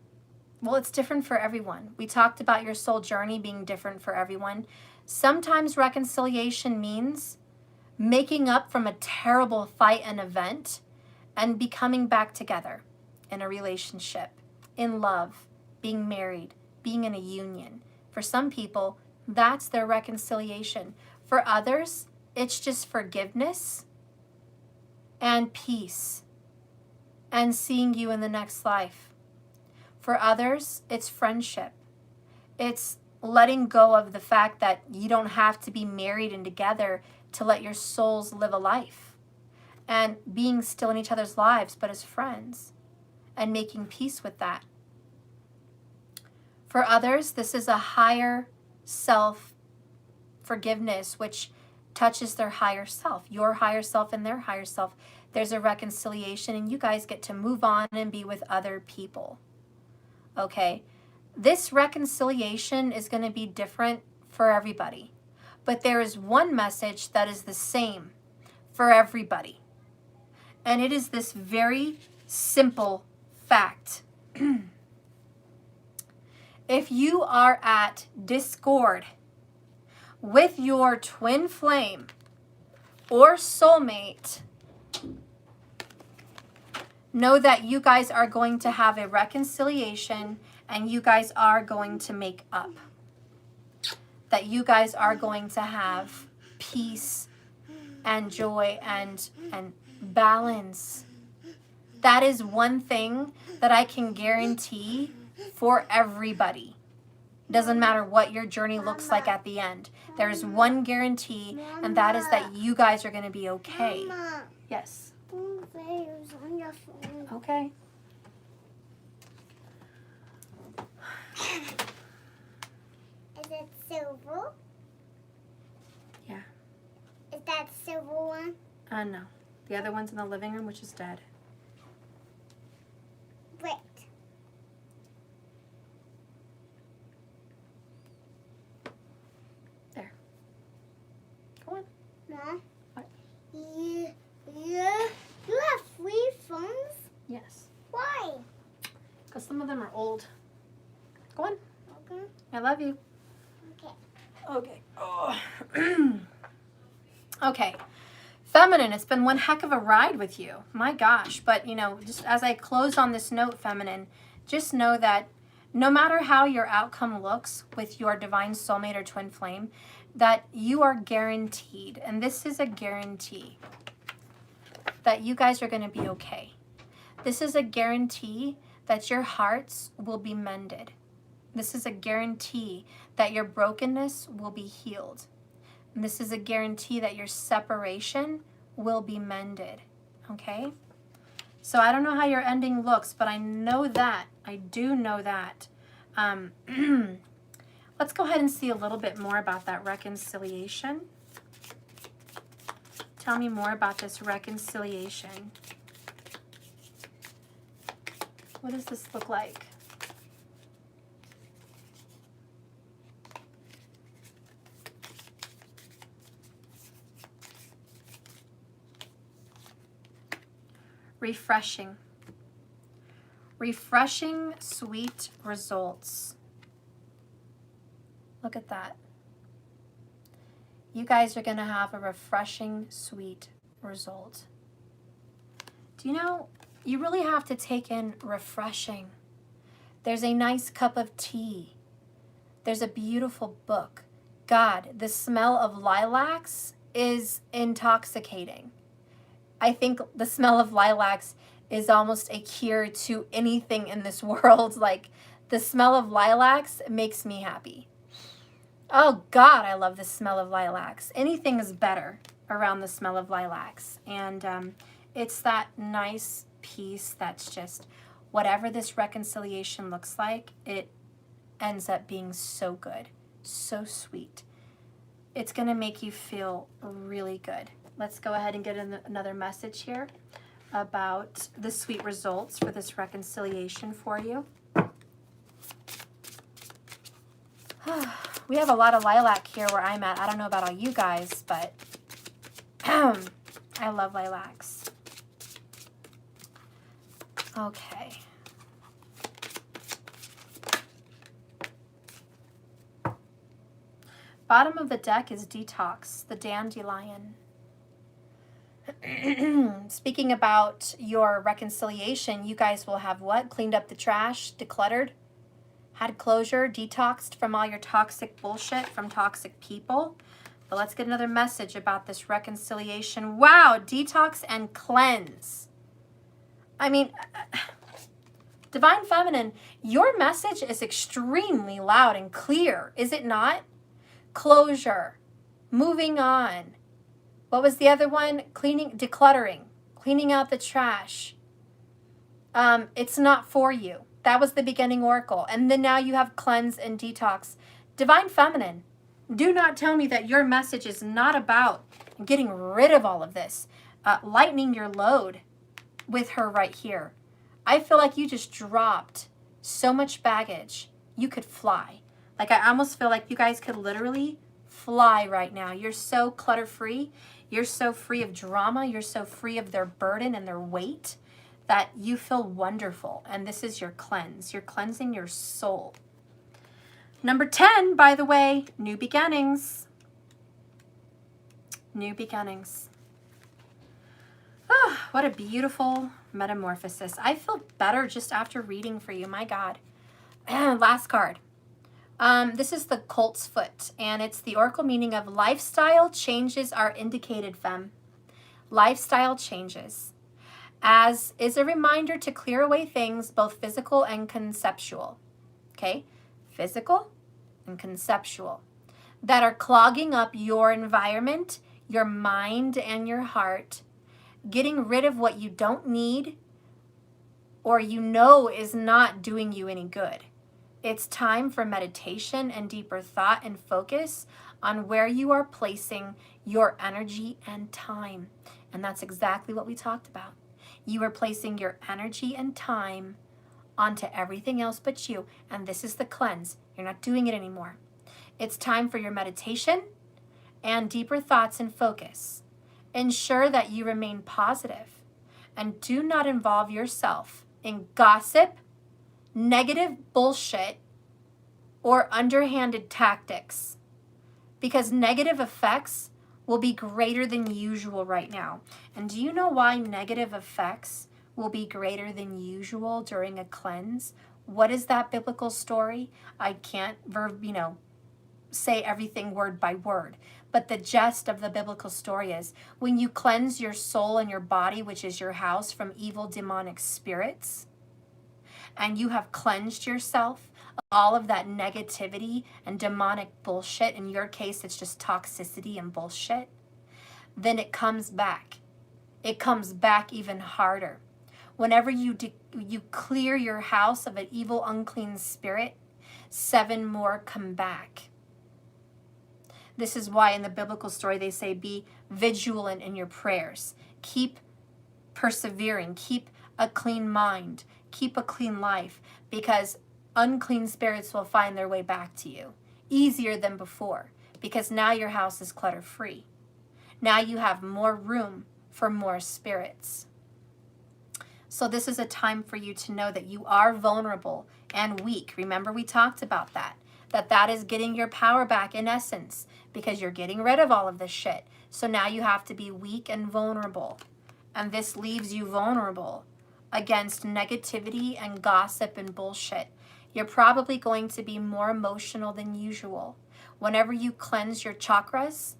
Well, it's different for everyone. We talked about your soul journey being different for everyone. Sometimes reconciliation means making up from a terrible fight and event and becoming back together in a relationship, in love, being married, being in a union. For some people, that's their reconciliation. For others, it's just forgiveness and peace and seeing you in the next life. For others, it's friendship. It's letting go of the fact that you don't have to be married and together to let your souls live a life. And being still in each other's lives, but as friends. And making peace with that. For others, this is a higher self forgiveness, which touches their higher self, your higher self and their higher self. There's a reconciliation, and you guys get to move on and be with other people. Okay? This reconciliation is going to be different for everybody. But there is one message that is the same for everybody. And it is this very simple fact. If you are at discord with your twin flame or soulmate, know that you guys are going to have a reconciliation and you guys are going to make up. That you guys are going to have peace and joy and balance. That is one thing that I can guarantee for everybody. Doesn't matter what your journey looks like at the end. There is one guarantee, and that is that you guys are going to be okay. Mama, Yes. there's on your phone. Okay. Is it silver? Yeah. Is that silver one? No. The other one's in the living room, which is dead. Wait. There. Go on. Mom? What? You have 3 phones? Yes. Why? Because some of them are old. Go on. Okay. I love you. Okay. Okay. Oh. Okay. Feminine, it's been one heck of a ride with you. My gosh. But, you know, just as I close on this note, Feminine, just know that no matter how your outcome looks with your divine soulmate or twin flame, that you are guaranteed, and this is a guarantee, that you guys are going to be okay. This is a guarantee that your hearts will be mended. This is a guarantee that your brokenness will be healed. And this is a guarantee that your separation will be mended. Okay? So I don't know how your ending looks, but I know that. I do know that. Let's go ahead and see a little bit more about that reconciliation. Tell me more about this reconciliation. What does this look like? Refreshing. Refreshing, sweet results. Look at that. You guys are going to have a refreshing, sweet result. Do you know, you really have to take in refreshing. There's a nice cup of tea. There's a beautiful book. God, the smell of lilacs is intoxicating. I think the smell of lilacs is almost a cure to anything in this world. Like, the smell of lilacs makes me happy. Oh God, I love the smell of lilacs. Anything is better around the smell of lilacs. And it's that nice peace that's just, whatever this reconciliation looks like, it ends up being so good, so sweet. It's going to make you feel really good. Let's go ahead and get another message here about the sweet results for this reconciliation for you. We have a lot of lilac here where I'm at. I don't know about all you guys, but I love lilacs. Okay. Bottom of the deck is detox, the dandelion. Speaking about your reconciliation, you guys will have what? Cleaned up the trash, decluttered, had closure, detoxed from all your toxic bullshit from toxic people. But let's get another message about this reconciliation. Wow, detox and cleanse. I mean, Divine Feminine, your message is extremely loud and clear, is it not? Closure, moving on. What was the other one? Decluttering, cleaning out the trash. It's not for you. That was the beginning oracle. And then now you have cleanse and detox. Divine Feminine, do not tell me that your message is not about getting rid of all of this. Lightening your load with her right here. I feel like you just dropped so much baggage. You could fly. Like, I almost feel like you guys could literally fly right now. You're so clutter-free. You're so free of drama. You're so free of their burden and their weight that you feel wonderful. And this is your cleanse. You're cleansing your soul. Number 10, by the way, new beginnings. New beginnings. Oh, what a beautiful metamorphosis. I feel better just after reading for you. My God. Last card. This is the Colt's Foot, and it's the oracle meaning of lifestyle changes are indicated, femme. Lifestyle changes. As is a reminder to clear away things, both physical and conceptual. Okay? Physical and conceptual. That are clogging up your environment, your mind, and your heart. Getting rid of what you don't need or you know is not doing you any good. It's time for meditation and deeper thought and focus on where you are placing your energy and time. And that's exactly what we talked about. You are placing your energy and time onto everything else but you. And this is the cleanse. You're not doing it anymore. It's time for your meditation and deeper thoughts and focus. Ensure that you remain positive and do not involve yourself in gossip, negative bullshit, or underhanded tactics, because negative effects will be greater than usual right now. And do you know why negative effects will be greater than usual during a cleanse? What is that biblical story? I can't say everything word by word, but the gist of the biblical story is when you cleanse your soul and your body, which is your house, from evil demonic spirits, and you have cleansed yourself of all of that negativity and demonic bullshit, in your case it's just toxicity and bullshit, then it comes back. It comes back even harder. Whenever you clear your house of an evil, unclean spirit, 7 more come back. This is why in the biblical story they say be vigilant in your prayers. Keep persevering. Keep a clean mind. Keep a clean life, because unclean spirits will find their way back to you easier than before, because now your house is clutter free. Now you have more room for more spirits. So this is a time for you to know that you are vulnerable and weak. Remember, we talked about that. That is getting your power back in essence, because you're getting rid of all of this shit. So now you have to be weak and vulnerable. And this leaves you vulnerable against negativity and gossip and bullshit. You're probably going to be more emotional than usual. Whenever you cleanse your chakras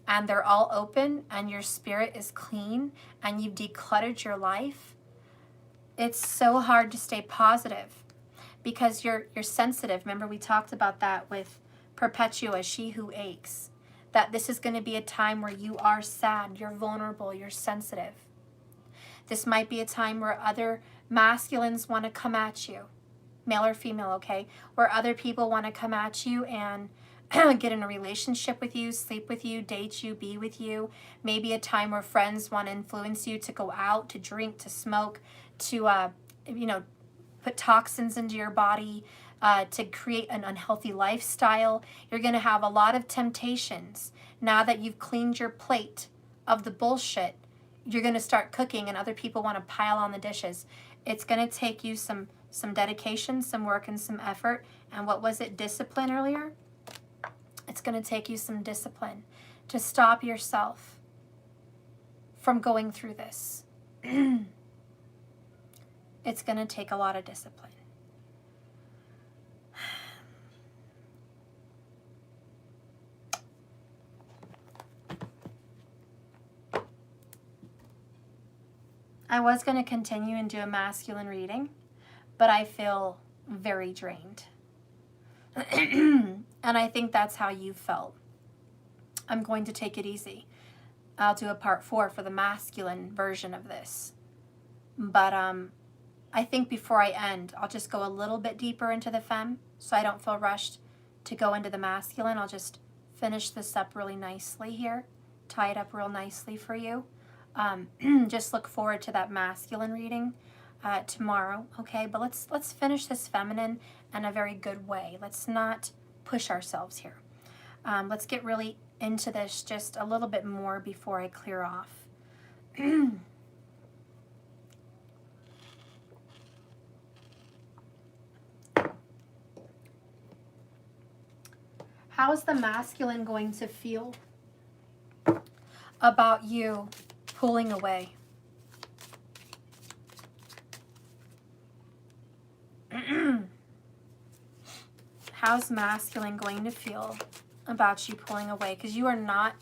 and they're all open and your spirit is clean and you've decluttered your life, it's so hard to stay positive because you're sensitive. Remember, we talked about that with Perpetua, she who aches, that this is going to be a time where you are sad, you're vulnerable, you're sensitive. This might be a time where other masculines want to come at you, male or female, okay? Where other people want to come at you and get in a relationship with you, sleep with you, date you, be with you. Maybe a time where friends want to influence you to go out, to drink, to smoke, to, put toxins into your body, to create an unhealthy lifestyle. You're going to have a lot of temptations. Now that you've cleaned your plate of the bullshit, you're going to start cooking and other people want to pile on the dishes. It's going to take you some dedication, some work, and some effort. And what was it? Discipline earlier? It's going to take you some discipline to stop yourself from going through this. It's going to take a lot of discipline. I was going to continue and do a masculine reading, but I feel very drained. And I think that's how you felt. I'm going to take it easy. I'll do a part 4 for the masculine version of this. But I think before I end, I'll just go a little bit deeper into the femme so I don't feel rushed to go into the masculine. I'll just finish this up really nicely here, tie it up real nicely for you. Just look forward to that masculine reading tomorrow, okay? But let's finish this feminine in a very good way. Let's not push ourselves here. Let's get really into this just a little bit more before I clear off. How is the masculine going to feel about you pulling away? How's masculine going to feel about you pulling away? Because you are not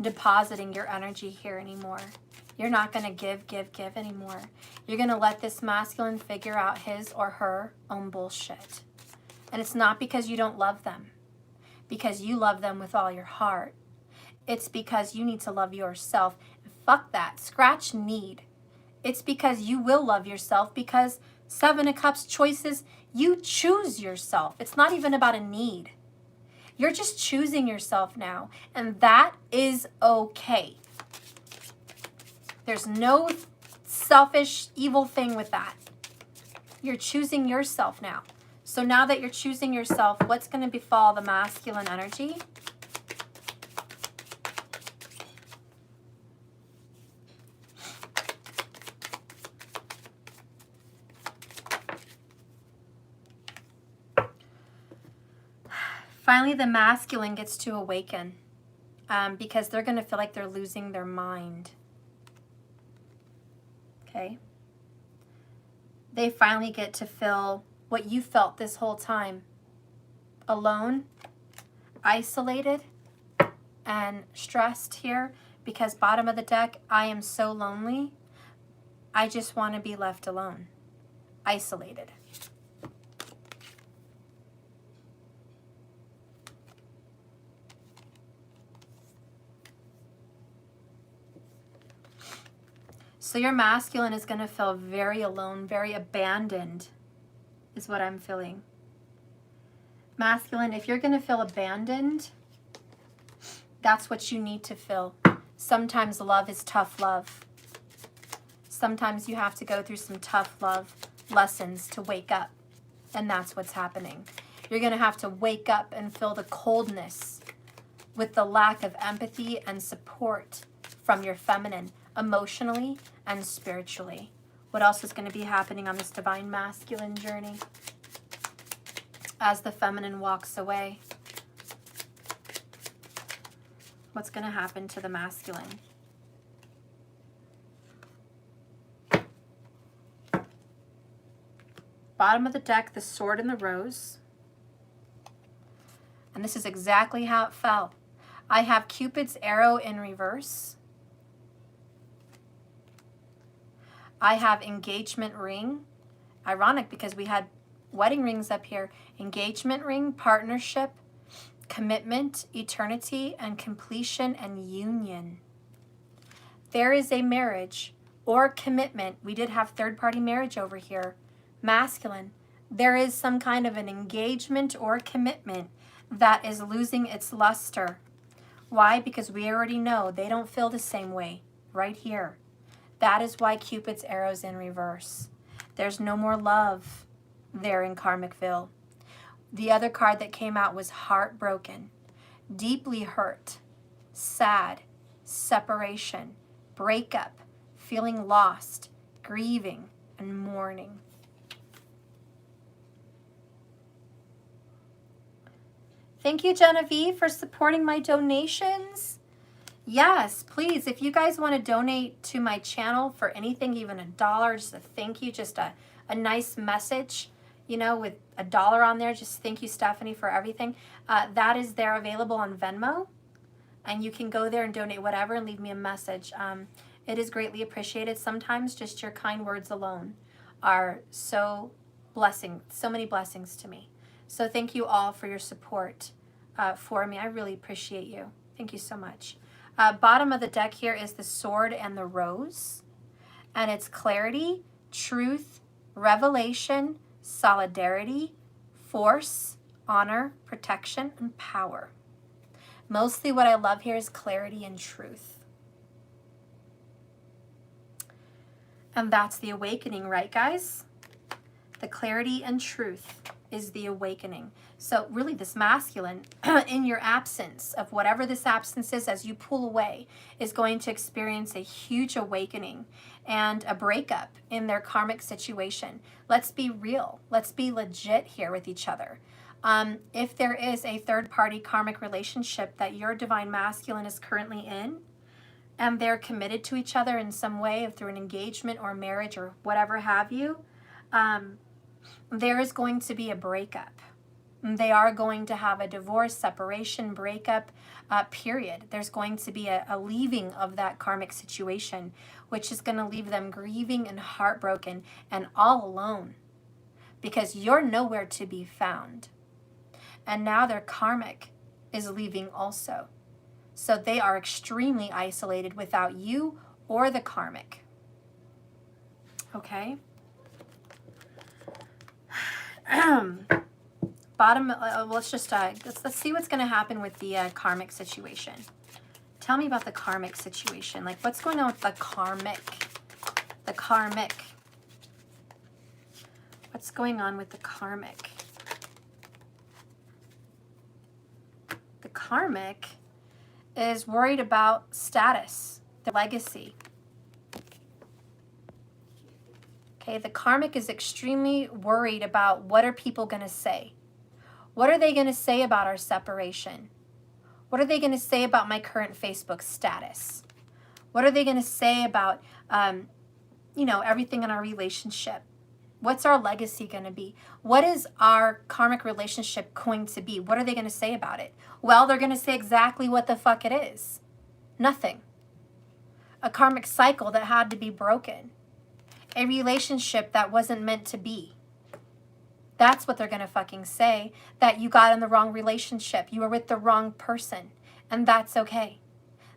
depositing your energy here anymore. You're not going to give anymore. You're going to let this masculine figure out his or her own bullshit. And it's not because you don't love them, because you love them with all your heart. It's because you need to love yourself. Fuck that. Scratch need. It's because you will love yourself, because 7 of Cups choices, you choose yourself. It's not even about a need. You're just choosing yourself now, and that is okay. There's no selfish, evil thing with that. You're choosing yourself now. So now that you're choosing yourself, what's going to befall the masculine energy? Finally, the masculine gets to awaken because they're going to feel like they're losing their mind. Okay? They finally get to feel what you felt this whole time. Alone, isolated, and stressed here because bottom of the deck, I am so lonely. I just want to be left alone, isolated. So your masculine is going to feel very alone, very abandoned, is what I'm feeling. Masculine, if you're going to feel abandoned, that's what you need to feel. Sometimes love is tough love. Sometimes you have to go through some tough love lessons to wake up. And that's what's happening. You're going to have to wake up and feel the coldness with the lack of empathy and support from your feminine, emotionally and spiritually. What else is going to be happening on this divine masculine journey as the feminine walks away? What's going to happen to the masculine? Bottom of the deck, the sword and the rose. And this is exactly how it fell. I have Cupid's arrow in reverse. I have engagement ring. Ironic because we had wedding rings up here. Engagement ring, partnership, commitment, eternity, and completion and union. There is a marriage or commitment. We did have third-party marriage over here. Masculine. There is some kind of an engagement or commitment that is losing its luster. Why? Because we already know they don't feel the same way right here. That is why Cupid's arrow's in reverse. There's no more love there in Karmicville. The other card that came out was heartbroken, deeply hurt, sad, separation, breakup, feeling lost, grieving, and mourning. Thank you, Genevieve, for supporting my donations. Yes, please, if you guys want to donate to my channel for anything, even $1, just a thank you, just a nice message, you know, with $1 on there, just thank you, Stephanie, for everything. That is there available on Venmo, and you can go there and donate whatever and leave me a message. It is greatly appreciated. Sometimes just your kind words alone are so many blessings to me. So thank you all for your support for me. I really appreciate you. Thank you so much. Bottom of the deck here is the sword and the rose. And it's clarity, truth, revelation, solidarity, force, honor, protection, and power. Mostly what I love here is clarity and truth. And that's the awakening, right, guys? The clarity and truth is the awakening. So really this masculine, in your absence of whatever this absence is, as you pull away, is going to experience a huge awakening and a breakup in their karmic situation. Let's be real. Let's be legit here with each other. If there is a third-party karmic relationship that your divine masculine is currently in, and they're committed to each other in some way, through an engagement or marriage or whatever have you, there is going to be a breakup. They are going to have a divorce, separation, breakup, period. There's going to be a leaving of that karmic situation, which is going to leave them grieving and heartbroken and all alone because you're nowhere to be found. And now their karmic is leaving also. So they are extremely isolated without you or the karmic. Okay? Bottom, let's see what's going to happen with the karmic situation. Tell me about the karmic situation. Like, what's going on with the karmic? The karmic. What's going on with the karmic? The karmic is worried about status, the legacy. Okay, the karmic is extremely worried about what are people going to say. What are they going to say about our separation? What are they going to say about my current Facebook status? What are they going to say about, everything in our relationship? What's our legacy going to be? What is our karmic relationship going to be? What are they going to say about it? Well, they're going to say exactly what the fuck it is. Nothing. A karmic cycle that had to be broken. A relationship that wasn't meant to be. That's what they're going to fucking say. That you got in the wrong relationship. You were with the wrong person. And that's okay.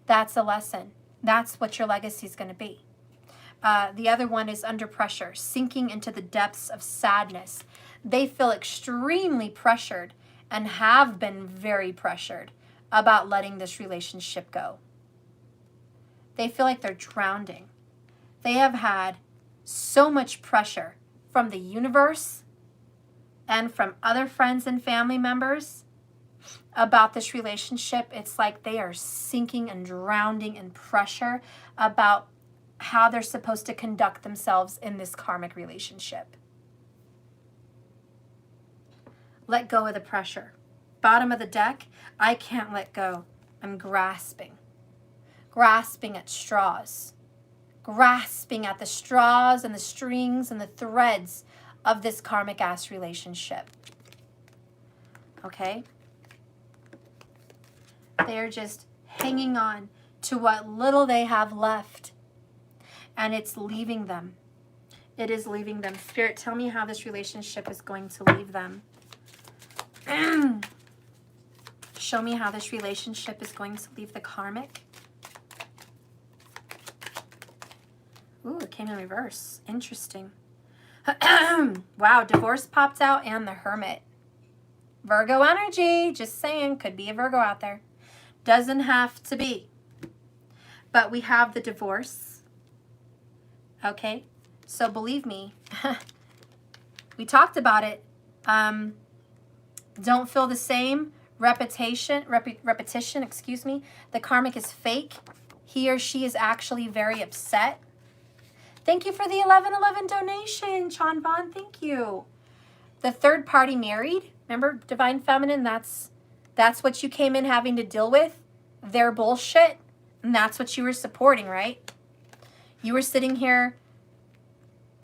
That's a lesson. That's what your legacy is going to be. The other one is under pressure, sinking into the depths of sadness. They feel extremely pressured and have been very pressured about letting this relationship go. They feel like they're drowning. They have had so much pressure from the universe and from other friends and family members about this relationship. It's like they are sinking and drowning in pressure about how they're supposed to conduct themselves in this karmic relationship. Let go of the pressure. Bottom of the deck, I can't let go. I'm grasping. Grasping at straws. Grasping at the straws and the strings and the threads of this karmic ass relationship. Okay? They're just hanging on to what little they have left. And it's leaving them. It is leaving them. Spirit, tell me how this relationship is going to leave them. Show me how this relationship is going to leave the karmic. Ooh, it came in reverse. Interesting. Wow, divorce popped out and the hermit. Virgo energy. Just saying, could be a Virgo out there. Doesn't have to be. But we have the divorce. Okay, so believe me, we talked about it. Don't feel the same. Repetition, excuse me. The karmic is fake. He or she is actually very upset. Thank you for the 1111 donation, Sean Vaughn. Thank you. The third party married. Remember, Divine Feminine, that's what you came in having to deal with. Their bullshit. And that's what you were supporting, right? You were sitting here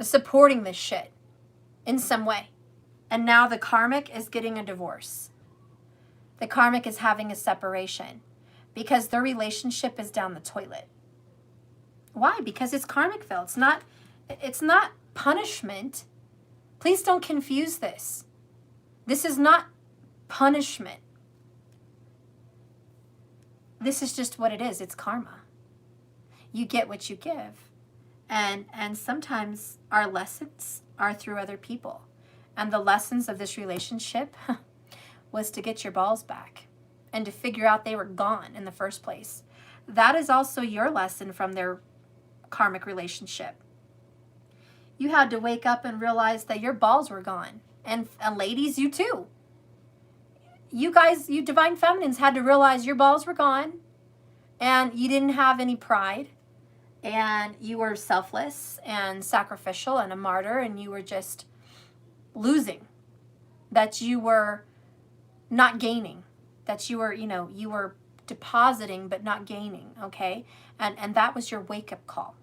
supporting this shit in some way. And now the karmic is getting a divorce. The karmic is having a separation because their relationship is down the toilet. Why? Because it's karmicville. It's not punishment. Please don't confuse this. This is not punishment. This is just what it is. It's karma. You get what you give. And sometimes our lessons are through other people. And the lessons of this relationship was to get your balls back and to figure out they were gone in the first place. That is also your lesson from their karmic relationship. You had to wake up and realize that your balls were gone. And ladies, you too. You guys, you Divine Feminines had to realize your balls were gone and you didn't have any pride and you were selfless and sacrificial and a martyr and you were just losing. That you were not gaining. That you were, you were depositing but not gaining, okay? And that was your wake-up call.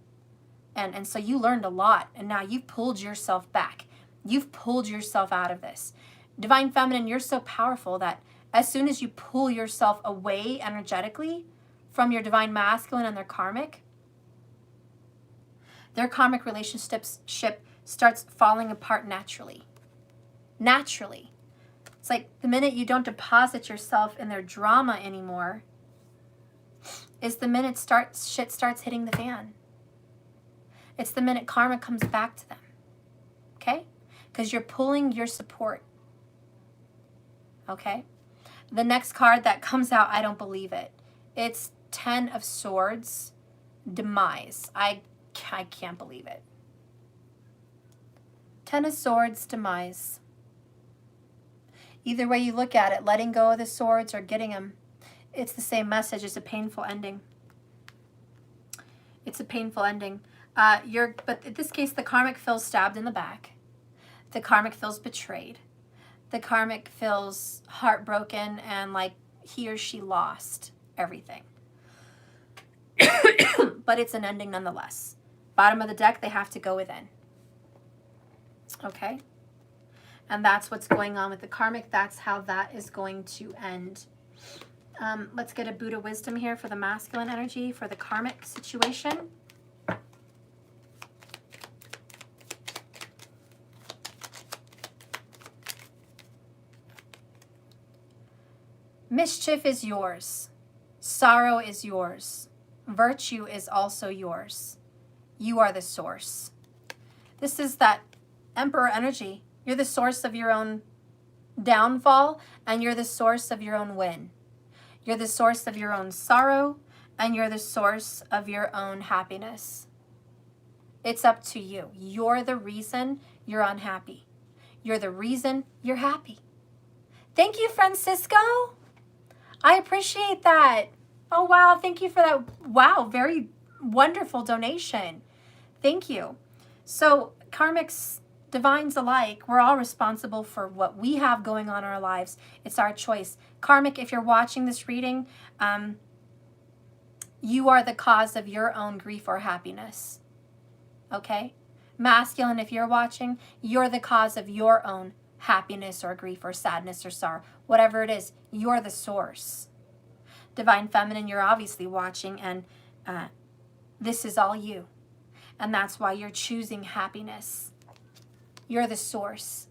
And so you learned a lot and now you've pulled yourself back. You've pulled yourself out of this. Divine Feminine, you're so powerful that as soon as you pull yourself away energetically from your Divine Masculine and their karmic relationship starts falling apart naturally. Naturally. It's like the minute you don't deposit yourself in their drama anymore is the minute shit starts hitting the fan. It's the minute karma comes back to them. Okay? Because you're pulling your support. Okay? The next card that comes out, I don't believe it. It's 10 of Swords, Demise. I can't believe it. 10 of Swords, Demise. Either way you look at it, letting go of the swords or getting them, it's the same message. It's a painful ending. It's a painful ending. But in this case, the karmic feels stabbed in the back. The karmic feels betrayed. The karmic feels heartbroken and like he or she lost everything. But it's an ending nonetheless. Bottom of the deck, they have to go within. Okay? And that's what's going on with the karmic. That's how that is going to end. Let's get a Buddha wisdom here for the masculine energy, for the karmic situation. Mischief is yours. Sorrow is yours. Virtue is also yours. You are the source. This is that Emperor energy. You're the source of your own downfall, and you're the source of your own win. You're the source of your own sorrow, and you're the source of your own happiness. It's up to you. You're the reason you're unhappy. You're the reason you're happy. Thank you, Francisco. I appreciate that. Oh, wow. Thank you for that. Wow. Very wonderful donation. Thank you. So, karmics, divines alike, we're all responsible for what we have going on in our lives. It's our choice. Karmic, if you're watching this reading, you are the cause of your own grief or happiness. Okay? Masculine, if you're watching, you're the cause of your own happiness or grief or sadness or sorrow. Whatever it is, you're the source. Divine Feminine, you're obviously watching, and this is all you. And that's why you're choosing happiness. You're the source.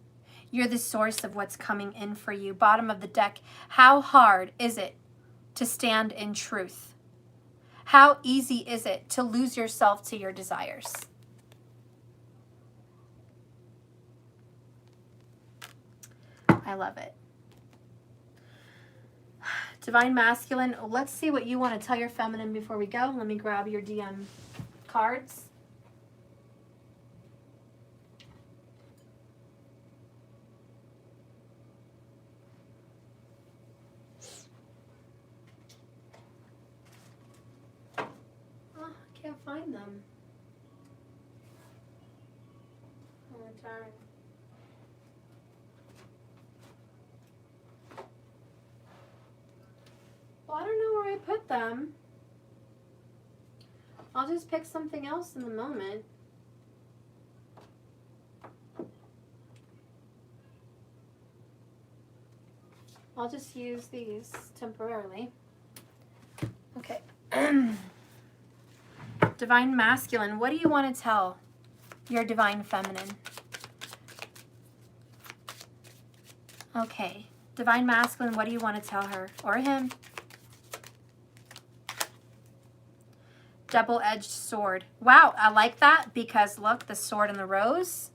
You're the source of what's coming in for you. Bottom of the deck, how hard is it to stand in truth? How easy is it to lose yourself to your desires? I love it. Divine Masculine, let's see what you want to tell your feminine before we go. Let me grab your DM cards. Oh, I can't find them. Oh, darn. Well, I don't know where I put them. I'll just pick something else in the moment. I'll just use these temporarily. Okay. Divine Masculine, what do you want to tell your Divine Feminine? Okay. Divine Masculine, what do you want to tell her or him? Double-edged sword. Wow, I like that because look, the sword and the rose.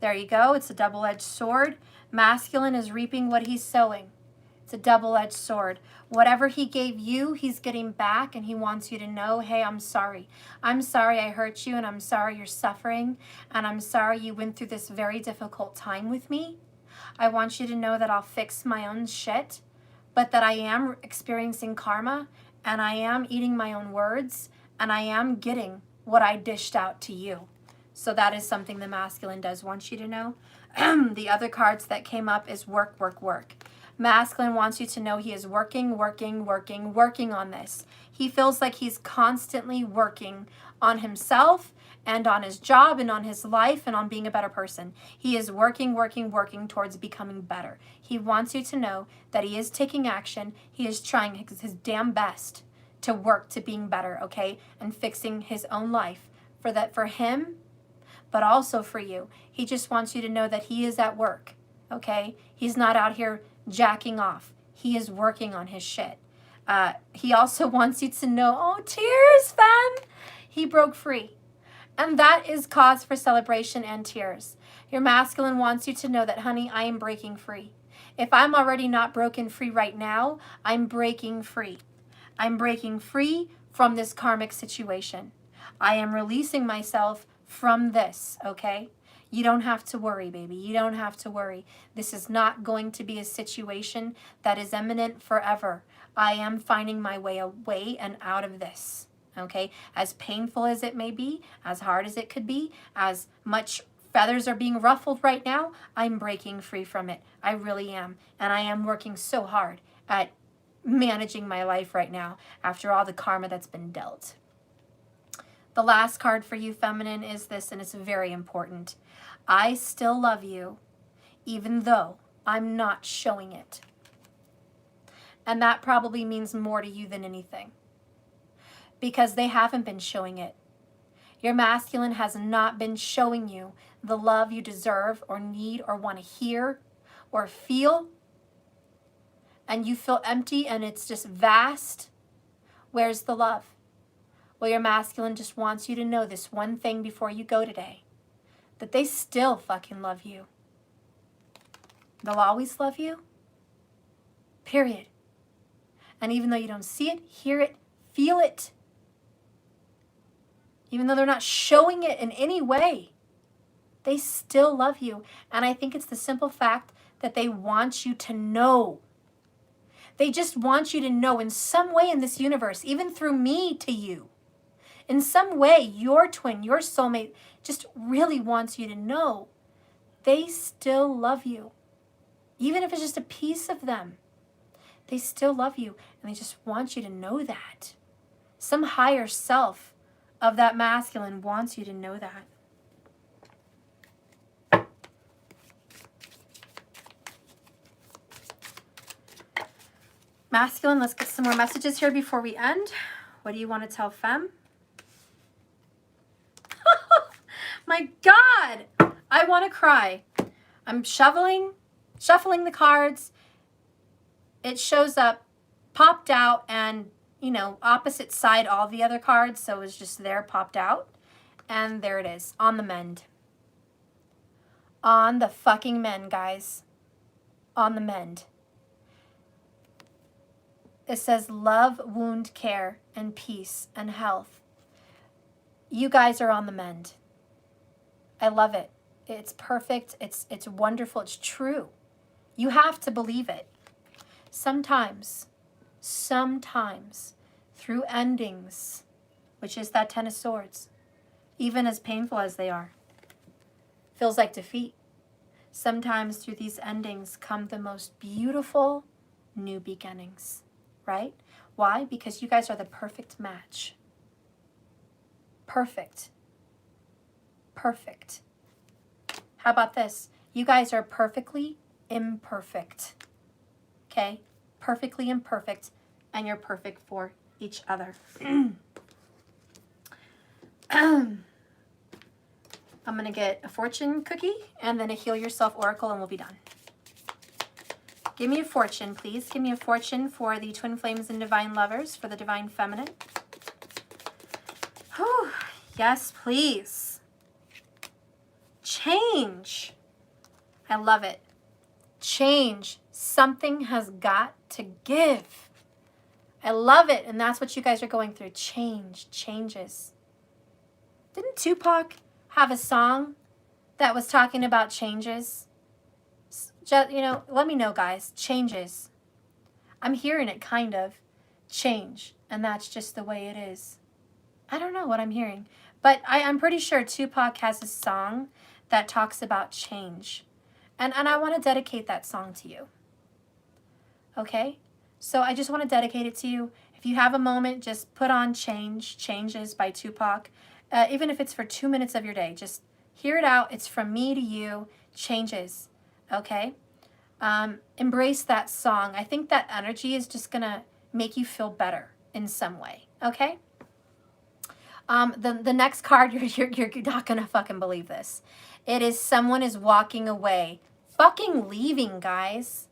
There you go. It's a double-edged sword. Masculine is reaping what he's sowing. It's a double-edged sword. Whatever he gave you, he's getting back, and he wants you to know, hey, I'm sorry. I'm sorry I hurt you, and I'm sorry you're suffering, and I'm sorry you went through this very difficult time with me. I want you to know that I'll fix my own shit, but that I am experiencing karma, and I am eating my own words, and I am getting what I dished out to you. So that is something the masculine does want you to know. The other cards that came up is work, work, work. Masculine wants you to know he is working, working, working, working on this. He feels like he's constantly working on himself and on his job and on his life and on being a better person. He is working, working, working towards becoming better. He wants you to know that he is taking action. He is trying his damn best to work to being better, okay? And fixing his own life for him, but also for you. He just wants you to know that he is at work, okay? He's not out here jacking off. He is working on his shit. He also wants you to know, oh, tears, fam. He broke free. And that is cause for celebration and tears. Your masculine wants you to know that, honey, I am breaking free. If I'm already not broken free right now, I'm breaking free. I'm breaking free from this karmic situation. I am releasing myself from this, okay? You don't have to worry, baby. You don't have to worry. This is not going to be a situation that is imminent forever. I am finding my way away and out of this, okay? As painful as it may be, as hard as it could be, as much feathers are being ruffled right now, I'm breaking free from it. I really am. And I am working so hard at managing my life right now after all the karma that's been dealt. The last card for you, feminine, is this, and it's very important. I still love you, even though I'm not showing it. And that probably means more to you than anything, because they haven't been showing it. Your masculine has not been showing you the love you deserve or need or want to hear or feel. And you feel empty and it's just vast. Where's the love? Well, your masculine just wants you to know this one thing before you go today. That they still fucking love you. They'll always love you. Period. And even though you don't see it, hear it, feel it, even though they're not showing it in any way, they still love you. And I think it's the simple fact that they want you to know. They just want you to know in some way in this universe, even through me to you, in some way, your twin, your soulmate just really wants you to know they still love you. Even if it's just a piece of them, they still love you, and they just want you to know that. Some higher self of that masculine wants you to know that. Masculine, let's get some more messages here before we end. What do you want to tell Femme? My God, I want to cry. I'm shuffling the cards. It shows up, popped out, and, you know, opposite side all the other cards, so it was just there, popped out. And there it is, on the mend. On the fucking mend, guys. On the mend. It says love, wound care, and peace, and health. You guys are on the mend. I love it. It's perfect. It's wonderful. It's true. You have to believe it. Sometimes, through endings, which is that Ten of Swords, even as painful as they are, feels like defeat. Sometimes through these endings come the most beautiful new beginnings, right? Why? Because you guys are the perfect match. Perfect. Perfect. How about this? You guys are perfectly imperfect. Okay? Perfectly imperfect, and you're perfect for each other. I'm going to get a fortune cookie and then a Heal Yourself Oracle, and we'll be done. Give me a fortune, please. Give me a fortune for the Twin Flames and Divine Lovers, for the Divine Feminine. Whew. Yes, please. Change. I love it. Change. Something has got to give. I love it, and that's what you guys are going through. Change. Changes. Didn't Tupac have a song that was talking about changes? Just, you know, let me know, guys. Changes. I'm hearing it, kind of. Change. And that's just the way it is. I don't know what I'm hearing. But I'm pretty sure Tupac has a song that talks about change. And I want to dedicate that song to you. Okay? So I just want to dedicate it to you. If you have a moment, just put on Changes by Tupac. Even if it's for 2 minutes of your day, just hear it out. It's from me to you. Changes. Okay? Embrace that song. I think that energy is just going to make you feel better in some way. Okay? The next card, you're not going to fucking believe this. It is someone is walking away. Fucking leaving, guys.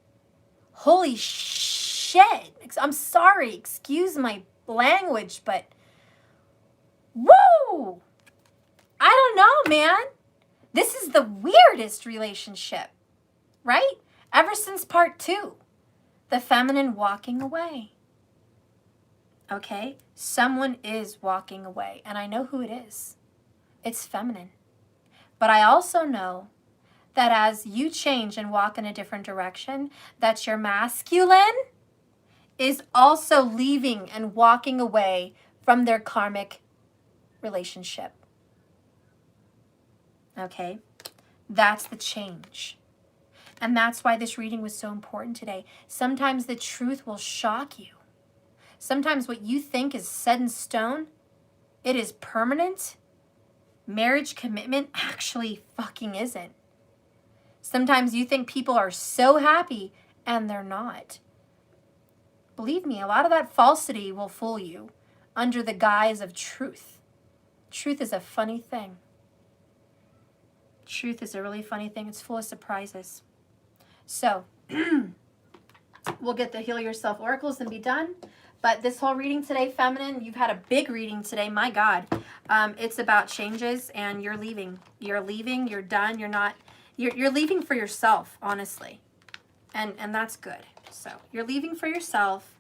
Holy shit. I'm sorry. Excuse my language, but woo! I don't know, man. This is the weirdest relationship, right? Ever since part 2. The feminine walking away. Okay? Someone is walking away, and I know who it is. It's feminine. But I also know that as you change and walk in a different direction, that your masculine is also leaving and walking away from their karmic relationship. Okay? That's the change. And that's why this reading was so important today. Sometimes the truth will shock you. Sometimes what you think is set in stone, it is permanent. Marriage commitment actually fucking isn't. Sometimes you think people are so happy and they're not. Believe me, a lot of that falsity will fool you under the guise of truth. Truth is a funny thing. Truth is a really funny thing. It's full of surprises. So, we'll get the Heal Yourself Oracles and be done. But this whole reading today, feminine, you've had a big reading today. My God. It's about changes, and you're leaving. You're leaving. You're done. You're not. You're leaving for yourself, honestly. And that's good. So you're leaving for yourself.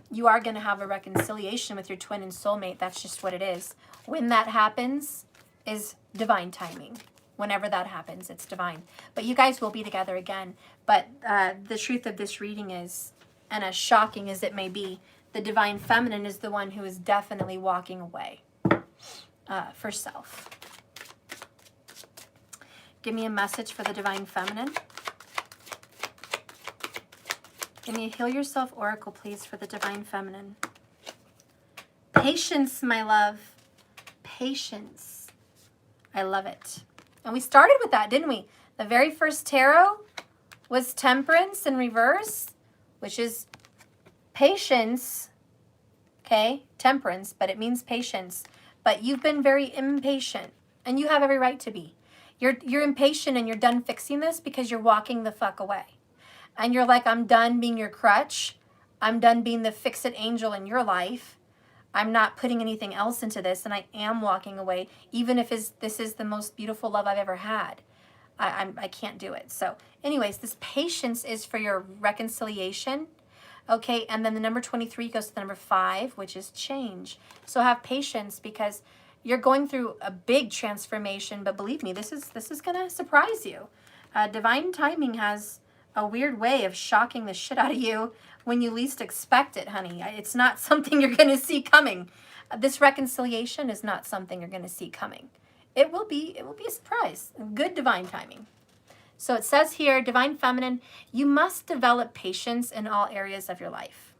You are going to have a reconciliation with your twin and soulmate. That's just what it is. When that happens is divine timing. Whenever that happens, it's divine. But you guys will be together again. But the truth of this reading is, and as shocking as it may be, the divine feminine is the one who is definitely walking away for self. Give me a message for the divine feminine. Give me a Heal Yourself Oracle, please, for the divine feminine. Patience, my love. Patience. I love it. And we started with that, didn't we? The very first tarot was Temperance in reverse, which is patience. Okay, temperance, but it means patience. But you've been very impatient, and you have every right to be. You're impatient and you're done fixing this because you're walking the fuck away. And you're like, I'm done being your crutch. I'm done being the fix-it angel in your life. I'm not putting anything else into this, and I am walking away, even if this is the most beautiful love I've ever had. I can't do it. So anyways, this patience is for your reconciliation. Okay, and then the number 23 goes to the number 5, which is change. So have patience because you're going through a big transformation, but believe me, this is going to surprise you. Divine timing has a weird way of shocking the shit out of you when you least expect it, honey. It's not something you're going to see coming. This reconciliation is not something you're going to see coming. It will be a surprise. Good divine timing. So it says here, divine feminine, you must develop patience in all areas of your life.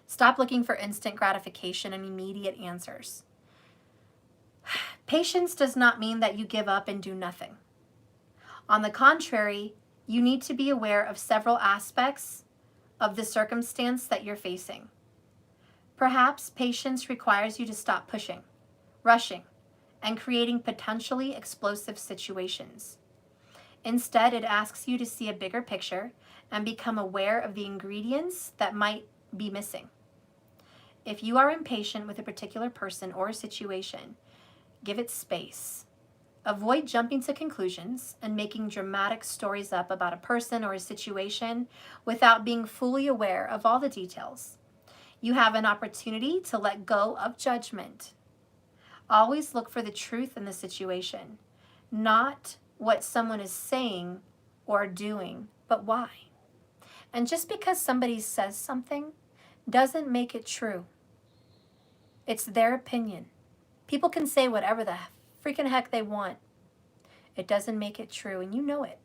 Stop looking for instant gratification and immediate answers. Patience does not mean that you give up and do nothing. On the contrary, you need to be aware of several aspects of the circumstance that you're facing. Perhaps patience requires you to stop pushing, rushing, and creating potentially explosive situations. Instead, it asks you to see a bigger picture and become aware of the ingredients that might be missing. If you are impatient with a particular person or a situation, give it space. Avoid jumping to conclusions and making dramatic stories up about a person or a situation without being fully aware of all the details. You have an opportunity to let go of judgment. Always look for the truth in the situation, not what someone is saying or doing, but why. And just because somebody says something doesn't make it true. It's their opinion. People can say whatever the freaking heck they want. It doesn't make it true, and you know it.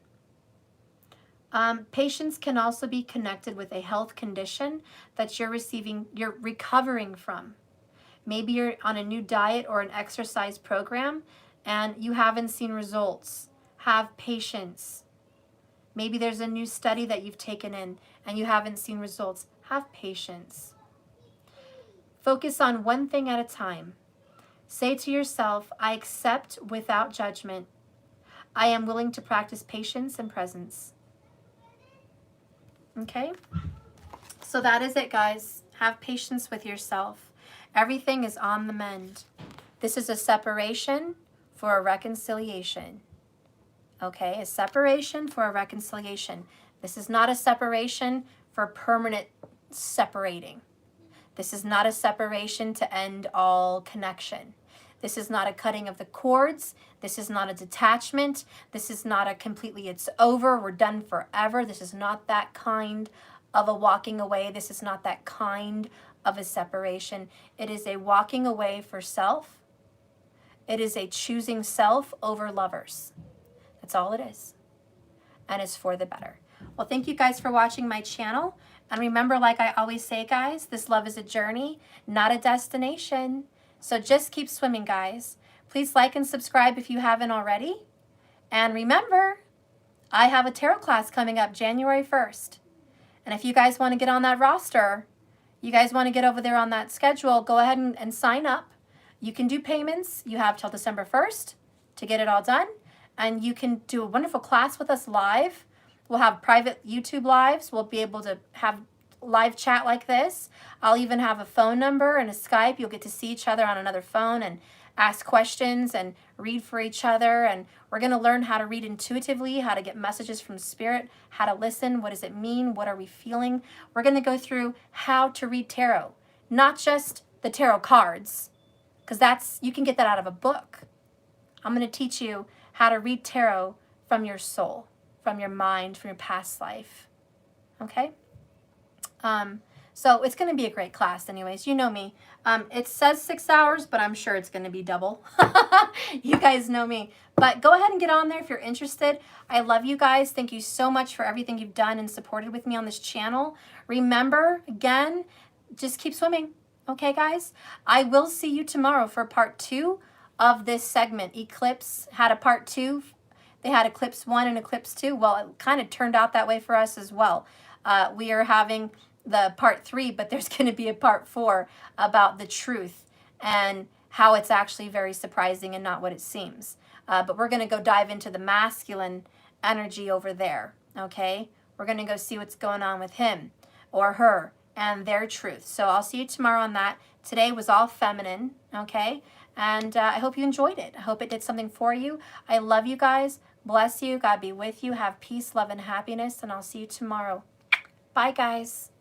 Patience can also be connected with a health condition that you're recovering from. Maybe you're on a new diet or an exercise program and you haven't seen results. Have patience. Maybe there's a new study that you've taken in and you haven't seen results. Have patience. Focus on one thing at a time. Say to yourself, I accept without judgment. I am willing to practice patience and presence. Okay? So that is it, guys. Have patience with yourself. Everything is on the mend. This is a separation for a reconciliation. Okay? A separation for a reconciliation. This is not a separation for permanent separating. This is not a separation to end all connection. This is not a cutting of the cords. This is not a detachment. This is not a completely it's over, we're done forever. This is not that kind of a walking away. This is not that kind of a separation. It is a walking away for self. It is a choosing self over lovers. That's all it is. And it's for the better. Well, thank you guys for watching my channel. And remember, like I always say, guys, this love is a journey, not a destination. So just keep swimming, guys. Please like and subscribe if you haven't already. And remember, I have a tarot class coming up January 1st. And if you guys want to get on that roster, you guys want to get over there on that schedule, go ahead and sign up. You can do payments. You have till December 1st to get it all done. And you can do a wonderful class with us live. We'll have private YouTube lives. We'll be able to have live chat like this. I'll even have a phone number and a Skype. You'll get to see each other on another phone and ask questions and read for each other. And we're going to learn how to read intuitively, how to get messages from spirit, how to listen. What does it mean? What are we feeling? We're going to go through how to read tarot, not just the tarot cards, because you can get that out of a book. I'm going to teach you how to read tarot from your soul, from your mind, from your past life. Okay? So it's going to be a great class anyways. You know me. It says 6 hours, but I'm sure it's going to be double. You guys know me. But go ahead and get on there if you're interested. I love you guys. Thank you so much for everything you've done and supported with me on this channel. Remember, again, just keep swimming. Okay, guys? I will see you tomorrow for part 2 of this segment. Eclipse had a part 2. They had Eclipse 1 and Eclipse 2. Well, it kind of turned out that way for us as well. We are having the part 3, but there's going to be a part 4 about the truth and how it's actually very surprising and not what it seems. But we're going to go dive into the masculine energy over there, okay? We're going to go see what's going on with him or her and their truth. So I'll see you tomorrow on that. Today was all feminine, okay? And I hope you enjoyed it. I hope it did something for you. I love you guys. Bless you. God be with you. Have peace, love, and happiness. And I'll see you tomorrow. Bye, guys.